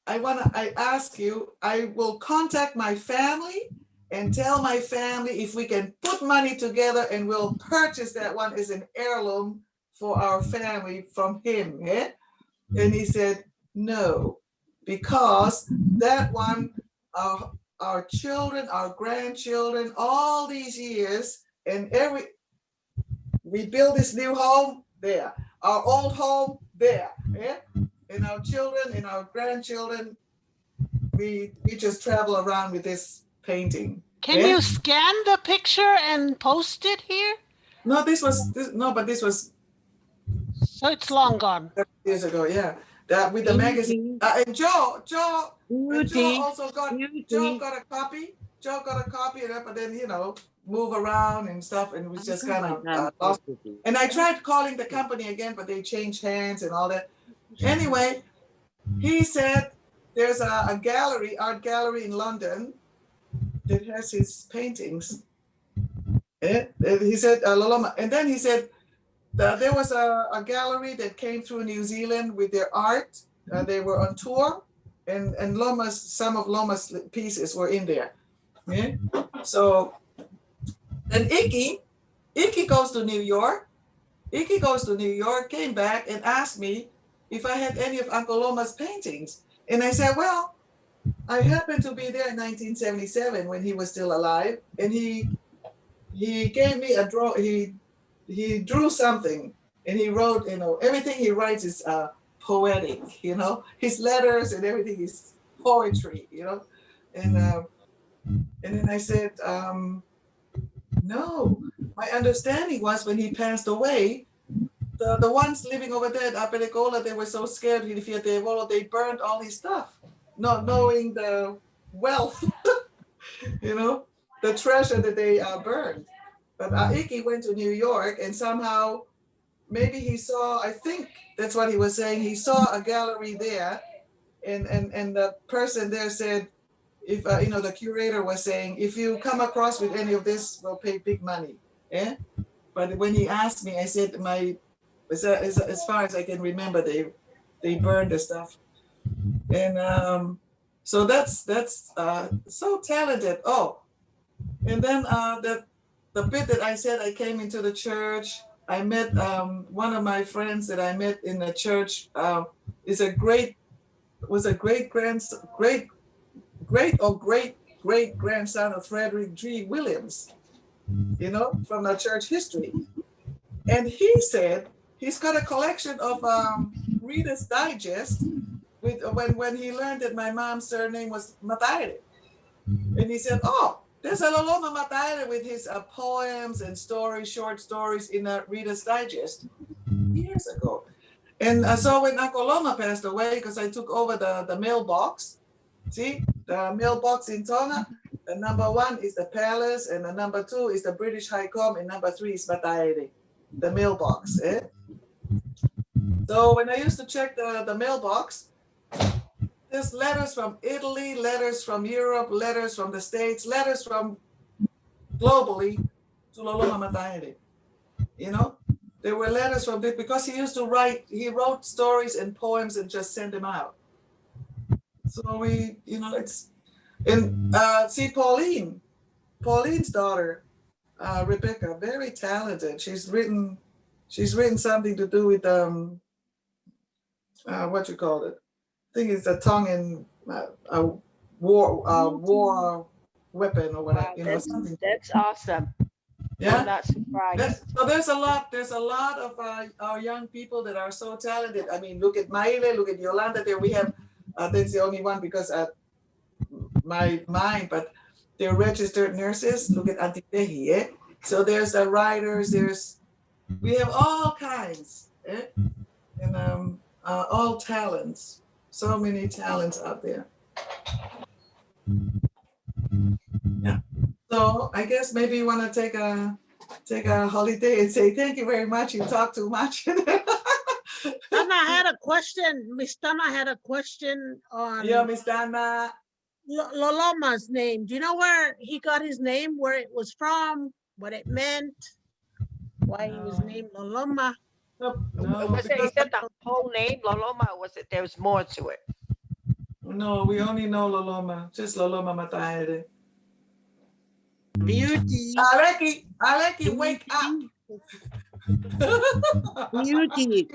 I ask you, I will contact my family and tell my family if we can put money together and we'll purchase that one as an heirloom for our family from him, yeah? And he said, no, because that one, our children, our grandchildren, all these years, and we build this new home there, our old home there, yeah? And our children and our grandchildren, we just travel around with this painting. Can you scan the picture and post it here? No, this was. So it's long gone. 30 years ago, yeah. That with the magazine. And Joe also got a copy. Joe got a copy of it, but then, you know, move around and stuff, and it was just kind of lost. And I tried calling the company again, but they changed hands and all that. Anyway, he said there's a gallery, art gallery in London that has his paintings. And he said, Loloma, and then he said there was a gallery that came through New Zealand with their art. They were on tour, and some of Loma's pieces were in there. Yeah? So then Iki goes to New York. Came back and asked me if I had any of Uncle Loma's paintings. And I said, well, I happened to be there in 1977 when he was still alive. And he gave me a draw. He drew something, and he wrote, you know, everything he writes is poetic, you know, his letters and everything is poetry, you know. And then I said, no, my understanding was when he passed away, the ones living over there at Apelekola, they were so scared, they burned all his stuff, not knowing the wealth, you know, the treasure that they burned. But Iki went to New York and somehow maybe he saw, I think that's what he was saying, he saw a gallery there and the person there said, if the curator was saying, if you come across with any of this, we'll pay big money. Yeah. But when he asked me, I said, as far as I can remember, they burned the stuff. And so that's so talented. Oh, and then the bit that I said I came into the church, I met one of my friends that I met in the church was a great grandson of Frederick G. Williams, from the church history. And he said he's got a collection of Reader's Digest with when he learned that my mom's surname was Mataire. And he said, oh, there's a Loloma Mataire with his poems and short stories in a Reader's Digest years ago. And so when Akoloma passed away, because I took over the mailbox, see, the mailbox in Tonga, the number 1 is the palace, and the number 2 is the British High Com, and number 3 is Mataire, the mailbox. Eh? So when I used to check the mailbox, there's letters from Italy, letters from Europe, letters from the States, letters from globally to Loloma Mataire. There were letters from this because he used to write, he wrote stories and poems and just sent them out. So see Pauline's daughter, Rebecca, very talented. She's written something to do with what you call it? I think it's a Tongan war weapon or whatever. Wow, something. That's awesome. Yeah, I'm not surprised. So there's a lot of our young people that are so talented. I mean, look at Maile, look at Yolanda. There we have. That's the only one because mine, but they're registered nurses. Look at Auntie Tehi, eh? So there's the writers. We have all kinds, eh? And all talents. So many talents out there. Yeah. So I guess maybe you want to take a holiday and say thank you very much. You talk too much. Dana had a question. Miss Dana had a question on Miss Dana. Loloma's name. Do you know where he got his name? Where it was from? What it meant? Why he was named Loloma? No, Is that the whole name, Loloma, or was it there was more to it? No, we only know Loloma, just Loloma Mataire. Beauty. Aleki, wake up. Beauty,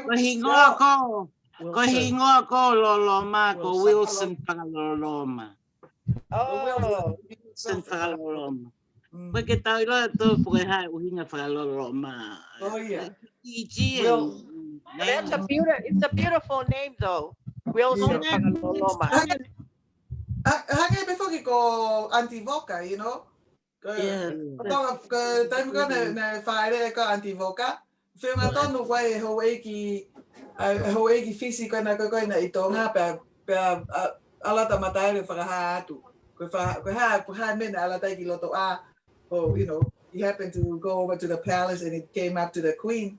Kohingoa ko Loloma, ko Wilson Pangaloloma. Oh, Wilson Pangaloloma. Porque tao ilo to pueha uhinga Pangaloloma. Oh yeah. that's it's a beautiful name though. Wilson Pangaloloma. Hanggang before you go anti-voca, Yeah. Time ko na fire ko anti-voca. Film na to no way Hawaii physical na ko na ito nga pa alata Mataire fakahatu. Ko ha men alata kiloto he happened to go over to the palace and it came up to the Queen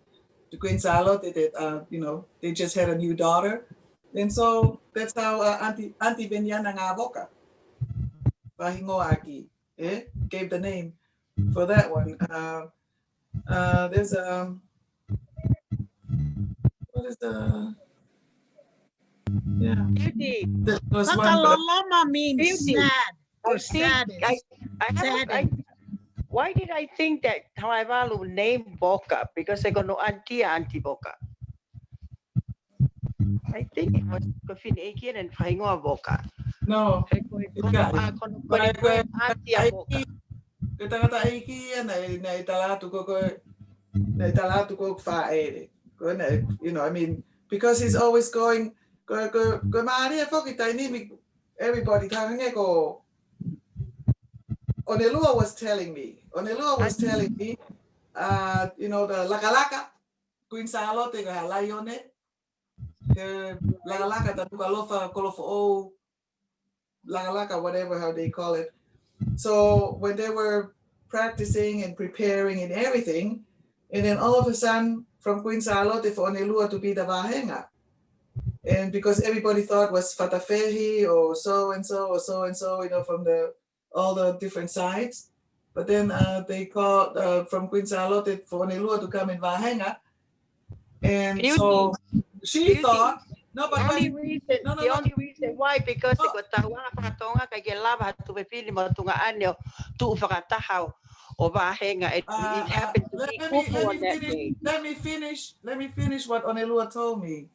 Charlotte that they just had a new daughter. And so that's how Auntie Vinyana nga Voca. Pahingoaki. Gave the name for that one. There's what is the Beauty. Loloma means Beauty. sad or I think saddest. why did I think that Talaivalu named Boca? Because they go no Auntie Boca. I think it was Kofin Aikian and Fahingoa Boca. no. Auntie Boca. Kata Aiki na italatu ko faere. I mean, because he's always going Maria everybody go. Onelua was telling me, the lakalaka, Queen Charlotte, the Lione, the lakalaka, the Tukalofa, Kolofo, lakalaka, whatever how they call it. So when they were practicing and preparing and everything. And then all of a sudden, from Queen Charlotte for Onelua to be the Vahenga. And because everybody thought was Fatafehi or so and so or so and so, from all the different sides. But then they called from Queen Charlotte for Onelua to come in Vahenga. And Beauty. so she Beauty. thought, no, but The only when, reason, no, no, the no, only reason why, because no. ko tawa pa Tonga kay lava to be feeling mo tunga anyo tu fakatahaw o Vahenga. It happened to be Kupu on that day. Let me finish what Onelua told me.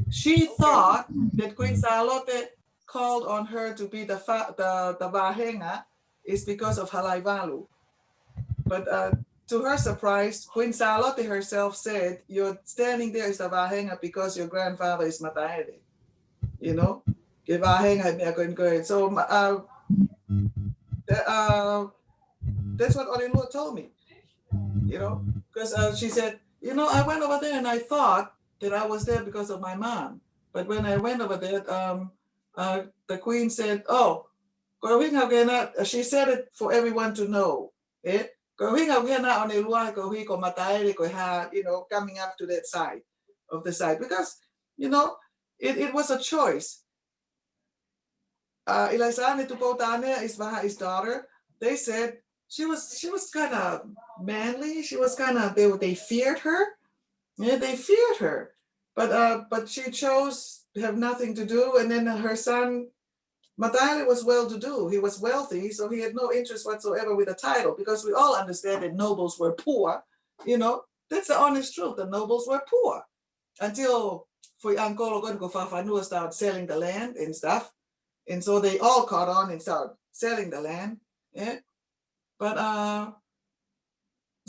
She thought that Queen Charlotte called on her to be the Vahenga is because of Halaivalu. But to her surprise, Queen Charlotte herself said, "You're standing there as the Vahenga because your grandfather is Mataele." The Vahenga So that's what Onelua told me. Because she said, I went over there and I thought that I was there because of my mom. But when I went over there, the queen said, "Oh, she said it for everyone to know. Coming up to that side of the side because it was a choice. Ilaisane Tupotane is his daughter. They said she was kind of manly. She was kind of they feared her. Yeah, they feared her. But she chose to have nothing to do. And then her son Mataele was well-to-do. He was wealthy, so he had no interest whatsoever with the title because we all understand that nobles were poor. That's the honest truth. The nobles were poor until for Angkolo Fafanua started selling the land and stuff. And so they all caught on and started selling the land. Yeah. But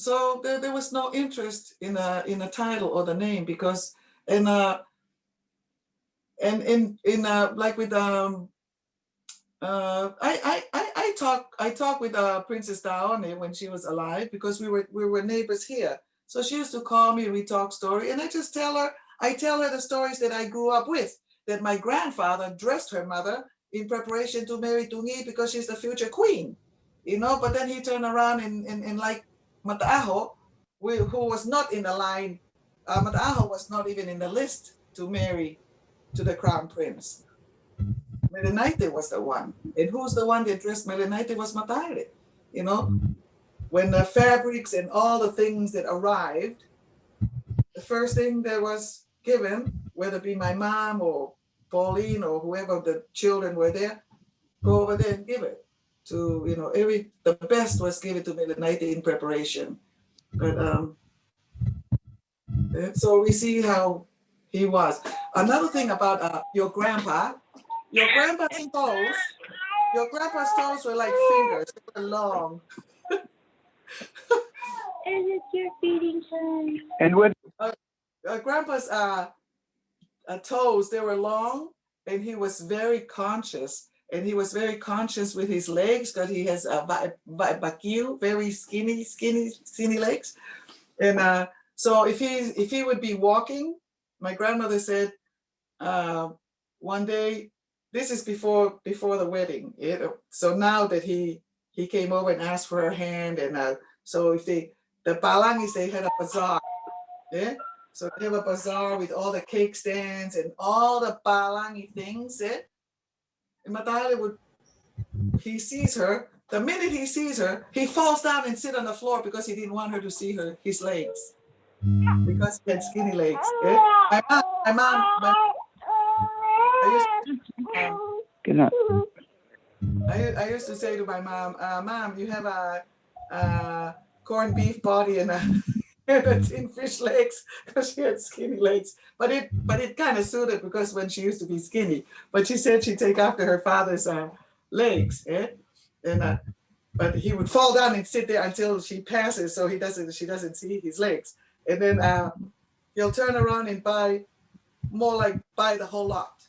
so there was no interest in a title or the name because like with I talked with Princess Daone when she was alive because we were neighbors here. So she used to call me and we talk story, and I tell her the stories that I grew up with. That my grandfather dressed her mother in preparation to marry Tungi because she's the future queen, But then he turned around and like Mataaho, who was not in the line. Mataaho was not even in the list to marry to the crown prince. Melenite was the one. And who's the one that dressed Melenite was Mataele. When the fabrics and all the things that arrived, the first thing that was given, whether it be my mom or Pauline or whoever the children were there, go over there and give it to, the best was given to Melenite in preparation. But so we see how he was. Another thing about your grandpa's toes were like fingers. They were long. Is it your feeding time? And what? Grandpa's toes, they were long, and he was very conscious. And he was very conscious with his legs because he has bakil, very skinny legs. And so if he would be walking, my grandmother said one day, this is before the wedding. So now that he came over and asked for her hand, and so if the Palangis, they had a bazaar. Yeah. So they have a bazaar with all the cake stands and all the Palangi things. And Mataele he sees her. The minute he sees her, he falls down and sit on the floor because he didn't want her to see his legs. Because he had skinny legs. Yeah? My mom, I used to say to my mom, Mom, you have a corned beef body and a tin fish legs because she had skinny legs. But it kind of suited because when she used to be skinny. But she said she'd take after her father's legs. Yeah? And but he would fall down and sit there until she passes, so she doesn't see his legs. And then he'll turn around and buy the whole lot.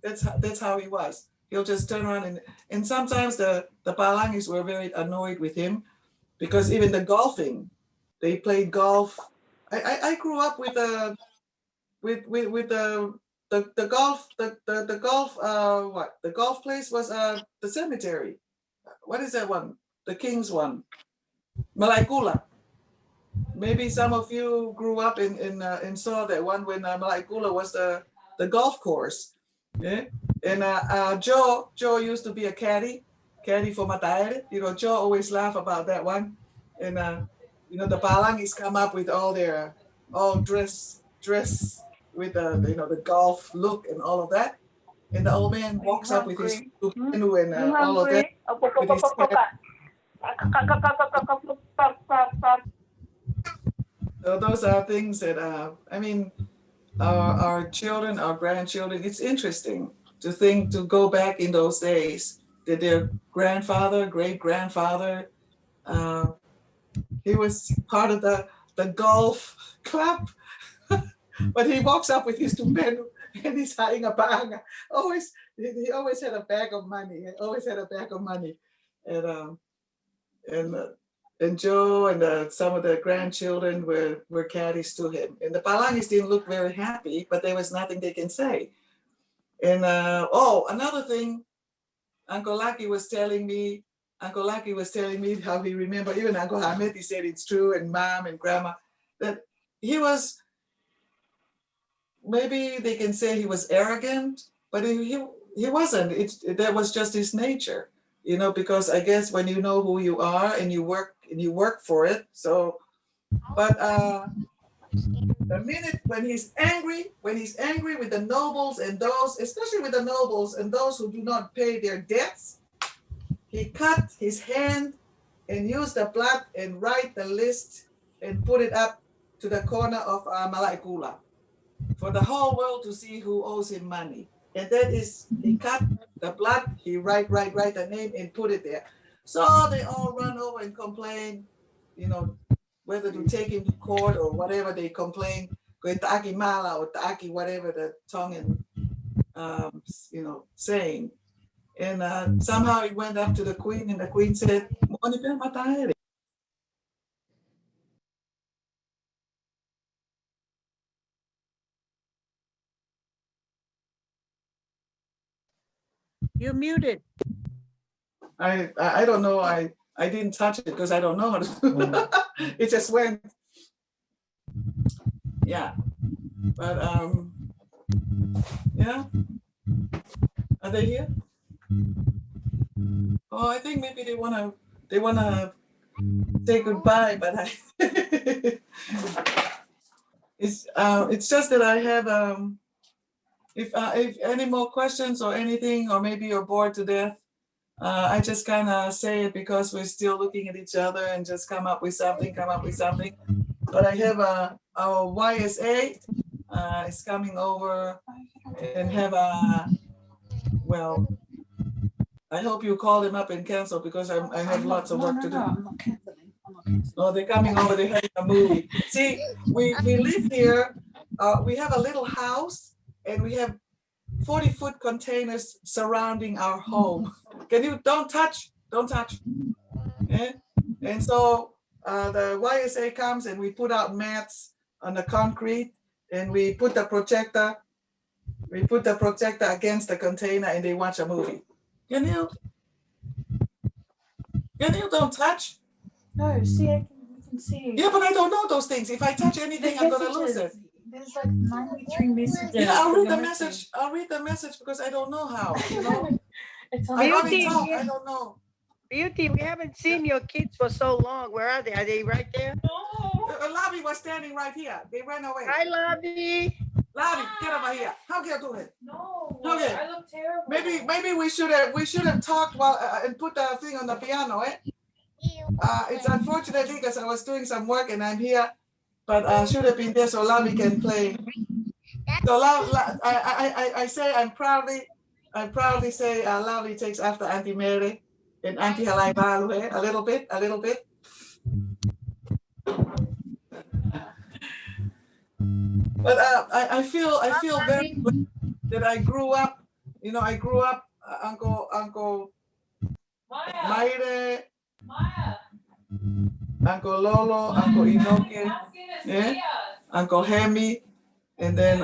That's how he was. He'll just turn around and sometimes the Palangis were very annoyed with him because even the golfing, they played golf. I grew up with the golf the golf the golf place was the cemetery. What is that one? the king's one, Malaikula. Maybe some of you grew up and saw that one when Malaikula was the golf course. Yeah? And Joe used to be a caddy for Mataere. You know, Joe always laugh about that one. And you know, the Palangis come up with all their dress with the golf look and all of that. And the old man walks up with his canoe and all of that with his hat. So those are things that I mean, our children, our grandchildren. It's interesting to think, to go back in those days, that their grandfather, great grandfather, he was part of the golf club, but he walks up with his tumbenu and he's hiding a bag. He always had a bag of money. And Joe and some of the grandchildren were caddies to him. And the Palangis didn't look very happy, but there was nothing they can say. And another thing, Uncle Lucky was telling me how he remembered, even Uncle Hamid, he said it's true, and Mom and Grandma, that he was, maybe they can say he was arrogant, but he wasn't. That was just his nature, you know, because I guess when you know who you are and you work for it. So, but the minute when he's angry with the nobles and those, especially with the nobles and those who do not pay their debts, he cut his hand and used the blood and write the list and put it up to the corner of Malaikula for the whole world to see who owes him money. And that is, he cut the blood, he write the name and put it there. So they all run over and complain, you know, whether to take him to court or whatever they complain, Ta'aki Mala or Ta'aki, whatever the Tongan, you know, saying. And somehow he went up to the queen, and the queen said, You're muted. I don't know. I didn't touch it because I don't know how to. It just went. Yeah. But yeah. Are they here? Oh, I think maybe they wanna say goodbye, but it's just that I have if any more questions or anything, or maybe you're bored to death, I just kind of say it because we're still looking at each other and just come up with something. But I have our YSA is coming over and have well, I hope you call them up and cancel because I have lots of work to do. I'm not canceling. No, they're coming over, they're having a movie. See, we live here, we have a little house and we have 40-foot containers surrounding our home. Don't touch. Yeah? And so the YSA comes and we put out mats on the concrete and we put the projector against the container and they watch a movie. Can you don't touch? No, see, you can see. Yeah, but I don't know those things. If I touch anything, I'm gonna lose it. There's like 93 messages. Yeah, I'll read the message because I don't know how. You know, It's I on don't know. Beauty, we haven't seen your kids for so long. Where are they? Are they right there? Lavi was standing right here. They ran away. Hi, Lavi. Lavi, get over here. How can you do it? No, Okay. I look terrible. Maybe we should have talked while and put the thing on the piano, eh? It's unfortunately because I was doing some work and I'm here, but I should have been there so Lavi can play. So I say I proudly say Lavi takes after Auntie Mary and Auntie Halaapiapi, a little bit. But I feel very glad that I grew up. You know, Uncle Maire, Uncle Lolo, Uncle Inoke, yeah, Uncle Hemi, and then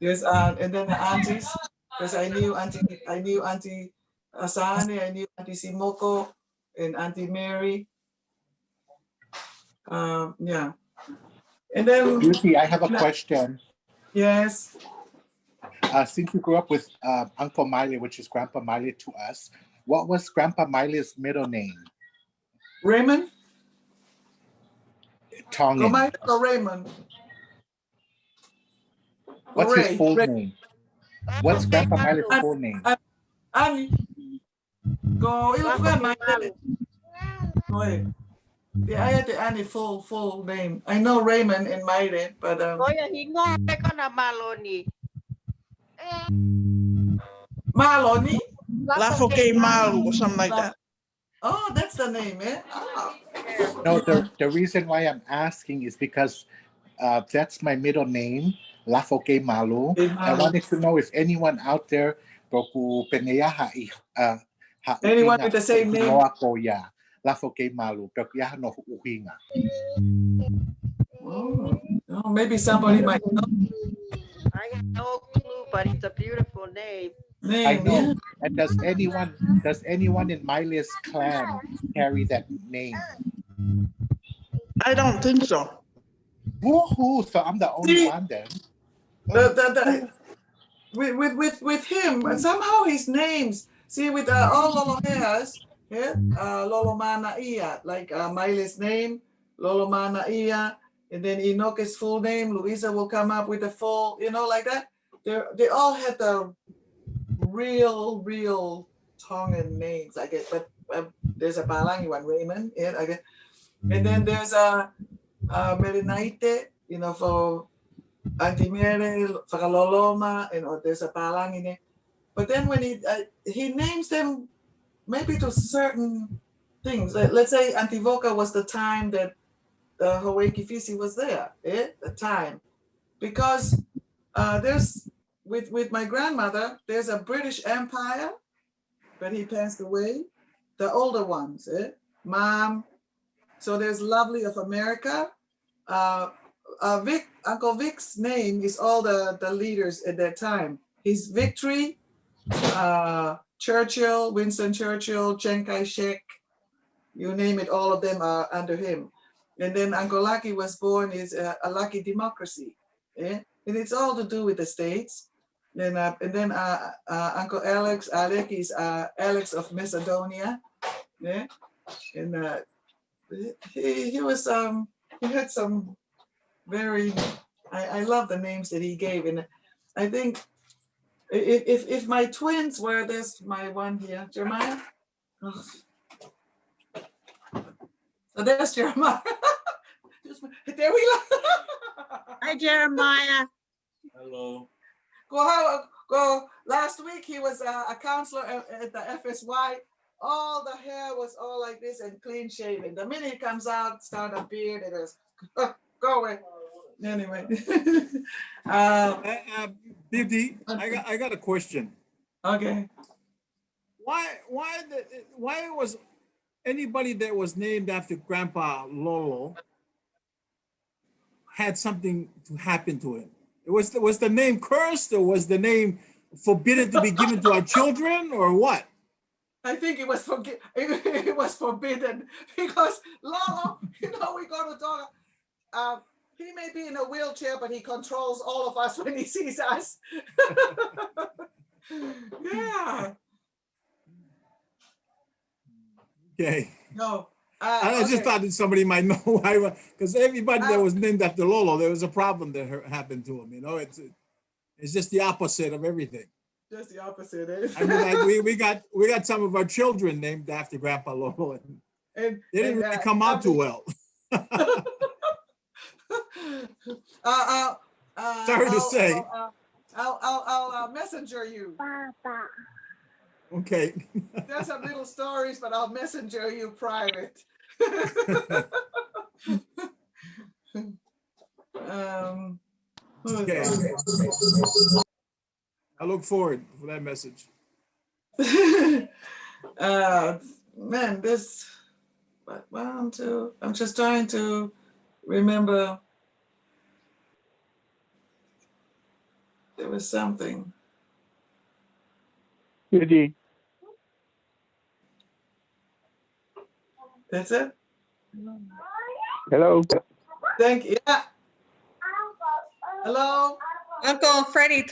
there's and then the aunties, because I knew Auntie Asani, I knew Auntie Simoko and Auntie Mary. Yeah. And then Lucy, I have a question. Yes. Since you grew up with Uncle Miley, which is Grandpa Miley to us, what was Grandpa Miley's middle name? Raymond? Tongan. Go Raymond. What's his full name? What's Grandpa Miley's full name? Ani. Go ilufgan Miley. Wait. The I the Ani full name. I know Raymond and Miley, but Maloni? Lafoke Malu or something like that. Oh, that's the name, eh? Oh. No, the reason why I'm asking is because that's my middle name, Lafoke Malu. I wanted to know if anyone out there, anyone with the same name. Lafoke Malu. Oh, maybe somebody might know. I have no clue, but it's a beautiful name. I know. And does anyone in Miley's clan carry that name? I don't think so. Woohoo! So I'm the only one then. With him, somehow his names. See, with all Lolo hairs, yeah, Lolo Mana Ia, like Miley's name, Lolo Mana Ia, and then Inoke's full name. Louisa will come up with the full, like that. They all had the real Tongan names, I guess. But there's a Palangi one, Raymond, yeah, I guess. And then there's a Merinaite, for Auntie Mary, Fakaloloma, and there's a Palangi name. But then when he names them maybe to certain things. Let's say Antivoca was the time that Hawaii Kifisi was there, the time. Because there's, with my grandmother, there's a British Empire, but he passed away. The older ones, Mom. So there's Lovely of America. Uncle Vic's name is all the leaders at that time. He's Victory, Churchill, Winston Churchill, Chiang Kai-shek, you name it, all of them are under him. And then Uncle Lucky was born is a Lucky Democracy, and it's all to do with the states. And then Uncle Alex is Alex of Macedonia, and he was he had some very I love the names that he gave, and I think if my twins were this, my one here, Jeremiah. Oh. So there's Jeremiah. There we go. Hi, Jeremiah. Hello. Go. Last week he was a counselor at the FSY. All the hair was all like this and clean shaven. The minute he comes out, start a beard, it is go away. Anyway. Beauty, I got a question. Okay. Why was anybody that was named after Grandpa Lolo had something to happen to him? Was the name cursed, or was the name forbidden to be given to our children, or what? I think it was forbidden because Lolo, we go to Tonga. He may be in a wheelchair, but he controls all of us when he sees us. Yeah. Okay. No. I just thought that somebody might know why, because everybody that was named after Lolo, there was a problem that happened to him. It's just the opposite of everything. Just the opposite. Eh? I mean, we got some of our children named after Grandpa Lolo, and they didn't really come out too well. Sorry to say. I'll messenger you. Papa. Okay. There's some little stories, but I'll messenger you private. Okay. I look forward for that message. Man, this, but 1, 2, I'm just trying to remember. There was something. Beauty. That's it. Hello. Thank you. Yeah. Hello. Uncle Freddie,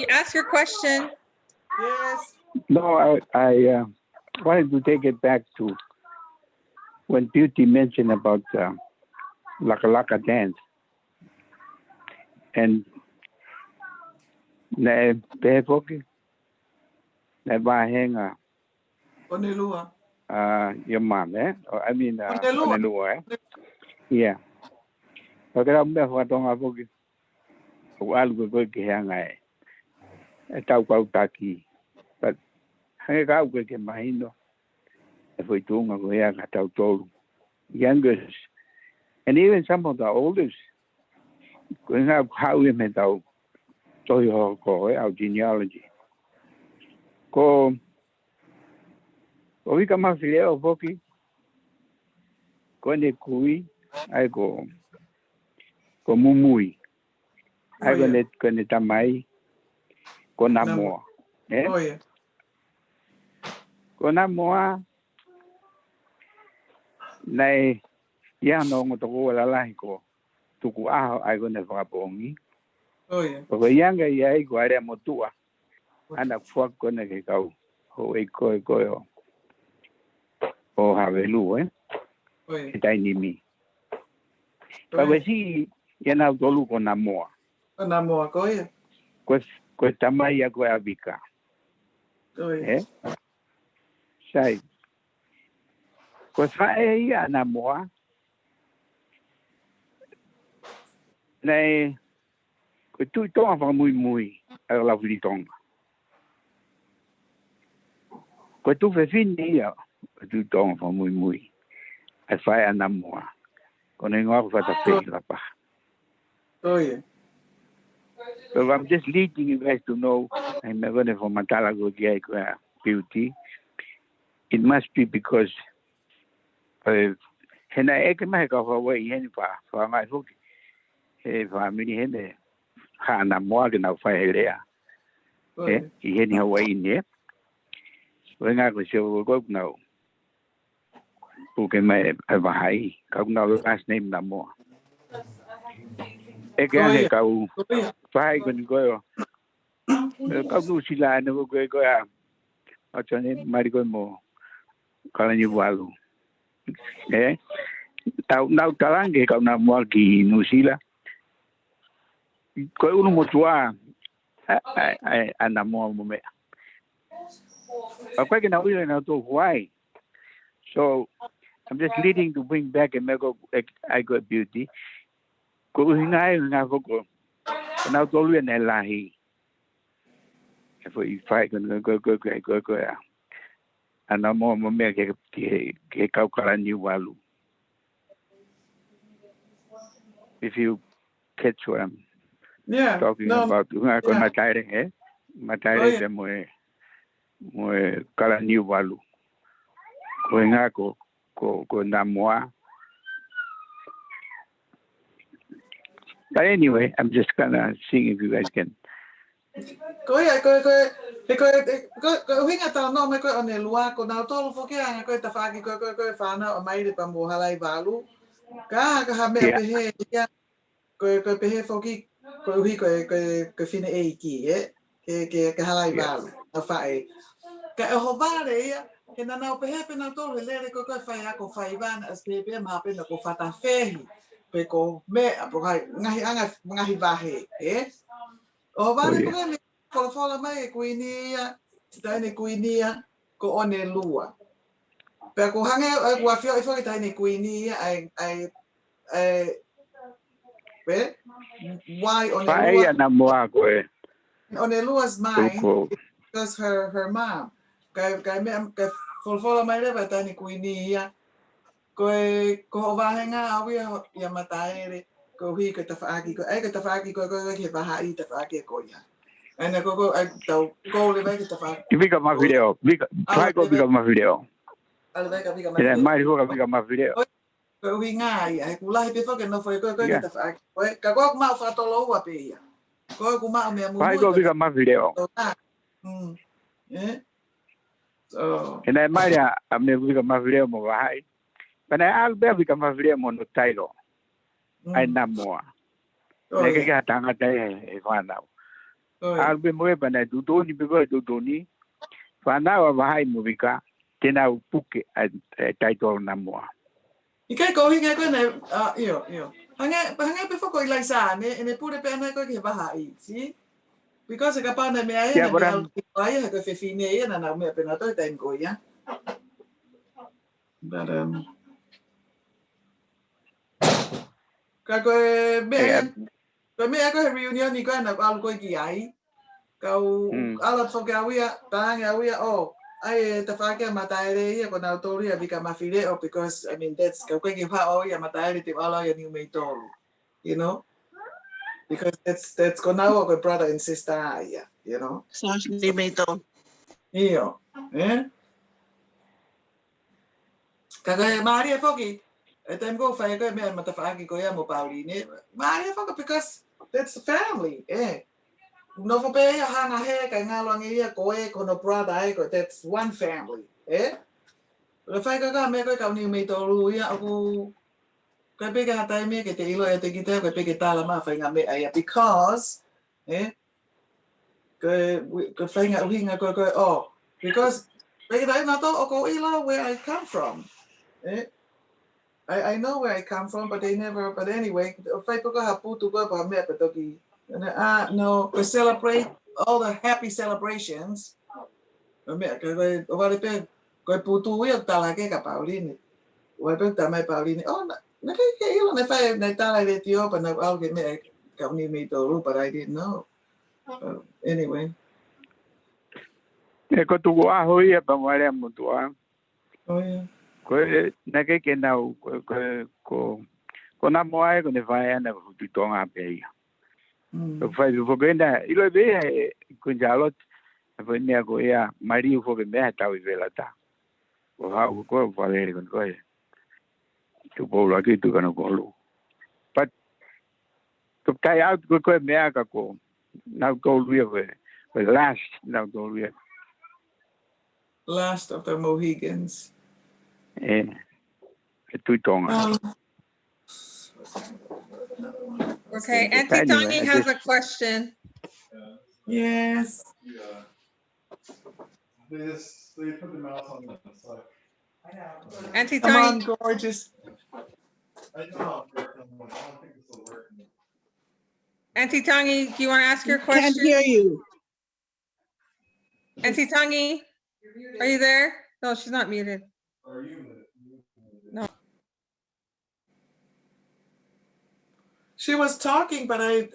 ask your question. Yes. No, I wanted to take it back to when Beauty mentioned about Laka Laka dance. And na pepoki na bahenga Onelua. Your mom, eh? Or, I mean Onelua. Onelua, eh? Yeah. But I'm never Tonga poki. Algo go ke hanga e tau pau taki. But hanga ka go ke mahino. E foi Tonga go ya ka tau tolu. Youngest. And even some of the oldest. Going up how we met out. So you go our genealogy. Ko we come out here poki. Ko ne kui ai go mumui. Ai go ne tamai ko namoa. Eh? Oh yeah. Ko namoa nei ya no ngo to ko la lai ko tuku a ai go ne whakapongi. Oh yeah. Ko yanga ia ai go are motua. Ana fuak ko ne ke kau. Ho e ko o havelu, eh? Oh yeah. Itai ni mi. Ka si yana tolu ko namoa. Namoa ko yeah. Ko tamai ya ko abika. Oh yeah. Eh? Sai. Ko fa e ya namoa. Nei ko tu tonga fa muy a la Tonga. Ko tu fe fini ya tu tonga fa muy. Ai fa ya namoa. Ko ne ngor fa ta fe la pa. Oh yeah. So I'm just leading you guys to know I'm not going to for Matalago Beauty. It must be because and I can make off away any far for my book. If I'm in the Hana Morgan of Fire there. He had away in there. When I was sure go now. Who can make a high? Come now, last name no more. Again, go. Fai con go. Có nu sila na go ở cho nên mai go mo kalau như walu eh tau nau talang ke kau na mo ki nu sila ko uno mo tua ai ana mo me apa que na uile na to why so I'm just leading to bring back and go I got beauty ko hingai nga ko na to lu na lahi for you fight going go and I'm more me ke kau kala ni walu if you catch what I'm talking about nga ko matare matare de mo kala ni walu ko nga ko namoa. But anyway, I'm just gonna see if you guys can. Ko hinga tau no me ko Onelua ko na tolu fo ke anga ko ta faki ko fana o mai de pambo halai balu ka ha me pe he ya ko pe he fo ki ko hi ko fine e ki ke halai balu a fai ka ho vale ya ke na pe he pe na tolu le ko fai ha ko fai ban as pe ma pe na ko fata fehi pe ko me apo ngai anga ngai vahe o vale ko me fola mai kuinia taine kuinia ko Onelua pe ko hange wa fio ifo taine kuinia ai pe why Onelua namoa ko Onelua's mind because her mom ka me ka fola mai le taine kuinia ko vahenga awi ya mataere ko hi ka tafaki ko ai ka tafaki ko ke bahai tafaki ko ya and I go go le vai que ta fa. Fica mais video. Fica mais video. Al vai fica mais. É mais fica mais video. Ko winga ai ku lai pe fa que no foi ko ta fa. Ka ko ma fa to lo wa pe ya. Ko ku ma me mu. Fica mais video. So. And I might have fica mais video mo vai. Pana albe vi kama vile mono tairo. Ai na moa. Na ke ka tanga tai e whanau. Albe moe pana tutoni bego tutoni. Whanau wa hai mo vika tena upuke ai taito na moa. Ika ko hinga ko na iyo. Hanga before ko ilai sa ne pure pe ana ko ke bahai, see? Because ka pa na me ai na me ai ha ko fe fine ia na me pe na to time ko ya. But Kako me ako reunion ni ko na al ko ki ai. Kau ala so ka wia tanga wia ai te whake mataere ia ko nau tori a vika mawhire because I mean that's kau koe pa o ia mataere te wala ia niu mei toru, you know, because that's ko nau ko brother and sister ia, you know. Sounds niu mei toru. Iyo, Kaka Maria Foki, tem go whae koe mea mata whaaki ko ia mo Pauline, Maria Foki because that's the family, No for pay hanga he ka ngalong ia ko no brother ai ko that's one family, Le fai ka me ko ka ni me toru ia aku ka pe ka tai me ke te ilo e te kita ko pe ke tala ma fai nga me ai because ko fai nga uhinga ko because pe ka na to ko ilo where I come from, I know where I come from but anyway fai ko ha putu ko pa me pe to ki no we celebrate all the happy celebrations. Me ka vale pe ko putu ia tala ke ka Pauline. Wai tamai Pauline. Na ke ilo na fai na tala de tio pa na alge me ka ni me to but I didn't know. Anyway. E ko tu wa ho ia pa mare mo tu a. Oh yeah. Ko na ke na ko na mo ai ko ne vai ana tu tonga pe ia. Ko fai ko na ilo be ko jalot pa ne ko ia mari ko be me ta wi vela ta. Ko ha ko vale ko tu bola ki tu kana ko. But to kai out ko me ka ko now go we last now go we Last of the Mohegans. Tu tonga. Okay, Auntie Tongi has a question. Yes. They put the mouse on the side. Auntie Come on, Tongi. gorgeous. I know. I don't think this will work. Auntie Tongi, do you want to ask your question? Can't hear you. Auntie Tongi, are you there? No, she's not muted. Are you muted? No. She was talking, but it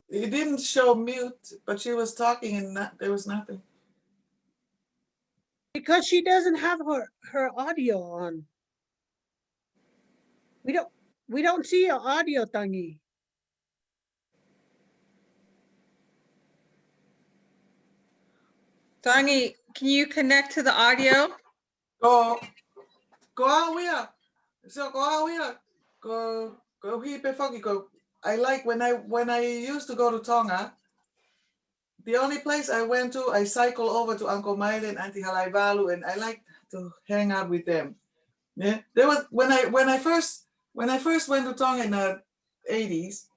didn't show mute, but she was talking and there was nothing. Because she doesn't have her audio on. We don't see your audio, Tangi. Tongi, can you connect to the audio? Go out here. So go out here. Go here before you go. I like when I used to go to Tonga. The only place I went to, I cycle over to Uncle Maile and Auntie Halaivalu, and I like to hang out with them. Yeah, there was when I first went to Tonga in the 80s.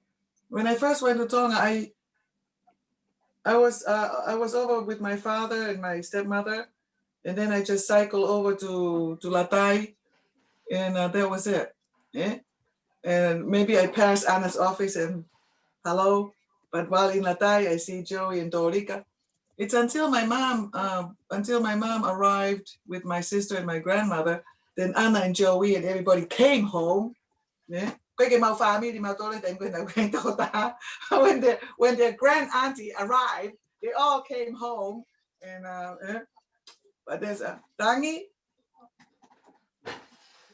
When I first went to Tonga, I was over with my father and my stepmother, and then I just cycled over to Latai, and that was it. Yeah, and maybe I passed Anna's office and hello, but while in Latai, I see Joey and Dorika. It's until my mom arrived with my sister and my grandmother, then Anna and Joey and everybody came home. Yeah. When their grand auntie arrived, they all came home, and but there's a Tangi.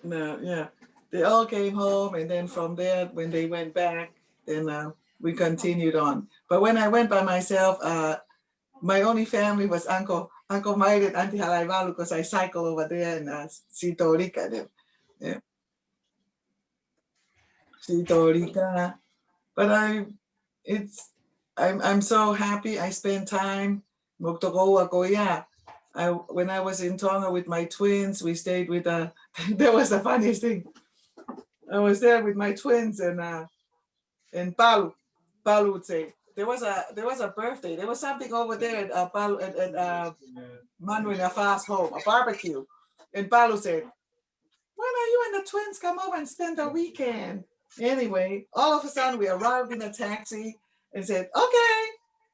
No, yeah, they all came home, and then from there, when they went back, then we continued on. But when I went by myself, my only family was Uncle Maid and Auntie Halaivalu, because I cycle over there and see Torika them. Yeah. See Torika. But I'm so happy I spent time. Mugtokoa ko ya. when I was in Tonga with my twins, we stayed with that was the funniest thing. I was there with my twins and Palu would say there was a birthday. There was something over there at Palu at Manuel Afa's home, a barbecue. And Palu said, "When are you and the twins come over and spend the weekend?" Anyway, all of a sudden we arrived in a taxi and said, "Okay,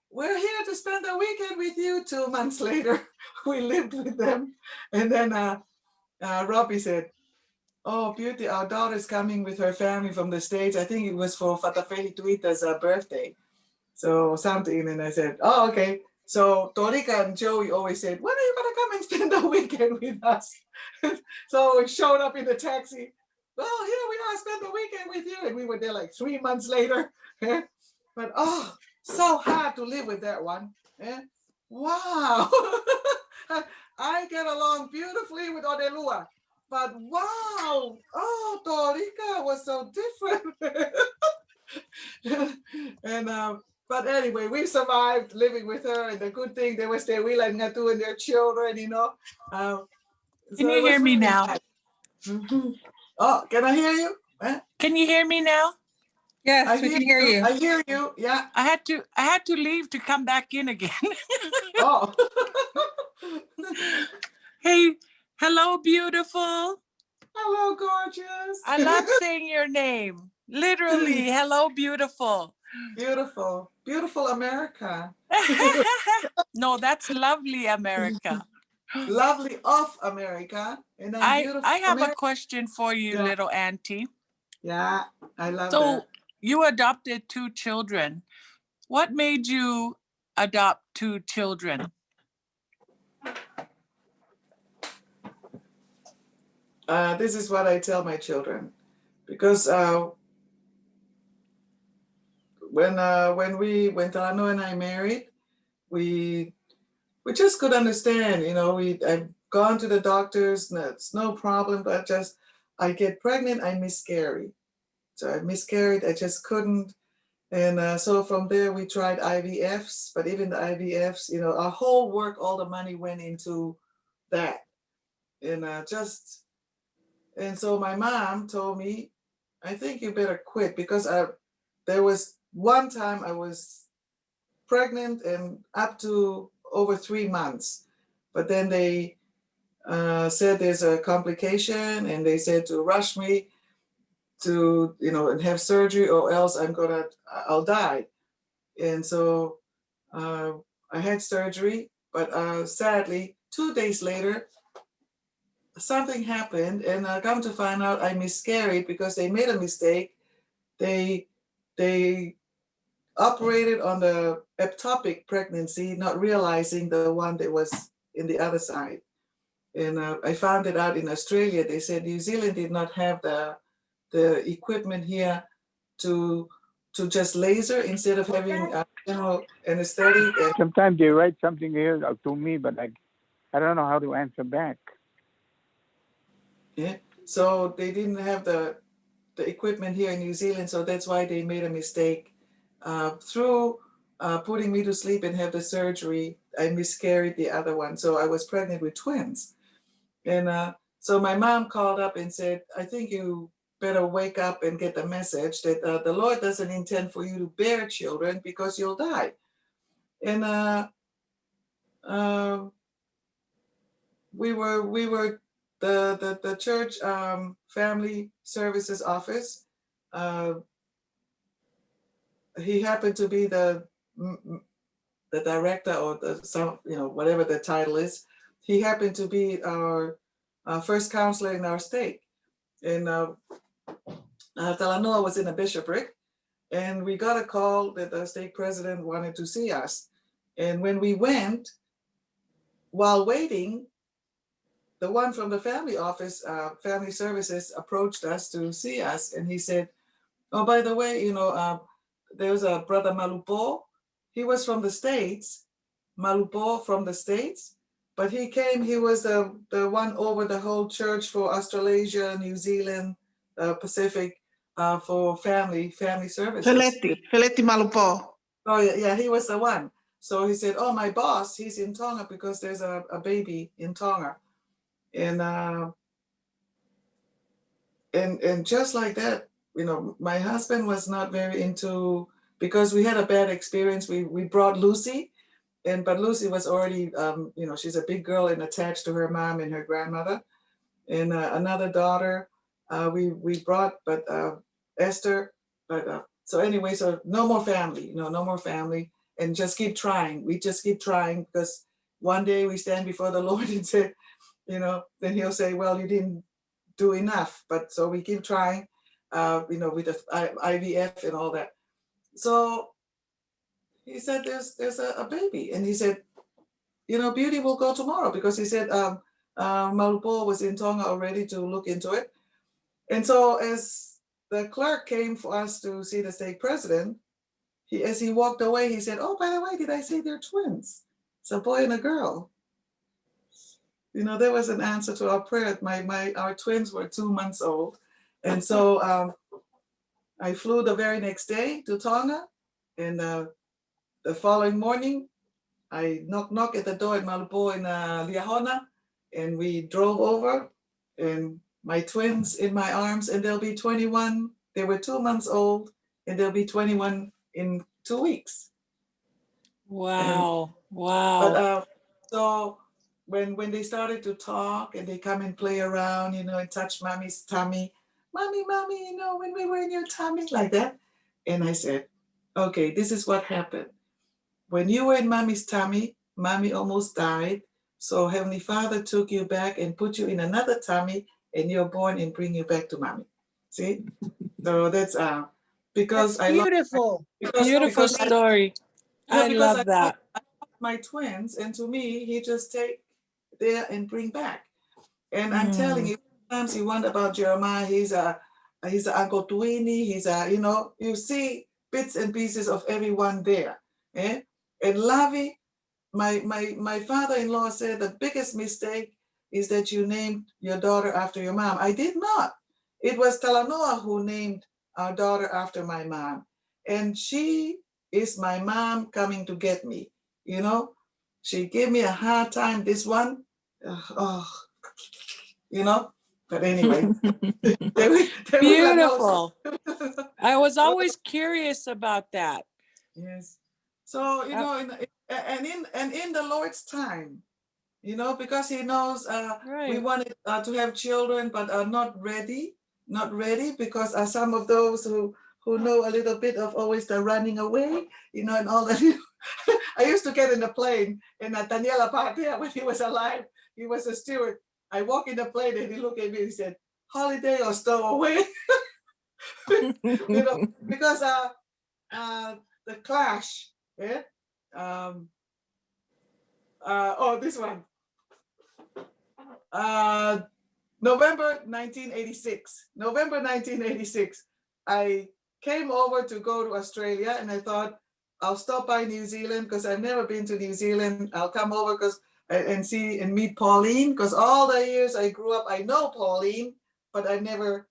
we're here to spend the weekend with you." 2 months later, we lived with them. And then Robbie said, "Oh, Beauty, our daughter's coming with her family from the States. I think it was for Fatafehi Tuita's birthday." So something, and I said, "Oh, okay." So Torika and Joey always said, "When are you gonna come and spend the weekend with us?" So we showed up in the taxi. "Well, here we are, spend the weekend with you." And we were there like 3 months later. But oh, so hard to live with that one. Wow. I get along beautifully with Odelua. But wow, oh, Torika was so different. And but anyway, we survived living with her, and the good thing they was there, we like Ngatu and their children, you know. Can you hear me now? Nice. Oh, can I hear you? Can you hear me now? Yes, we can hear you. I hear you. Yeah. I had to leave to come back in again. Oh. Hey, hello, beautiful. Hello, gorgeous. I love saying your name. Literally, hello, beautiful. Beautiful, beautiful America. No, that's lovely America. Lovely of America. And beautiful I have America. a question for you, Yeah. little auntie. Yeah, I love that. So you adopted 2 children. What made you adopt 2 children? This is what I tell my children, because when Talano and I married, we just could understand, you know, I've gone to the doctors, it's no problem, but I get pregnant, I miscarry. So I miscarried, I just couldn't. And so from there we tried IVFs, but even the IVFs, you know, our whole work, all the money went into that. And and so my mom told me, "I think you better quit," because there was one time I was pregnant and up to over 3 months, but then they said there's a complication, and they said to rush me to, you know, and have surgery, or else I'll die. And so I had surgery, but sadly 2 days later something happened, and I come to find out I miscarried because they made a mistake. They operated on the ectopic pregnancy, not realizing the one that was in the other side. And I found it out in Australia. They said New Zealand did not have the equipment here to just laser instead of having general anesthetic. Sometimes they write something here to me, but I don't know how to answer back. Yeah. So they didn't have the equipment here in New Zealand, so that's why they made a mistake. Through putting me to sleep and have the surgery, I miscarried the other one. So I was pregnant with twins. And so my mom called up and said, "I think you better wake up and get the message that the Lord doesn't intend for you to bear children because you'll die." And we were the church family services office. He happened to be the director, or whatever the title is. He happened to be our first counselor in our state. And Talanoa was in a bishopric, and we got a call that the state president wanted to see us. And when we went, while waiting, the one from the family office, family services, approached us to see us, and he said, "Oh, by the way, you know, there's a brother Malupo. He was from the States, Malupo from the States, but he came. He was the one over the whole church for Australasia, New Zealand, Pacific, for family services." Feleti Malupo. Oh yeah, he was the one. So he said, oh, my boss, he's in Tonga because there's a baby in Tonga. And just like that, you know, my husband was not very into, because we had a bad experience. We brought Lucy, but Lucy was already, you know, she's a big girl and attached to her mom and her grandmother. And another daughter we brought, but Esther. But so anyway, so no more family, you know, no more family, and just keep trying. We just keep trying, because one day we stand before the Lord and say, you know, then He'll say, well, you didn't do enough. But so we keep trying, you know, with the IVF and all that. So he said, there's a baby, and he said, you know, Beauty will go tomorrow, because he said Malupo was in Tonga already to look into it. And so as the clerk came for us to see the stake president, as he walked away, he said, oh, by the way, did I say they're twins? It's a boy and a girl. You know, there was an answer to our prayer. Our twins were 2 months old. And so I flew the very next day to Tonga, and the following morning, I knock at the door at Malupo in Liahona, and we drove over, and my twins in my arms, and they'll be 21. They were 2 months old, and they'll be 21 in 2 weeks. Wow. Wow. But so when they started to talk and they come and play around, you know, and touch mommy's tummy, mommy, you know, when we were in your tummy, like that. And I said, okay, this is what happened. When you were in mommy's tummy, mommy almost died. So Heavenly Father took you back and put you in another tummy, and you're born and bring you back to mommy. See? So that's because That's beautiful. Beautiful story. I love that. I love my twins, and to me, he just take there and bring back. And I'm telling you, sometimes you wonder about Jeremiah. He's a Uncle Twini. He's a, you know, you see bits and pieces of everyone there. Eh? And Lavi, my father-in-law said the biggest mistake is that you named your daughter after your mom. I did not. It was Talanoa who named our daughter after my mom. And she is my mom coming to get me. You know, she gave me a hard time, this one. You know, but anyway. Beautiful. I was always curious about that. Yes. So, you know, in the Lord's time, you know, because He knows we wanted to have children, but are not ready, because some of those who know a little bit of always the running away, you know, and all that. I used to get in the plane, and Daniela Patia, when he was alive, he was a steward. I walk in the plane, and he looked at me and he said, holiday or stowaway? You know, because the clash, yeah. This one. November 1986. November 1986. I came over to go to Australia, and I thought I'll stop by New Zealand because I've never been to New Zealand. I'll come over and see and meet Pauline, because all the years I grew up, I know Pauline, but I never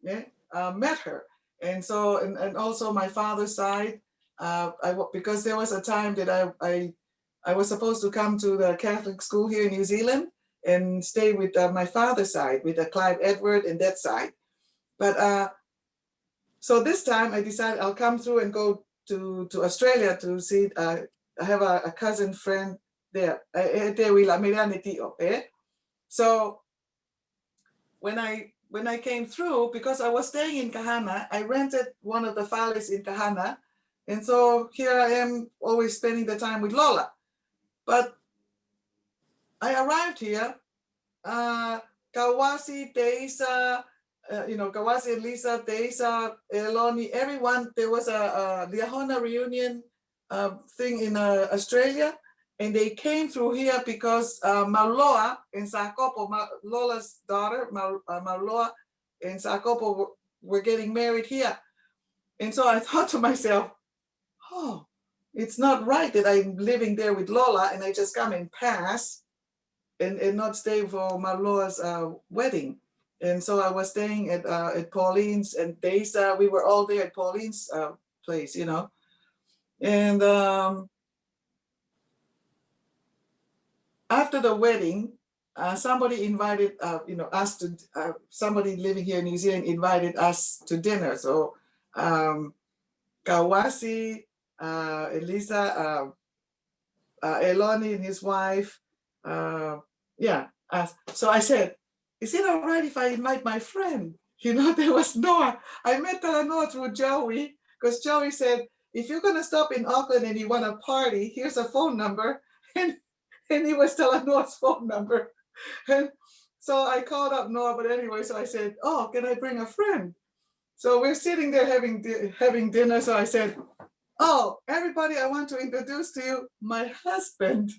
met her. And so, and also my father's side, because there was a time that I was supposed to come to the Catholic school here in New Zealand and stay with my father's side, with Clive Edward and that side. But so this time I decided I'll come through and go to Australia to see, I have a cousin friend there. So when I came through, because I was staying in Kahana, I rented one of the valleys in Kahana. And so here I am, always spending the time with Lola. But I arrived here, Kawasi, Teisa, Kawasi and Lisa, Teisa, Eloni, everyone, there was a Liahona reunion thing in Australia. And they came through here because Mauloa and Sakopo, Lola's daughter, Mauloa and Sakopo were getting married here. And so I thought to myself, oh, it's not right that I'm living there with Lola and I just come and pass and not stay for Mauloa's wedding. And so I was staying at Pauline's and Deisa. We were all there at Pauline's place, you know. And after the wedding, somebody invited, us to, somebody living here in New Zealand invited us to dinner. So Kawasi, Elisa, Eloni and his wife, so I said, is it all right if I invite my friend? There was Noah. I met Noah through Joey, because Joey said, if you're going to stop in Auckland and you want a party, here's a phone number. And he was telling Noah's phone number. And so I called up Noah, but anyway, so I said, oh, can I bring a friend? So we're sitting there having dinner. So I said, oh, everybody, I want to introduce to you my husband.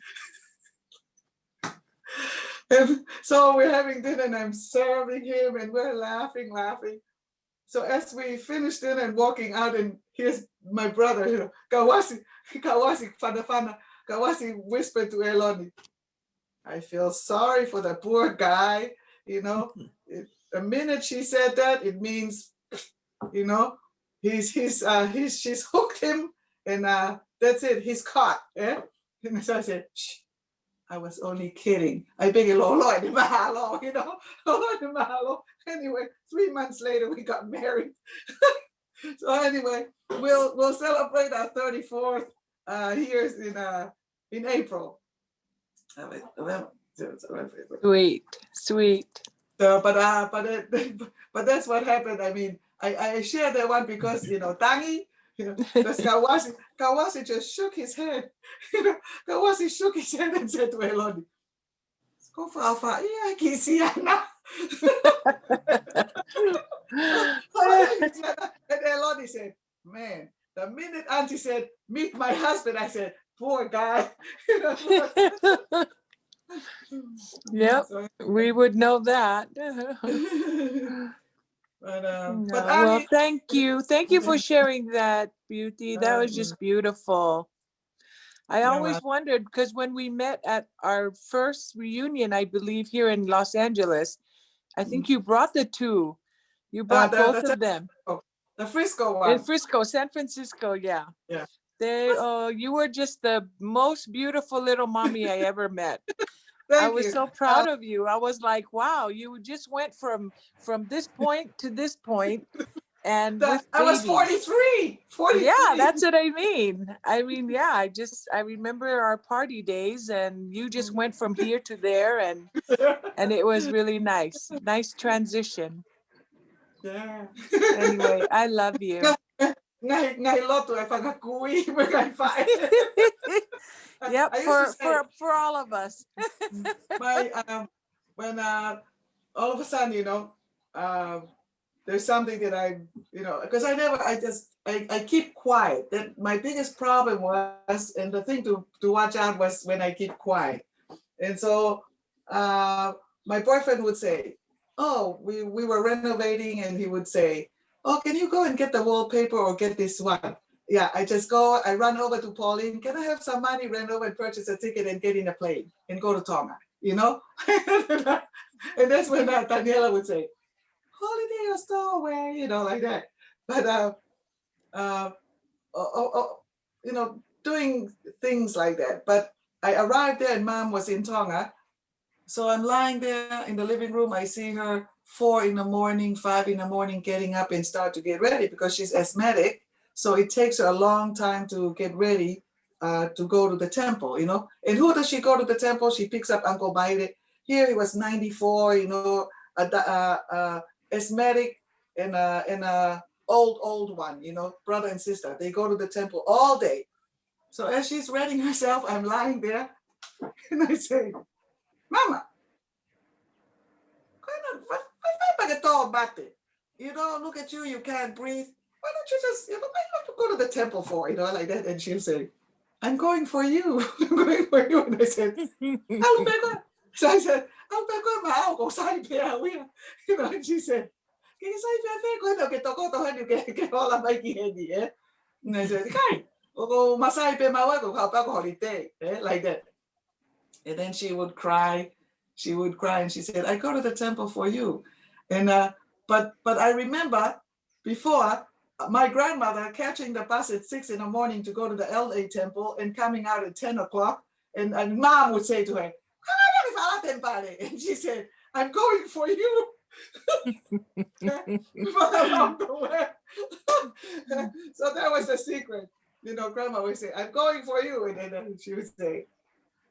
And so we're having dinner and I'm serving him and we're laughing. So as we finished dinner and walking out, and here's my brother, Kawasi, Kawasi whispered to Eloni, I feel sorry for the poor guy. The minute she said that, it means, she's hooked him, and that's it, he's caught. And so I said, shh, I was only kidding. I beg you, Lord, mahalo, mahalo. Anyway, 3 months later, we got married. So anyway, we'll celebrate our 34th years in April. Sweet. So, but that's what happened. I mean, I share that one because Tangi, because Kawasi just shook his head. Kawasi shook his head and said to Eloni, "Go for Alpha, yeah, Kisiana." And Eloni said, "Man, the minute Auntie said, 'Meet my husband,' I said, 'Poor guy.'" Yep, we would know that. But Well, thank you for sharing that, Beauty. That was just beautiful. I always wondered, because when we met at our first reunion, I believe here in Los Angeles, I think you brought the two. You brought both of them. The Frisco one. In Frisco, San Francisco, yeah. Yeah. You were just the most beautiful little mommy I ever met. Thank I was you. so proud of you. I was like, wow, you just went from this point to this point, and with I was babies. 43. Yeah, that's what I mean. I remember our party days, and you just went from here to there, and it was really nice transition. Yeah. Anyway, I love you. Yep, for all of us. When all of a sudden, there's something that because I keep quiet. That my biggest problem was, and the thing to watch out was when I keep quiet. And so my boyfriend would say, oh, we were renovating, and he would say, oh, can you go and get the wallpaper or get this one? Yeah, I just go, I run over to Pauline, can I have some money, run over and purchase a ticket and get in a plane and go to Tonga, And that's when Daniela would say, holiday or stowaway, like that. But, doing things like that. But I arrived there and Mom was in Tonga. So I'm lying there in the living room. I see her 4 in the morning, 5 in the morning, getting up and start to get ready because she's asthmatic. So it takes her a long time to get ready to go to the temple, And who does she go to the temple? She picks up Uncle Maire. Here he was 94, asthmatic and old one, brother and sister. They go to the temple all day. So as she's readying herself, I'm lying there and I say, Mama, look at you can't breathe. Why don't you just, why don't you go to the temple for, like that? And she'll say, I'm going for you. I'm going for you. And I said, so I said, and she said, and I said, like that. And then she would cry and she said, I go to the temple for you. And but I remember before my grandmother catching the bus at 6 in the morning to go to the LA temple and coming out at 10 o'clock. And Mom would say to her, And she said, I'm going for you. Along the way. So that was the secret. You know, grandma would say, I'm going for you. And then she would say,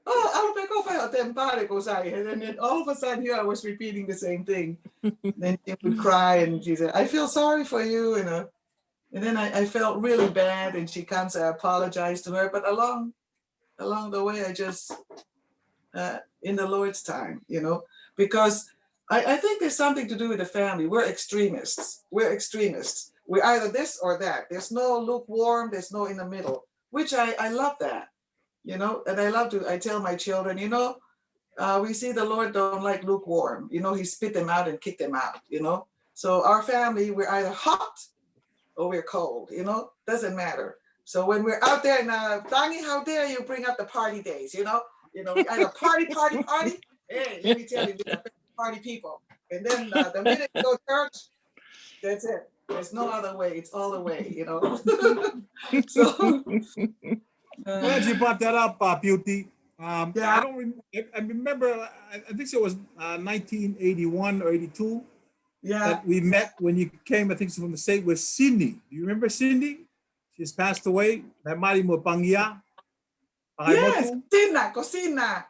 oh, I'll back off at tempare, and then all of a sudden here I was repeating the same thing. Then she would cry and she said, I feel sorry for you. And then I felt really bad, and she comes, I apologized to her. But along the way, I just, in the Lord's time, you know, because I think there's something to do with the family. We're extremists. We're either this or that. There's no lukewarm, there's no in the middle, which I love that, you know, and I tell my children, you know, we see the Lord don't like lukewarm, you know, he spit them out and kicked them out, you know. So our family, we're either hot or we're cold, you know, doesn't matter. So when we're out there now, Tangi, how dare you bring up the party days, you know, we either party. Hey, let me tell you, we're party people. And then the minute you go to church, that's it. There's no other way. It's all the way, you know. So glad you brought that up, Beauty. Yeah. I remember, I think it was 1981 or 82 that we met when you came, I think from the state, with Cindy. Do you remember Cindy? She's passed away. Namari mo Pangia. Yes, Cocina.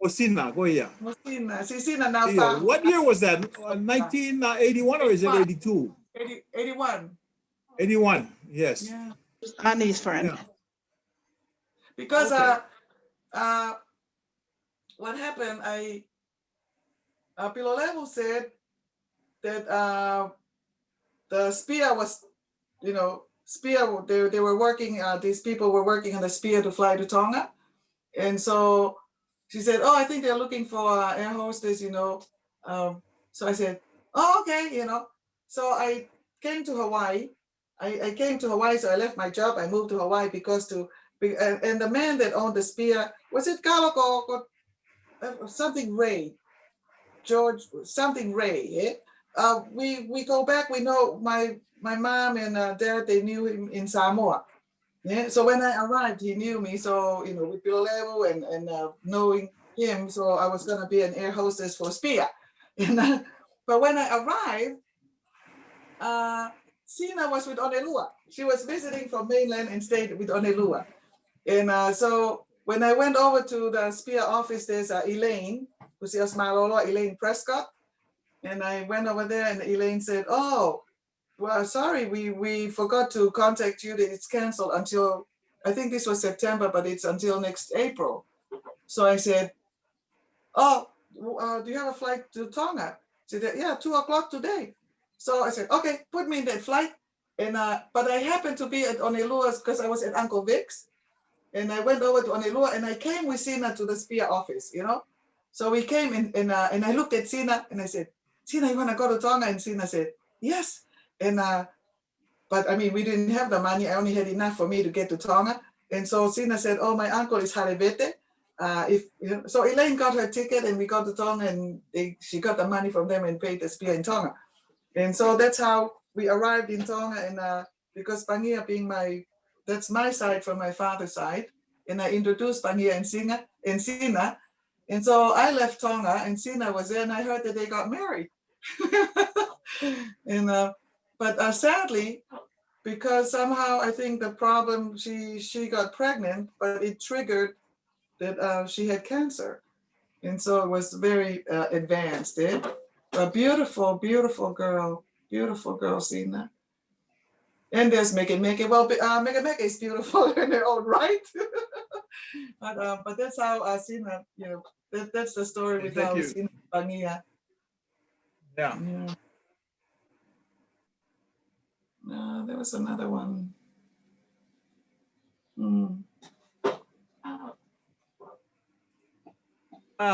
Cocina, go here. Cocina now. Yeah. What year was that? 1981 or is it 82? 81. 81, yes. Yeah. Annie's friend. Yeah. Because what happened, Pilolevo said that the SPIA was, you know, SPIA, they were working, these people were working on the SPIA to fly to Tonga. And so she said, oh, I think they're looking for air hostess, you know. So I said, oh, okay, you know. So I came to Hawaii. I came to Hawaii, so I left my job. I moved to Hawaii and the man that owned the SPIA, was it Kaloko, something Ray, George, something Ray, yeah? We go back, we know my mom and dad, they knew him in Samoa. Yeah, so when I arrived, he knew me. So, you know, with Bill level and knowing him, so I was going to be an air hostess for SPIA. But when I arrived, Sina was with Onelua. She was visiting from mainland and stayed with Onelua. And so when I went over to the SPIA office, there's Elaine, who's Elaine Prescott. And I went over there and Elaine said, oh, well, sorry, we forgot to contact you. It's canceled until, I think this was September, but it's until next April. So I said, oh, do you have a flight to Tonga? She said, yeah, 2:00 today. So I said, okay, put me in that flight. And but I happened to be at Onelua's because I was at Uncle Vic's. And I went over to Onelua and I came with Sina to the SPIA office, you know? So we came in and I looked at Sina and I said, Sina, you want to go to Tonga? And Sina said, yes. And but I mean, we didn't have the money. I only had enough for me to get to Tonga. And so Sina said, oh, my uncle is Halaapiapi. So Elaine got her ticket and we got to Tonga and she got the money from them and paid the SPIA in Tonga. And so that's how we arrived in Tonga. And because Pangia being that's my side from my father's side. And I introduced Pangia and Sina. And so I left Tonga and Sina was there and I heard that they got married. And but sadly, because somehow I think the problem, she got pregnant, but it triggered that she had cancer. And so it was very advanced. A beautiful, beautiful girl, Sina. And there's Meke. Well, Meke is beautiful in their own right. But that's how Sina, you know, that's the story with how Sina Pangia. Yeah. No, there was another one.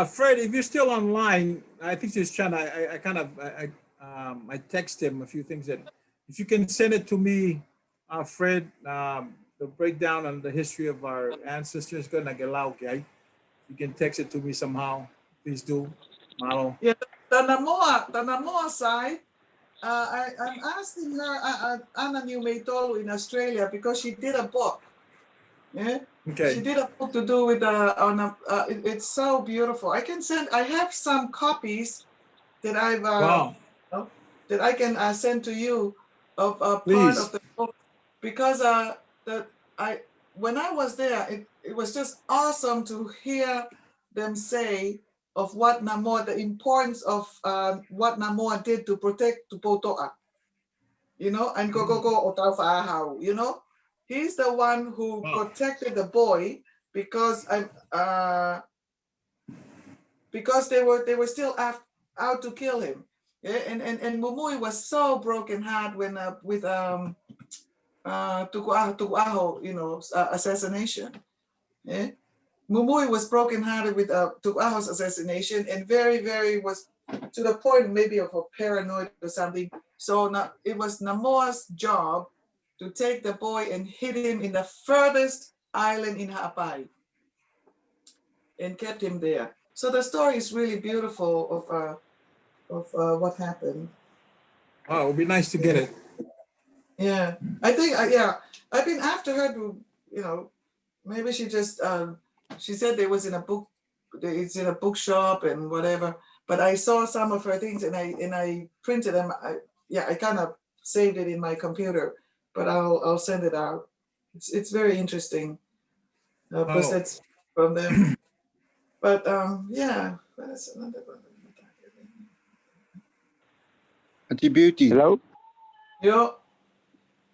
Fred, if you're still online, I think she's trying to, I text him a few things that, if you can send it to me, Fred, the breakdown on the history of our ancestors, okay? You can text it to me somehow, please do, Malo. Yeah, the Namoa side, I'm asking her, Anna New Meitolu in Australia, because she did a book Yeah. Okay. She did a book to do with it's so beautiful. I have some copies that I've Wow. that I can send to you of a part Please. of the book, because when I was there, it was just awesome to hear them say of what Namoa, the importance of what Namoa did to protect Tupoto'a, you know, and go Otau'ahau, you know. He's the one who protected the boy because they were still out to kill him. Yeah, and Mumui was so broken heart when with Tuku'aho, you know, assassination. Yeah, Mumui was broken hearted with Tuku'aho's assassination, and very, very was to the point maybe of a paranoid or something. So it was Namoa's job to take the boy and hit him in the furthest island in Ha'apai, and kept him there. So the story is really beautiful of what happened. Oh, it would be nice to get it. Yeah, I think I've been after her to, you know, maybe she just she said there was in a book, it's in a bookshop and whatever. But I saw some of her things and I printed them. I kind of saved it in my computer, but I'll send it out. It's very interesting because that's from them. But yeah, that's another one. Auntie Beauty. Hello? Yo.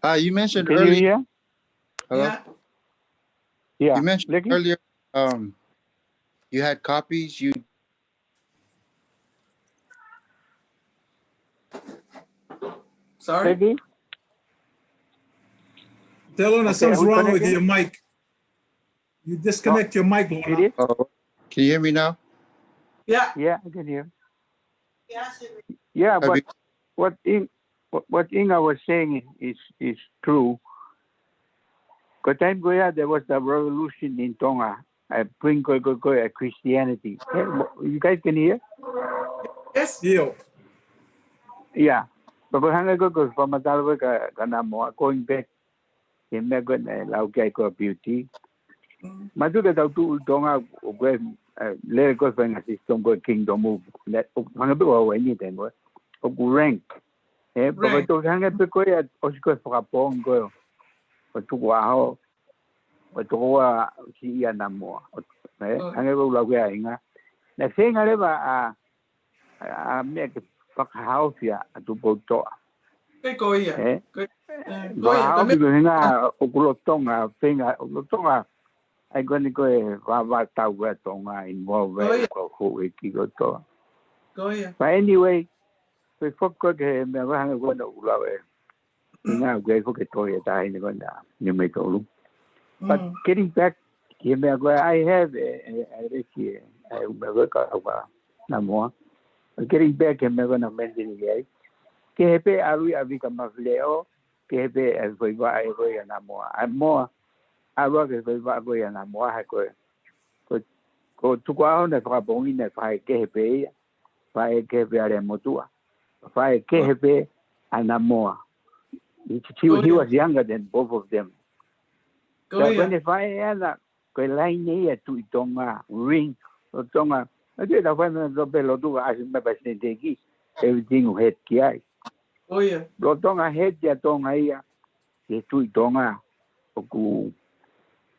Hi, you mentioned Can earlier. you hear? Hello? Yeah. You mentioned Lucky? earlier you had copies. Sorry? Lucky? Tell Lorna Okay, something's are we wrong with connected? your mic. You disconnect your mic, Lorna. It is? Oh, can you hear me now? Yeah. Yeah, I can hear. Yeah, but what Inga was saying is true. Because time there was the revolution in Tonga. I bring Christianity. You guys can hear? Yes. Yeah. But from going back in Halaapiapi beauty. Maduga daw tu Tonga le ko fa ngasi Tonga kingdom move let mga bo wa ni den wa rank but to hanga pe ko ya o ko fa pong ko tu wa si ya namo hanga bo la ga inga na singa le ba me ke fa house ya tu bo to ko ya ba bi nga o ko Tonga finga o Tonga ai going to go va tau wa Tonga involve ko wiki go to. But anyway, we forgot me va hanga go na ula we. Nga go ko ke to ya dai ni go na ni me to. But getting back here me go I have a reki I me ka wa na mo. Getting back me go na mention ye. Ke pe aru abi ka ma leo ke pe as we va ai go ya na mo. I'm more I work as a go ya na mo ha ko tukwa na fa bongi na fa ke pe ale motua fa ke pe anamoa he was younger than both of them so when if I ana ko line ya tu Tonga ring Tonga ade da fa na do belo tu as me ba se de ki everything head ki ai lo Tonga head ya Tonga ya ke tu Tonga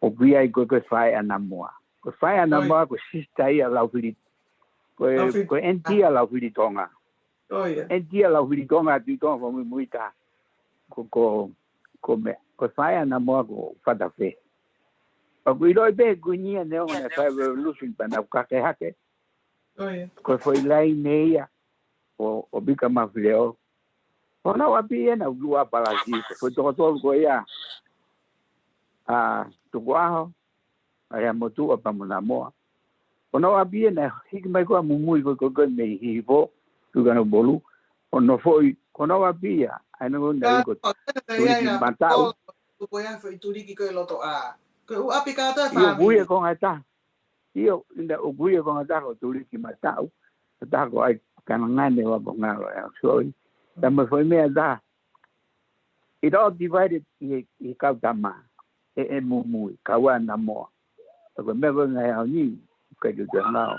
o vi ai ko fa anamoa ko fa anamoa ko sister ya la fili ko entia la fili Tonga entia la fili Tonga tu Tonga mo muita ko me ko fa anamoa ko fata fe o vi do be gunia ne on na fa revolution pa na ka ke hake ko foi lai neia o bika ma fileo ona wa bi na lua palasi ko foi to ko ya tu guaho ai motu pa mo na mo ona wa bi na hikmai ko mumui ko me hivo tu gana bolu ono foi ona wa bi ai no na ko tu matau tu poia foi tu ki ko loto a ko aplicata fa io con ata io inda uguia con ata ko tu ki matau ta ko ai kana ngane wa bonga so da mo foi me da it all divided he ka dama e mumui kawa na mo ko me ko ngai au ni ko ju de na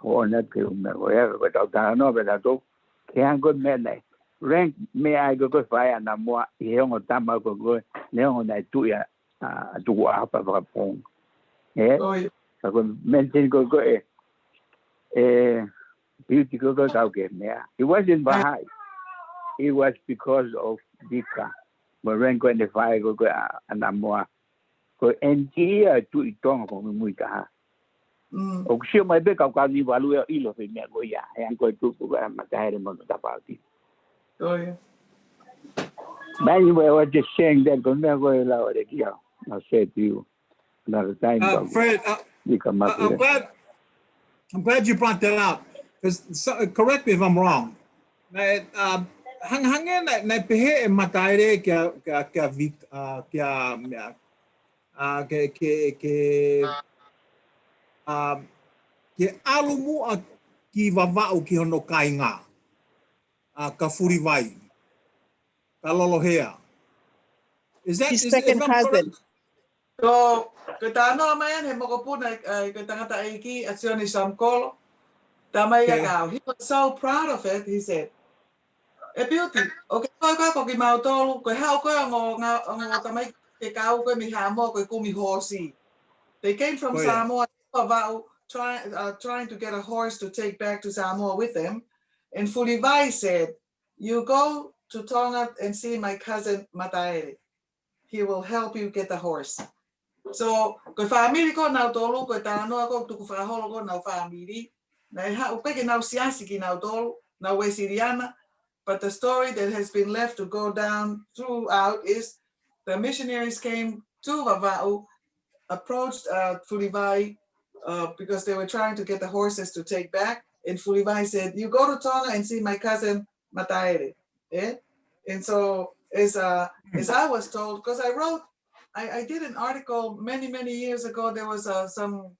o na ke me ko ya ko ta no be da to ke an ko me nei rank me ai go fa na mo e ngo ta ma go le ngo na tu ya tu a pa pa pong ko men tin go beauty go ke me it wasn't Bahai. It was because of Dika. But when go in the fire go anamwa ko engia tu itong ko muita. O sio mai be ka ni valu ilo fe me go ya yang ko tu ko matai mo ta party. But anyway, I was just saying that go me go la ore kia. I said to you another time. Fred, I'm glad you brought that up. Because correct me if I'm wrong. Hangin na pehe e mataire ke alumu a ki vavau ki hono kainga ka furiwai ka lolohea. Is that his second cousin? So ketano mayan he mokopuna ketangata iki asyoni samkolo. Tamayakao. He was so proud of it. He said, "A beauty. Okay, ko ki mautolu ko how ko ngo tamay ke kau ko mi hamo ko kumi hosi." They came from Samoa trying to get a horse to take back to Samoa with them. And Fulivai said, "You go to Tonga and see my cousin Mataere. He will help you get the horse." So ko family ko na tolu ko tano ko tu fa holo ko na family. But the story that has been left to go down throughout is the missionaries came to Vava'u, approached Fulivai because they were trying to get the horses to take back. And Fulivai said, "You go to Tonga and see my cousin Mataere." Yeah? And so as I was told, because I did an article many years ago. There was some,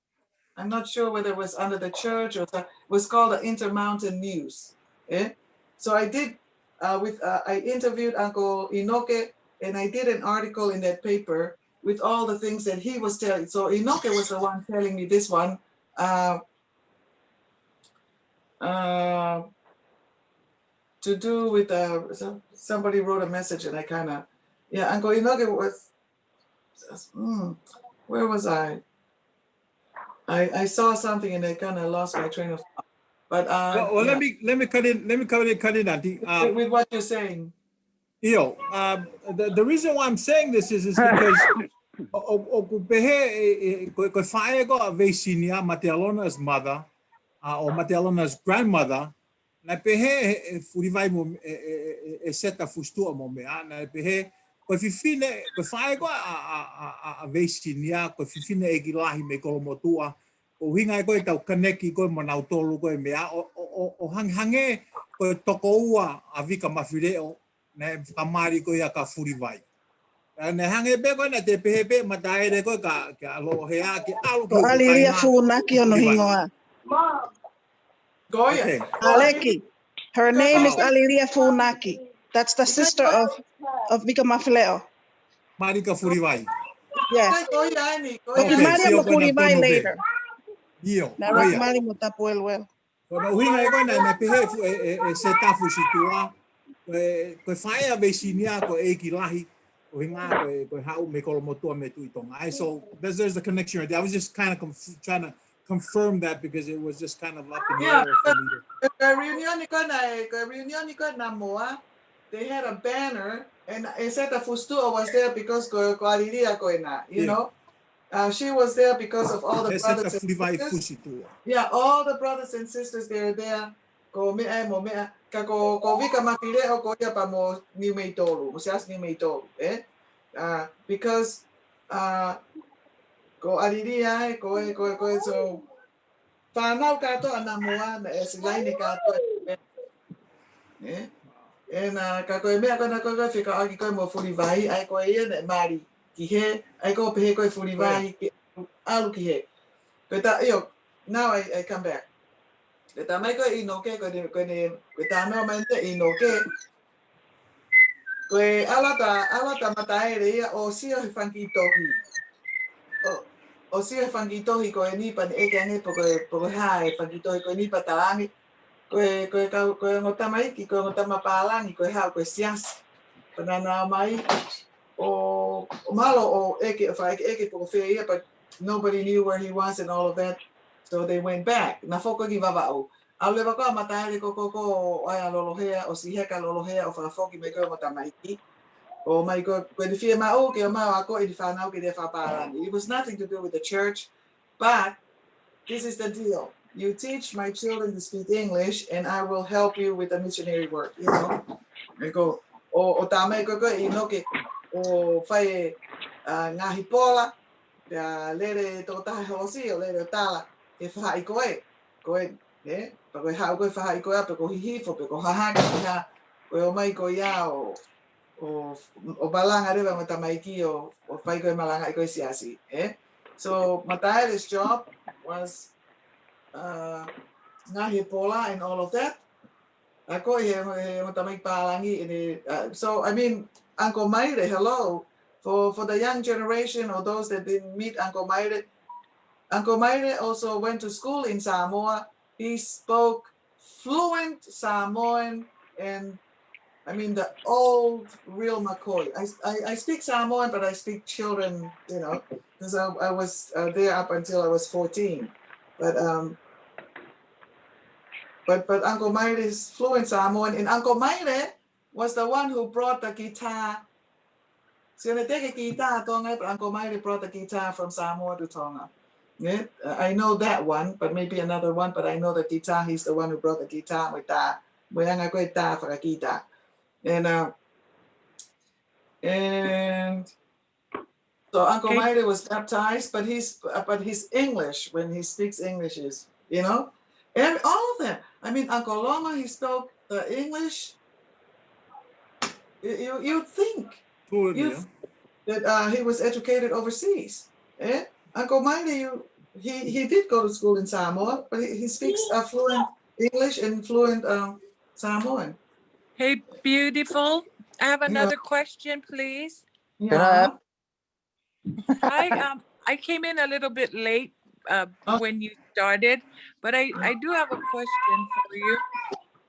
I'm not sure whether it was under the church or it was called the Intermountain News. Yeah? So I did I interviewed Uncle Inoke, and I did an article in that paper with all the things that he was telling. So Inoke was the one telling me this one. To do with somebody wrote a message, and I kind of, yeah, Uncle Inoke was, where was I? I saw something and I kind of lost my train of thought. But well, yeah. let me cut in, Auntie. With what you're saying. The reason why I'm saying this is because Matealona's mother or Matealona's grandmother, na pehe furivai mo seta fustua mo mea na pehe ko fifine ko fai ko a vesinia ko fifine e gilahi me ko motua o hinga ko tau kaneki ko manau tolu ko mea o hange ko toko ua a vika mafireo na kamari ko ya ka furivai na hange be ko na te pehe pe mataere ko ka alohea ki alu ko aliria funaki ono hingoa Goya. Okay. Aleki. Her name is Aliria Funaki. That's the sister of Vika Mafileo. Marika Furivai. Yes. Okay, Maria Furivai later. Na Mali Mutapu well. Kono hinga e koina na pehe se tafu situa ko faia vesinia ko e kilahi ko hinga ko hau me kolo motua me tu itonga. So there's the connection right there. I was just kind of trying to confirm that because it was just kind of up in the air for me. The reunion na moa, they had a banner, and it said that Fustua was there because you know. She was there because of all the brothers and sisters. Yeah, all the brothers and sisters, they're there. Ko mea mo mea ka ko vika mafileo ko ia pa mo ni meitolu, mo sias ni meitolu, eh? Because ko aliria ko so whanau kato ana moa na esilaine kato eh? And ka koe mea kona koe whika aki koe mo Furivai, ai koe ia na mari ki he, ai koe pehe koe Furivai ki alu ki he. Koe ta, now I come back. Koe ta mai koe inoke, koe ta no mai te inoke. Koe alata matai rea o sia he whanki tohi. O sia he whanki tohi koe nipa ni eke ange po koe hae whanki tohi koe nipa talangi. Koe ngotama iki, koe ngotama pālangi, koe hao koe siasi. Panana mai o malo o eke eke po whea ia, but nobody knew where he was and all of that. So they went back. Na whoko ki wawao. Au lewa koa matai ko o ai lolohea o si heka lolohea o whakafoki me koe ngotama iki. Oh my God, when the fear my okay, it was nothing to do with the church, but this is the deal. You teach my children to speak English, and I will help you with the missionary work. You know, I go. O tama ko inoke o fai ngahi pola ya lere to taha hosi o lere tala e fai koe pa koe hau koe fai koe pa ko hihifo pa ko hahaka ha koe o mai ko ia o balanga reba mo tamaiki o fai koe malanga I koe siasi so Matai's job was ngahi pola and all of that. Ako he matamay palangi so I mean Uncle Maire, hello for the young generation or those that didn't meet Uncle Maire. Uncle Maire also went to school in Samoa. He spoke fluent Samoan and I mean the old real McCoy. I speak Samoan, but I speak children, you know, because I was there up until I was 14. But Uncle Maire is fluent Samoan, and Uncle Maire was the one who brought the guitar. So they take a guitar, Tonga, but Uncle Maire brought the guitar from Samoa to Tonga. Yeah, I know that one, but maybe another one. But I know the guitar. He's the one who brought the guitar with that. For a guitar, and so Uncle Maire was baptized, but his English when he speaks English is, you know. And all of them. I mean, Uncle Loma, he spoke the English. You think that he was educated overseas. Uncle Maire, he did go to school in Samoa, but he speaks fluent English and fluent Samoan. Hey, beautiful. I have another question, please. Yeah. I came in a little bit late when you started, but I do have a question for you.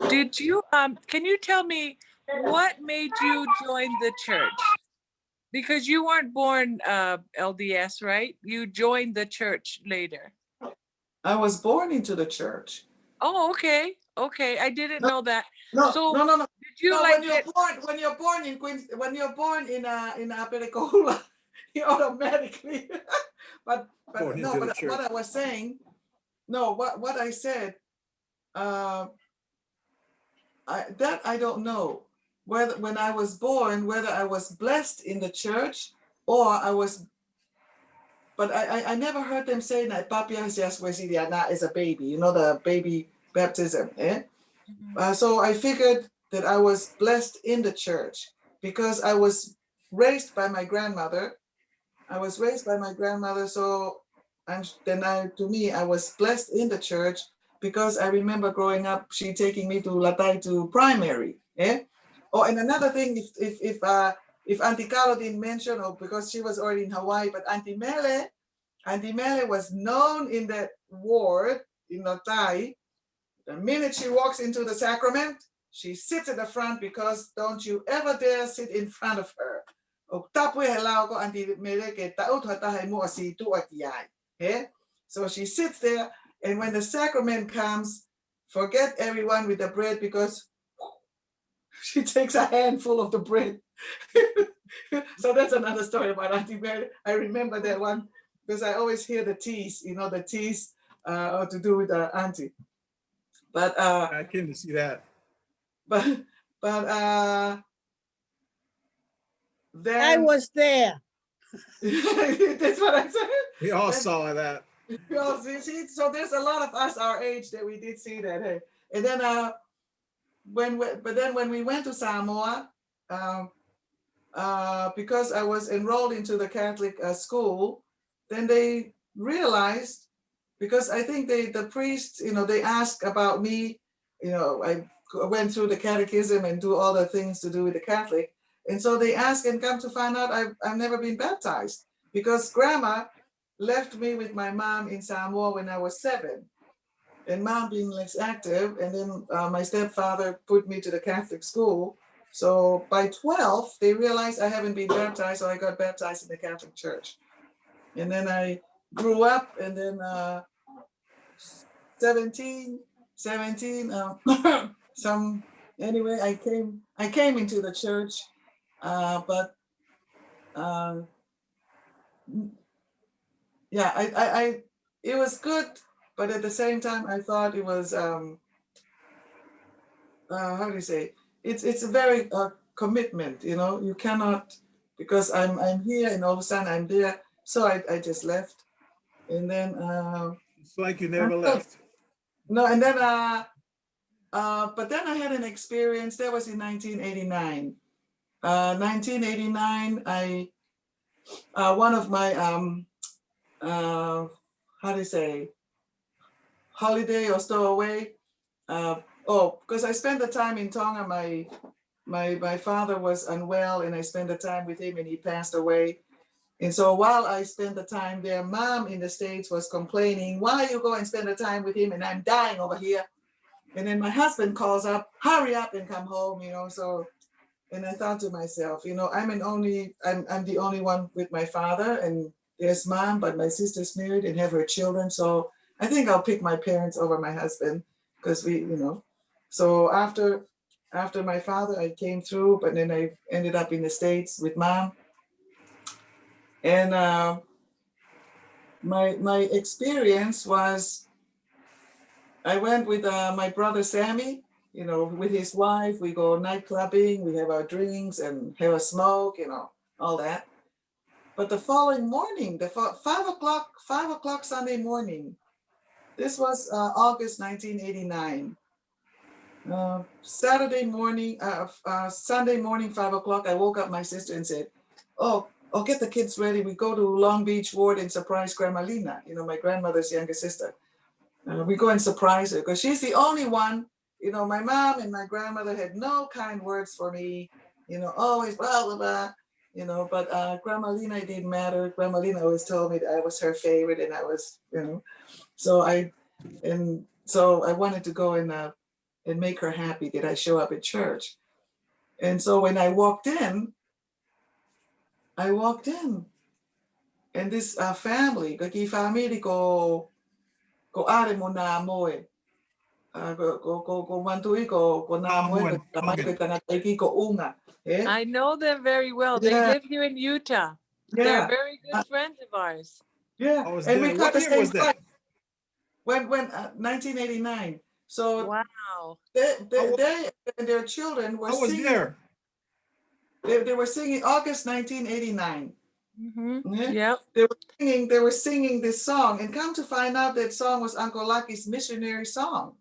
Did you can you tell me what made you join the church? Because you weren't born LDS, right? You joined the church later. I was born into the church. Oh, okay. Okay, I didn't know that. No. Did you when you're born in Queens, when you're born in Apericola, you automatically. but what I was saying, what I said, I don't know whether when I was born whether I was blessed in the church or I was. But I never heard them say that Papia is a baby, you know, the baby baptism. So I figured that I was blessed in the church because I was raised by my grandmother. So to me, I was blessed in the church because I remember growing up, she taking me to Latai to primary. Oh, and another thing, if Auntie Carlo didn't mention, or because she was already in Hawaii, but Auntie Mele was known in that ward in Latai. The minute she walks into the sacrament, she sits at the front because don't you ever dare sit in front of her. So she sits there, and when the sacrament comes, forget everyone with the bread because she takes a handful of the bread. So that's another story about Auntie Mary. I remember that one because I always hear the tease, you know, the tease to do with Auntie. But I came to see that. But then I was there. That's what I said. We all saw that. We all see, so there's a lot of us our age that we did see that. Hey, and then when we went to Samoa, because I was enrolled into the Catholic school, then they realized, because I think the priests, you know, they asked about me, you know, I went through the catechism and do all the things to do with the Catholic. And so they asked, and come to find out I've never been baptized because grandma left me with my mom in Samoa when I was 7. And mom being less active, and then my stepfather put me to the Catholic school. So by 12, they realized I haven't been baptized, so I got baptized in the Catholic Church. And then I grew up, and then 17, anyway, I came into the church, but yeah, it was good, but at the same time, I thought it was, how do you say? It's a very commitment, you know. You cannot, because I'm here and all of a sudden I'm there, so I just left, and then it's like you never left. No, and then but then I had an experience. That was in 1989. 1989, I one of my how do you say, holiday or stowaway. Because I spent the time in Tonga. My father was unwell, and I spent the time with him, and he passed away. And so while I spent the time there, mom in the States was complaining, why you go and spend the time with him and I'm dying over here? And then my husband calls up, hurry up and come home, you know. So, and I thought to myself, you know, I'm the only one with my father, and there's mom, but my sister's married and have her children. So I think I'll pick my parents over my husband, because we, you know. So after my father, I came through, but then I ended up in the States with mom. And my experience was, I went with my brother Sammy, you know, with his wife. We go night clubbing, we have our drinks and have a smoke, you know, all that. But the following morning, the 5 o'clock Sunday morning, this was August 1989. Saturday morning, Sunday morning, 5 o'clock, I woke up my sister and said, oh, get the kids ready. We go to Long Beach Ward and surprise Grandma Lena, you know, my grandmother's younger sister. We go and surprise her because she's the only one, you know. My mom and my grandmother had no kind words for me, you know, always blah, blah, blah, you know, but Grandma Lena, it didn't matter. Grandma Lena always told me that I was her favorite, and I was, you know, so I wanted to go and make her happy that I show up at church. And so when I walked in, and this family, kaki family ko are mo na moe. Ko mantui ko na moe ko tamai ko tangataiki ko unga. I know them very well. They live here in Utah. They're very good friends of ours. Yeah, and we got the same flight. When 1989. So wow, they and their children were singing. There. They were singing August 1989. Mm-hmm. Yeah. They were singing this song, and come to find out that song was Uncle Lucky's missionary song.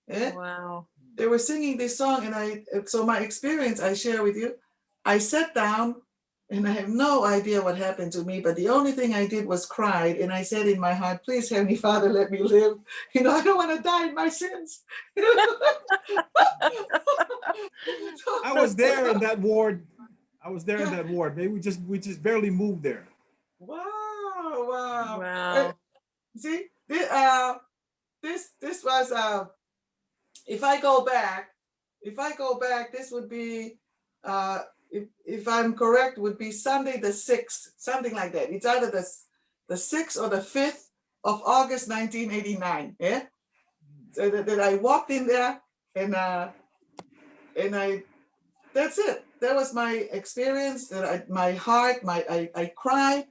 Yeah? Wow. They were singing this song, and so my experience I share with you. I sat down, and I have no idea what happened to me, but the only thing I did was cried, and I said in my heart, please, Heavenly Father, let me live. You know, I don't want to die in my sins. I was there in that ward. Maybe we just barely moved there. Wow. See, this was if I go back, this would be if I'm correct, would be Sunday the 6th, something like that. It's either the 6th or the 5th of August 1989. Yeah. So that I walked in there, and that's it. That was my experience. That my heart, I cried,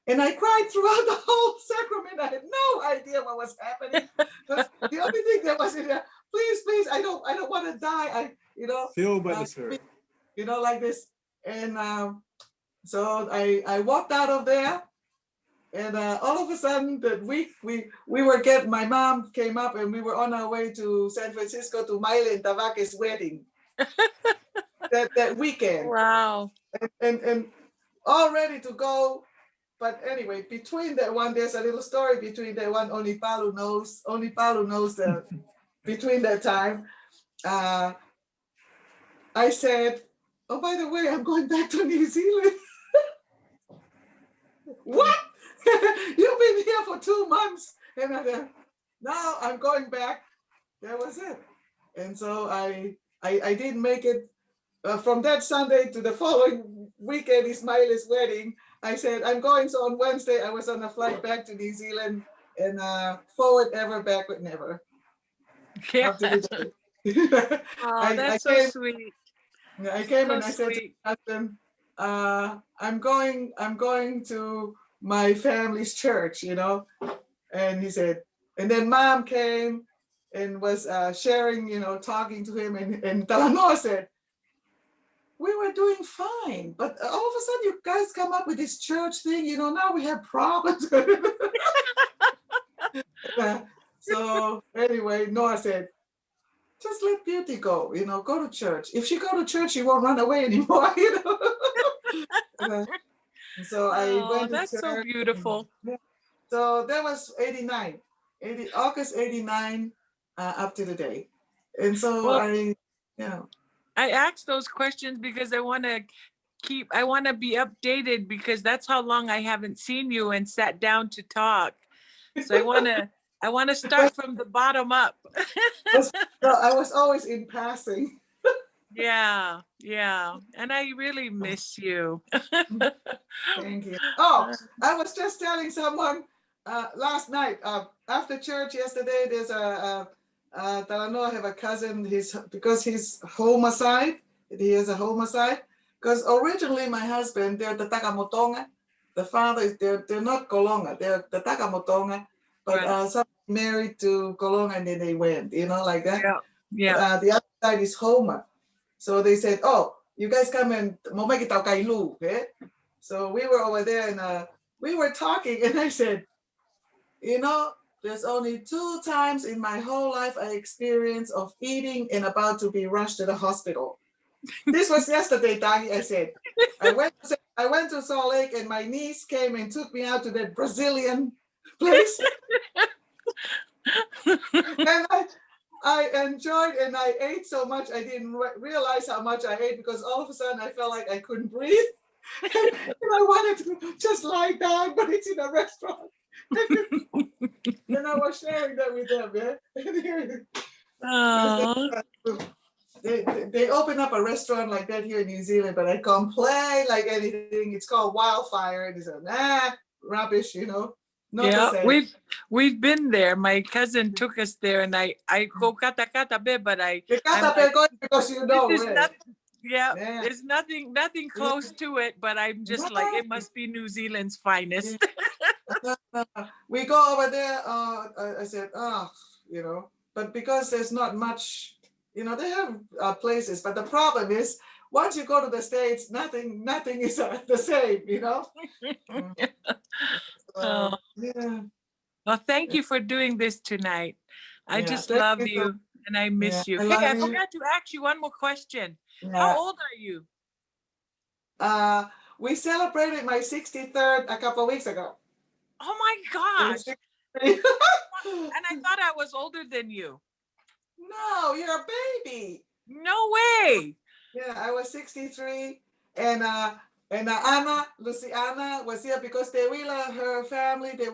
and I cried throughout the whole sacrament. I had no idea what was happening. The only thing that was in there, please, I don't want to die. Filled by the Spirit. You know, like this. And so I walked out of there, and all of a sudden that week we were my mom came up, and we were on our way to San Francisco to Maile and Tavake's wedding. that weekend. Wow. And all ready to go. But anyway, between that one, there's a little story between that one. Only Palu knows that between that time. I said, oh, by the way, I'm going back to New Zealand. What? You've been here for 2 months. And now I'm going back. That was it. And so I didn't make it from that Sunday to the following weekend, Ismail's wedding. I said, I'm going. So on Wednesday, I was on a flight back to New Zealand, and forward ever, backward never. Yeah. Up to the day. Oh, that's so came, sweet. I came So and I said to sweet. my husband, I'm going to my family's church, you know. And he said, and then mom came and was sharing, you know, talking to him, and Talanoa said, we were doing fine, but all of a sudden you guys come up with this church thing, you know, now we have problems. So anyway, Noah said, just let Beauty go, you know, go to church. If she go to church, she won't run away anymore, you know. So I went to that's church. so beautiful. So that was 89, August 89 up to the day. And so Well, yeah. I asked those questions because I want to be updated, because that's how long I haven't seen you and sat down to talk. So I want to start from the bottom up. No, I was always in passing. Yeah. And I really miss you. Thank you. Oh, I was just telling someone last night after church yesterday, there's Talanoa have a cousin, because he's homicide. He is a homicide. Because originally my husband, they're the Takamotonga. The father is they're not Kolonga, they're the Takamotonga, but some married to Kolonga and then they went, you know, like that. Yeah. The other side is Homa. So they said, oh, you guys come and Momekitao Kailu, okay? So we were over there and we were talking, and I said, you know, there's only 2 times in my whole life I experienced of eating and about to be rushed to the hospital. This was yesterday, Tagi. I said, I went to Salt Lake and my niece came and took me out to that Brazilian place. And I enjoyed and I ate so much I didn't realize how much I ate, because all of a sudden I felt like I couldn't breathe. And I wanted to just lie down, but it's in a restaurant. And I was sharing that with them, yeah. They open up a restaurant like that here in New Zealand, but I complain like anything. It's called Wildfire, and it's rubbish, you know. Not the same. We've been there. My cousin took us there, and I go kata be, but because you know, there's nothing close to it, but I'm just like, it must be New Zealand's finest. We go over there. I said, you know, but because there's not much, you know, they have places, but the problem is once you go to the States, nothing is the same, you know. Yeah. Well, thank you for doing this tonight. I just love you and I miss you. Hey, I forgot to ask you one more question. How old are you? We celebrated my 63rd a couple of weeks ago. Oh my gosh. And I thought I was older than you. No, you're a baby. No way. Yeah, I was 63, and Anna, Luciana was here because her family, they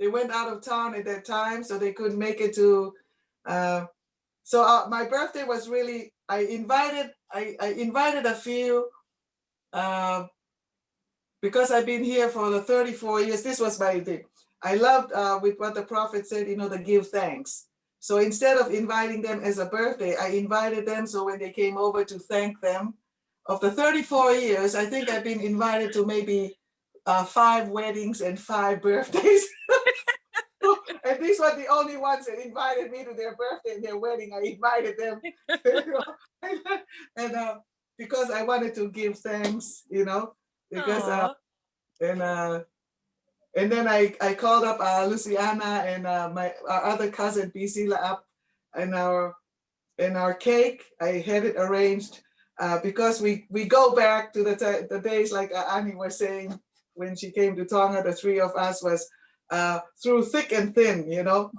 went out of town at that time, so they couldn't make it to. So my birthday was really. I invited a few. Because I've been here for the 34 years. This was my thing. I loved with what the prophet said, you know, the give thanks. So instead of inviting them as a birthday, I invited them so when they came over to thank them. Of the 34 years, I think I've been invited to maybe 5 weddings and 5 birthdays. And these were the only ones that invited me to their birthday and their wedding. I invited them. And because I wanted to give thanks, you know, because and then I called up Luciana and our other cousin Bisila up, and our cake. I had it arranged because we go back to the days like Annie was saying when she came to Tonga. The 3 of us was through thick and thin, you know.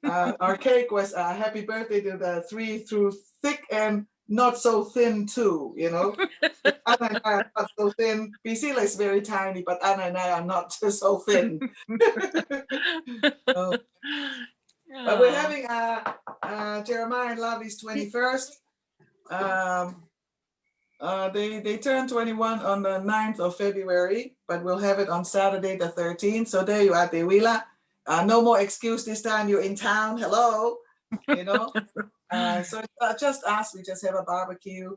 Our cake was happy birthday to the 3 through thick and not so thin too, you know. Anna and I are not so thin. Priscilla is very tiny, but Anna and I are not so thin. Oh. But we're having Jeremiah and Lovey's 21st. They turn 21 on the 9th of February, but we'll have it on Saturday the 13th. So there you are, Willa. No more excuse this time. You're in town. Hello, you know. So just us. We just have a barbecue.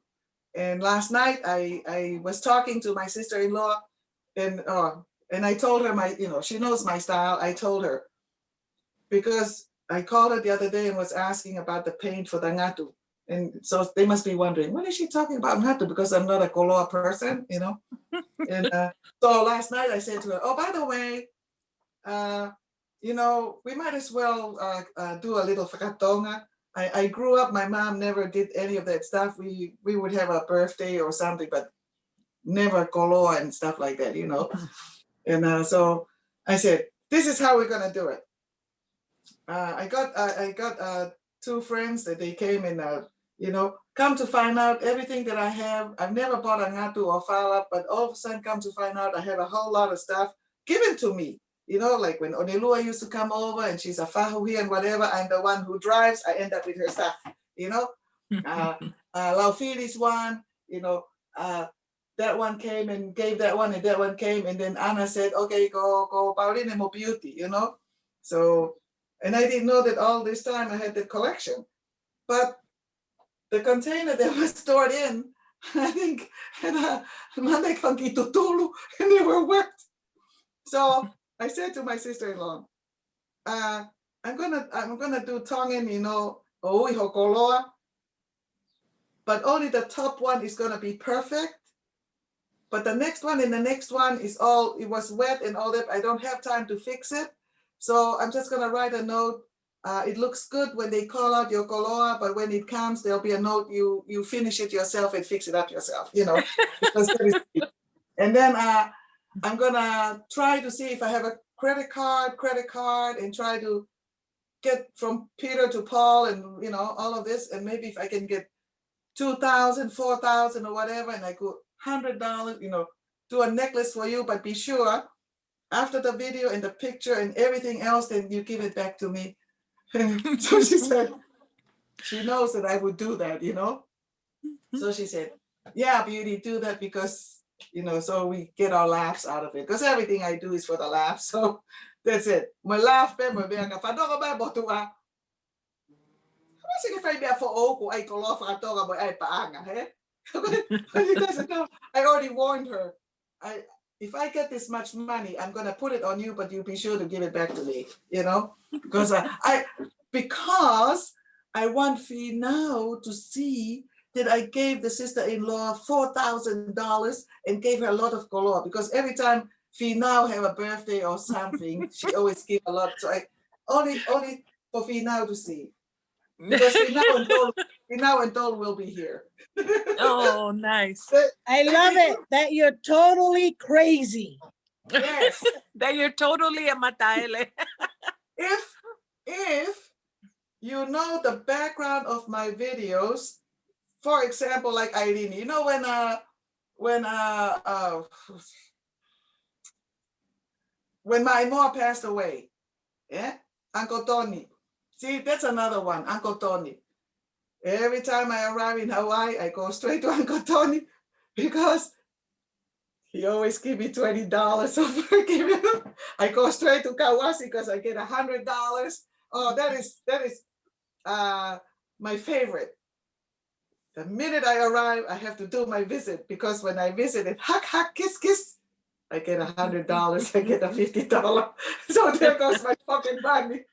And last night I was talking to my sister-in-law, and I told her she knows my style. I told her because I called her the other day and was asking about the paint for the ngatu. And so they must be wondering, what is she talking about ngatu? Because I'm not a Koloa person, you know. And so last night I said to her, oh, by the way, you know, we might as well do a little whakatonga. I grew up, my mom never did any of that stuff. We would have a birthday or something, but never koloa and stuff like that, you know. And so I said, this is how we're gonna do it. I got two friends that they came and, you know, come to find out everything that I have. I've never bought a ngatu or fala, but all of a sudden come to find out I have a whole lot of stuff given to me. You know, like when Onelua used to come over and she's a fahuhi and whatever, I'm the one who drives, I end up with her stuff, you know. Laufili's one, you know, that one came and gave that one, and that one came, and then Anna said, okay, go Pauline mo beauty, you know. So, and I didn't know that all this time I had the collection. But the container that was stored in, I think, had a manek funky tutulu, and they were wet. So I said to my sister-in-law, I'm gonna do Tongan, you know, oiho koloa, but only the top one is gonna be perfect. But the next one and the next one is all, it was wet and all that. I don't have time to fix it. So I'm just gonna write a note. It looks good when they call out your koloa, but when it comes, there'll be a note, you finish it yourself and fix it up yourself, you know. And then I'm gonna try to see if I have a credit card and try to get from Peter to Paul and, you know, all of this. And maybe if I can get 2,000, 4,000 or whatever, and I could $100, you know, do a necklace for you, but be sure after the video and the picture and everything else, then you give it back to me. And so she said, she knows that I would do that, you know. So she said, yeah, Beauty, do that because, you know, so we get our laughs out of it. Because everything I do is for the laugh. So that's it. My laugh, I already warned her. If I get this much money, I'm gonna put it on you, but you be sure to give it back to me, you know, because I want Fee now to see that I gave the sister-in-law $4,000 and gave her a lot of color, because every time Fee now have a birthday or something, she always give a lot. So I only for Fee now to see, because Fee now and Dole will be here. Oh, nice. I love it that you're totally crazy. Yes. That you're totally a mataele. If you know the background of my videos, for example, like Irene, you know, when my mom passed away, yeah, Uncle Tony. See, that's another one, Uncle Tony. Every time I arrive in Hawaii, I go straight to Uncle Tony because he always give me $20 over. I go straight to Kawasi because I get $100. Oh, that is my favorite. The minute I arrive, I have to do my visit, because when I visit it, hug, kiss, kiss, I get $100. I get a $50. So there goes my fucking money.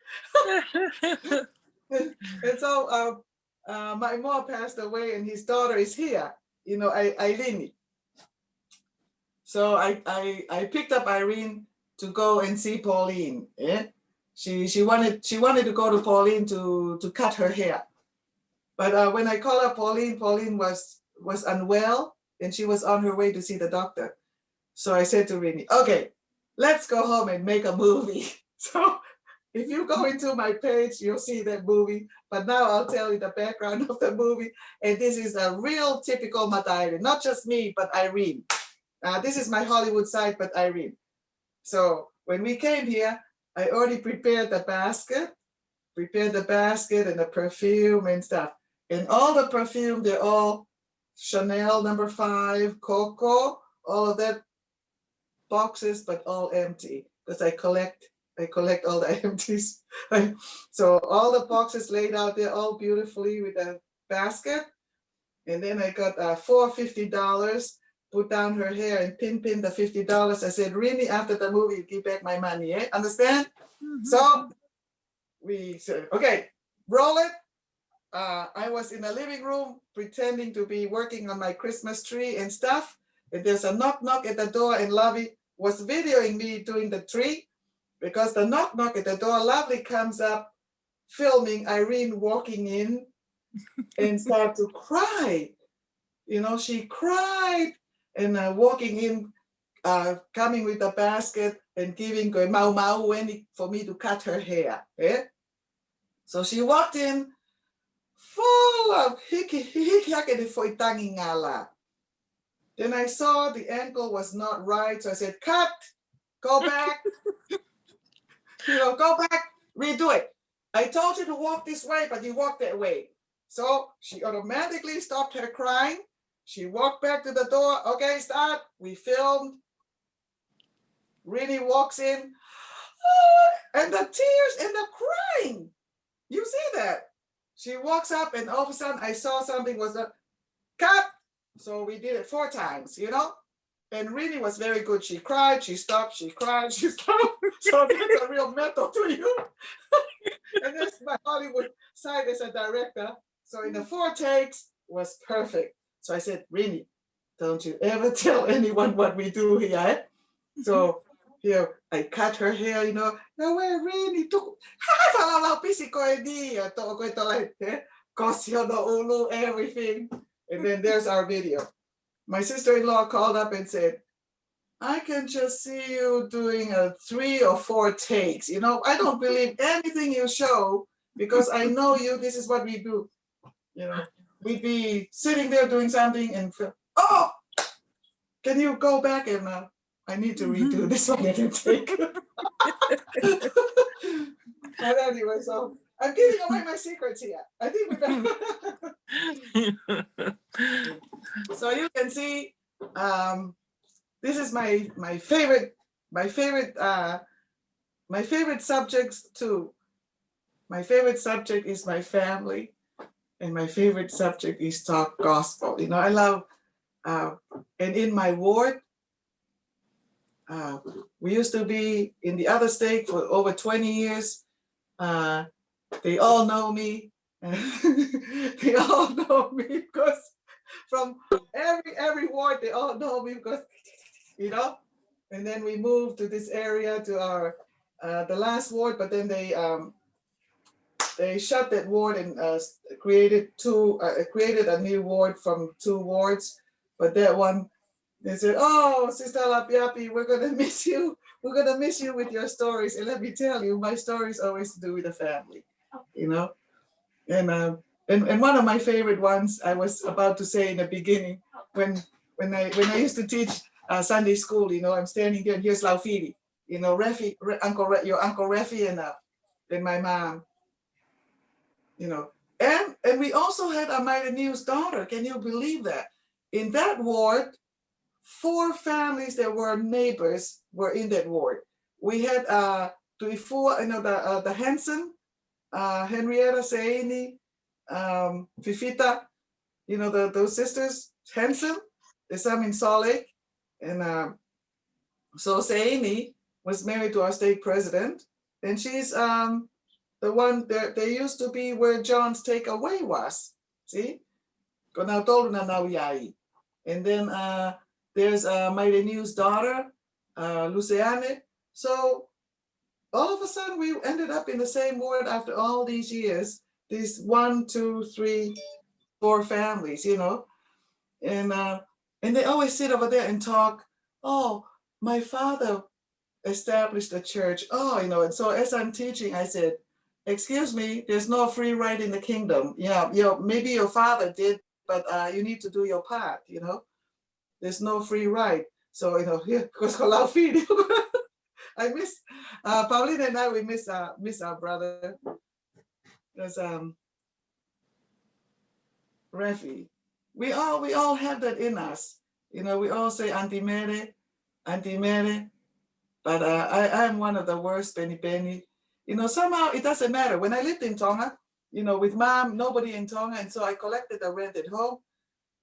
And so my mom passed away, and his daughter is here. You know, Irene. So I picked up Irene to go and see Pauline. Yeah? She wanted to go to Pauline to cut her hair. But when I called up Pauline was unwell, and she was on her way to see the doctor. So I said to Rini, okay, let's go home and make a movie. So if you go into my page, you'll see that movie. But now I'll tell you the background of the movie. And this is a real typical Mataire, not just me, but Irene. This is my Hollywood side, but Irene. So when we came here, I already prepared the basket and the perfume and stuff. And all the perfume, they're all Chanel No. 5, Coco, all of that boxes, but all empty because I collect all the empties. So all the boxes laid out there all beautifully with a basket. And then I got $4 $50, put down her hair and pin the $50. I said, really, after the movie, give back my money, eh? Understand? So we said, okay, roll it. I was in the living room pretending to be working on my Christmas tree and stuff. And there's a knock at the door, and Lovey was videoing me doing the tree because the knock at the door, Lovely comes up filming Irene walking in and start to cry. You know, she cried and walking in, coming with a basket and giving mau for me to cut her hair. Eh? So she walked in full of Then I saw the ankle was not right, so I said, cut, go back, go back, redo it. I told you to walk this way, but you walked that way. So she automatically stopped her crying. She walked back to the door. Okay, start. We filmed. Rini walks in, and the tears and the crying. You see that? She walks up, and all of a sudden I saw something was a cut. So we did it 4 times, And Rini was very good. She cried, she stopped, she cried, she stopped. So that's a real mentor to you. And that's my Hollywood side as a director. So in the 4 takes was perfect. So I said, Rini, don't you ever tell anyone what we do here. Eh? So here I cut her hair, No, where Rini took everything. And then there's our video. My sister-in-law called up and said, I can just see you doing 3 or 4 takes. I don't believe anything you show because I know you, this is what we do. We'd be sitting there doing something and feel, oh, can you go back and I need to redo this one and take. But anyway, so I'm giving away my secrets here. I think so you can see, this is my favorite subjects too. My favorite subject is my family, and my favorite subject is talk gospel. I love, and in my ward, we used to be in the other state for over 20 years. They all know me. They all know me because from every ward, they all know me because, and then we moved to this area to our, the last ward, but then they shut that ward and created a new ward from 2 wards. But that one, they said, oh, Sister Halaapiapi, we're going to miss you. We're going to miss you with your stories. And let me tell you, my stories always to do with the family, And one of my favorite ones, I was about to say in the beginning, when I used to teach Sunday school, I'm standing there and here's Laufili, Refi, your Uncle Refi and my mom, And we also had a Mighty News daughter. Can you believe that? In that ward, 4 families that were neighbors were in that ward. We had the Henson, Henrietta Seini, Fifita, those sisters, Henson, there's some in Salt Lake. And so Seini was married to our state president, and she's the one that they used to be where John's takeaway was. See? And then there's Mighty News daughter, Luciane. So all of a sudden we ended up in the same ward after all these years, these 1, 2, 3, 4 families, And they always sit over there and talk, oh, my father established a church. Oh, you know, and so as I'm teaching, I said, excuse me, there's no free ride in the kingdom. Yeah, you know, maybe your father did, but you need to do your part, you know. There's no free ride. So, you know, here goes Halaapiapi. I miss Pauline and I, we miss our brother. Because Refi. We all have that in us. You know, we all say Auntie Mary, Auntie Mary. But I am one of the worst, Penny. You know, somehow it doesn't matter. When I lived in Tonga, you know, with mom, nobody in Tonga, and so I collected a rented home.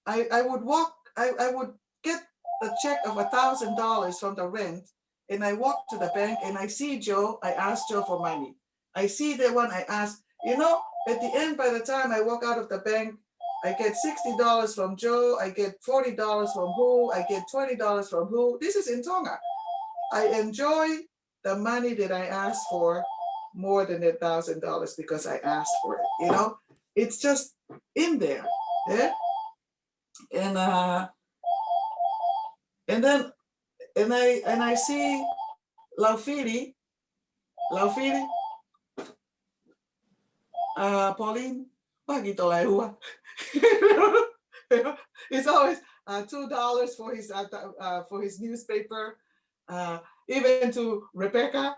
I would walk, I would get a check of $1,000 from the rent, and I walk to the bank and I see Joe, I ask Joe for money. I see the one, I ask, you know, at the end, by the time I walk out of the bank, I get $60 from Joe, I get $40 from who, I get $20 from who. This is in Tonga. I enjoy the money that I asked for more than $1,000 because I asked for it. You know, it's just in there. Yeah. And I see Laufiri, Pauline, it's always $2 for his newspaper. Even to Rebecca,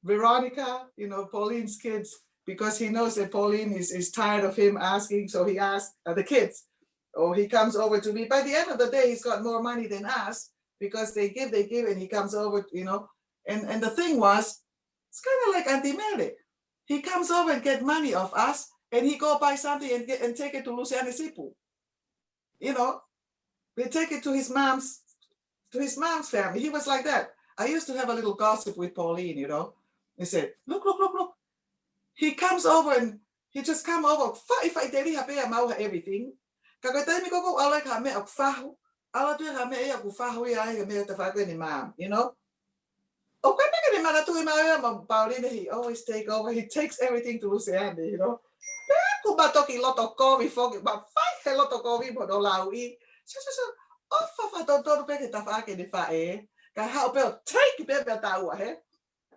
Veronica, you know, Pauline's kids, because he knows that Pauline is tired of him asking, so he asks the kids, or he comes over to me. By the end of the day, he's got more money than us because they give, and he comes over, you know. And the thing was, it's kind of like Auntie Mary. He comes over and get money off us, and he go buy something and take it to Luciana Sipu. You know, they take it to his mom's family. He was like that. I used to have a little gossip with Pauline, you know. He said, look. He comes over and he just come over. If I did everything. You know. He always take over. He takes everything to Luciana, you know.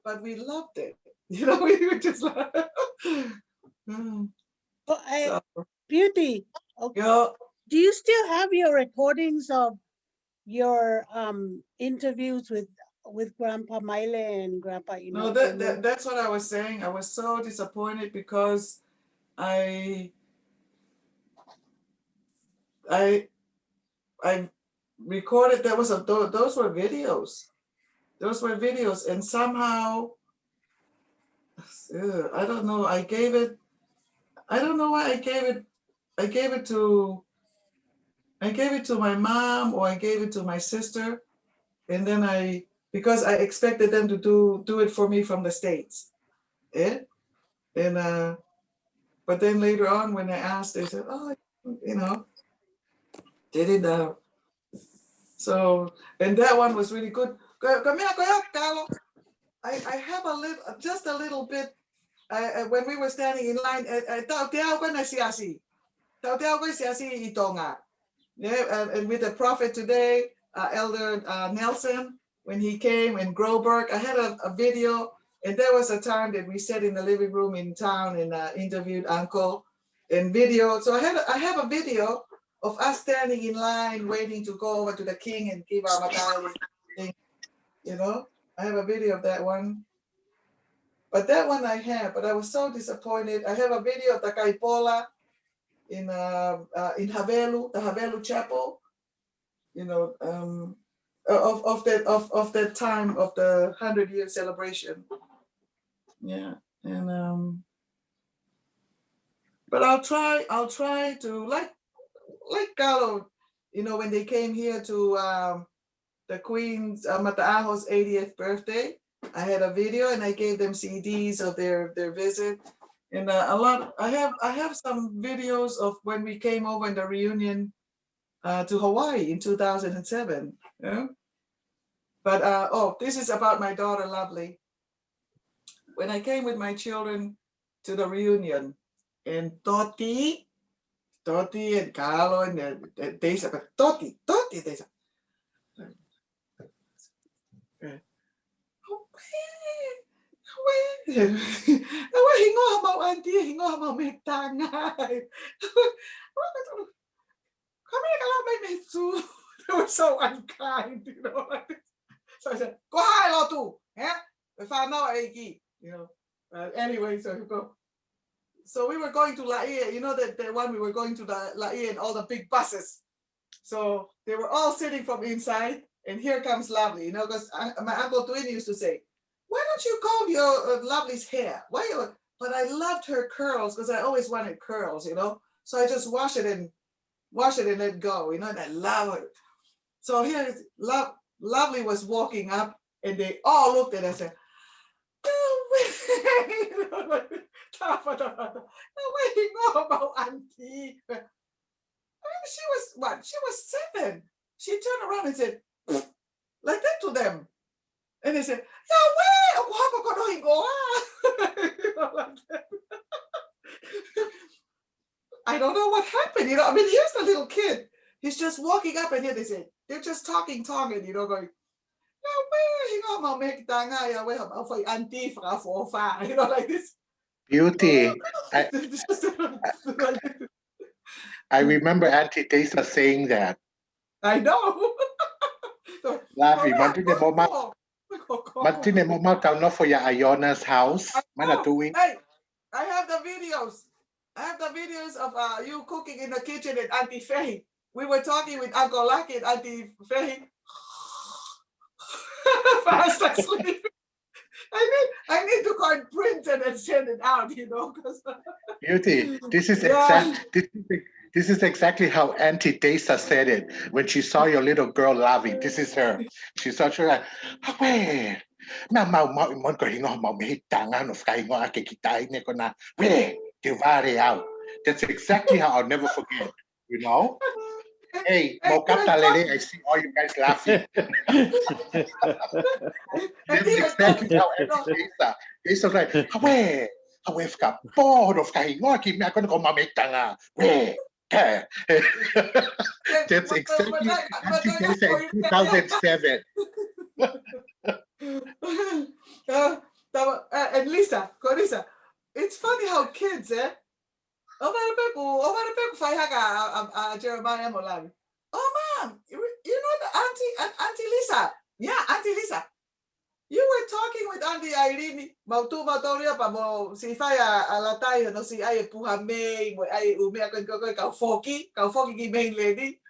But we loved it. You know, we were just like, So, Beauty, okay. Do you still have your recordings of your interviews with Grandpa Maile and Grandpa No, that's what I was saying. I was so disappointed because I recorded, those were videos. Those were videos, and somehow, I don't know, I don't know why I gave it to my mom, or I gave it to my sister, and then because I expected them to do it for me from the States. Yeah. And but then later on when I asked, they said, oh, you know, they didn't. So, and that one was really good. I have just a little bit. When we were standing in line, yeah, and with the prophet today, Elder Nelson, when he came, and Groberg, I had a video, and there was a time that we sat in the living room in town and interviewed Uncle and video. So I have a video of us standing in line waiting to go over to the king and give our medallion thing. You know, I have a video of that one. But that one I have, but I was so disappointed. I have a video of the Kaipola in Havelu, the Havelu Chapel. You know, of that time of the 100-year celebration. Yeah, and but I'll try to like Carlo, you know, when they came here to the Queen's Mataaho's 80th birthday, I had a video and I gave them CDs of their visit, and a lot. I have some videos of when we came over in the reunion to Hawaii in 2007. Yeah. But this is about my daughter, Lovely. When I came with my children to the reunion, and Toti and Carlo and they said, Toti, they said. hingo mau auntie, hingo mau metangai. Kami kalau may su. They were so unkind, you know. So I said, go hi, Lotu. Yeah? If I know Egi, you know. Anyway, so we were going to Laie, you know that the one we were going to the Laie and all the big buses. So they were all sitting from inside, and here comes Lovely, you know, because my Uncle Twin used to say, why don't you comb your Lovely's hair? Why you? But I loved her curls because I always wanted curls, you know. So I just wash it and let go, you know, and I love it. So here, Lovely was walking up, and they all looked at us and said, no way, no way, you know about auntie. She was what? She was 7. She turned around and said, like that to them. And they said, yeah, I don't know what happened, you know. I mean, here's the little kid. He's just walking up, and here they said, they're just talking, you know, going, you know, like this. Beauty. I remember Auntie Tesa saying that. I know. Lavi, mantine mo ma for your Iona's house. Hey, I have the videos. I have the videos of you cooking in the kitchen at Auntie Faye. We were talking with Uncle Lucky and Auntie Faye. Fast asleep. I need to go and print it and send it out, you know. Beauty, this is exactly how Auntie Tesa said it when she saw your little girl Lavi. This is her. She saw her like, hey, that's exactly how I'll never forget, you know? Hey, I see all you guys laughing. That's exactly how Auntie Tesa was like, hey, that's exactly Auntie Tesa in 2007. And Lisa, it's funny how kids, Jeremiah Molani. Oh, Mom, you know the Auntie Lisa. Yeah, Auntie Lisa. You were talking with Auntie Irene. Mautu matoria pa mo si faya alatay no si ay puhame mo ay umia ka foki ki main lady.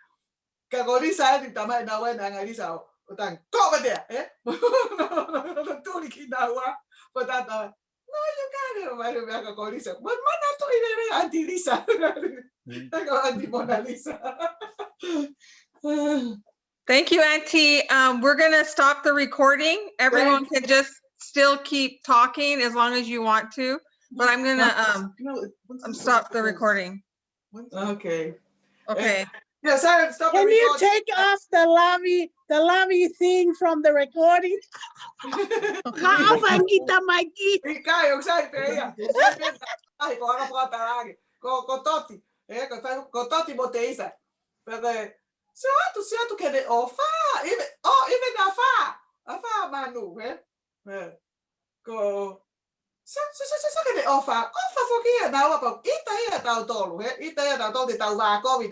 Ka Lisa di tama na wan ang Lisa. Utang ko ba dia tuli kinawa. Patata. No, you got it. May ka Lisa. But man to ina Auntie Lisa. Auntie Mona Lisa. Thank you, Auntie. We're going to stop the recording. Everyone can just still keep talking as long as you want to, but I'm going to stop the recording. Okay. Okay. Yes, stop. Can you take off the Lavi thing from the recording? Kaafan kita, Mikey. Ikaw, yung sa'yo, Peya. Ay, kung ako po taragi. Kototi. Kung Toti mo te isa. Pero, siya to kede ofa. Even afa manu, Ko, siya kede ofa. Ofa fokia na wapag. Ita ya tao tolo, Ita ya tao tolo, tao wako,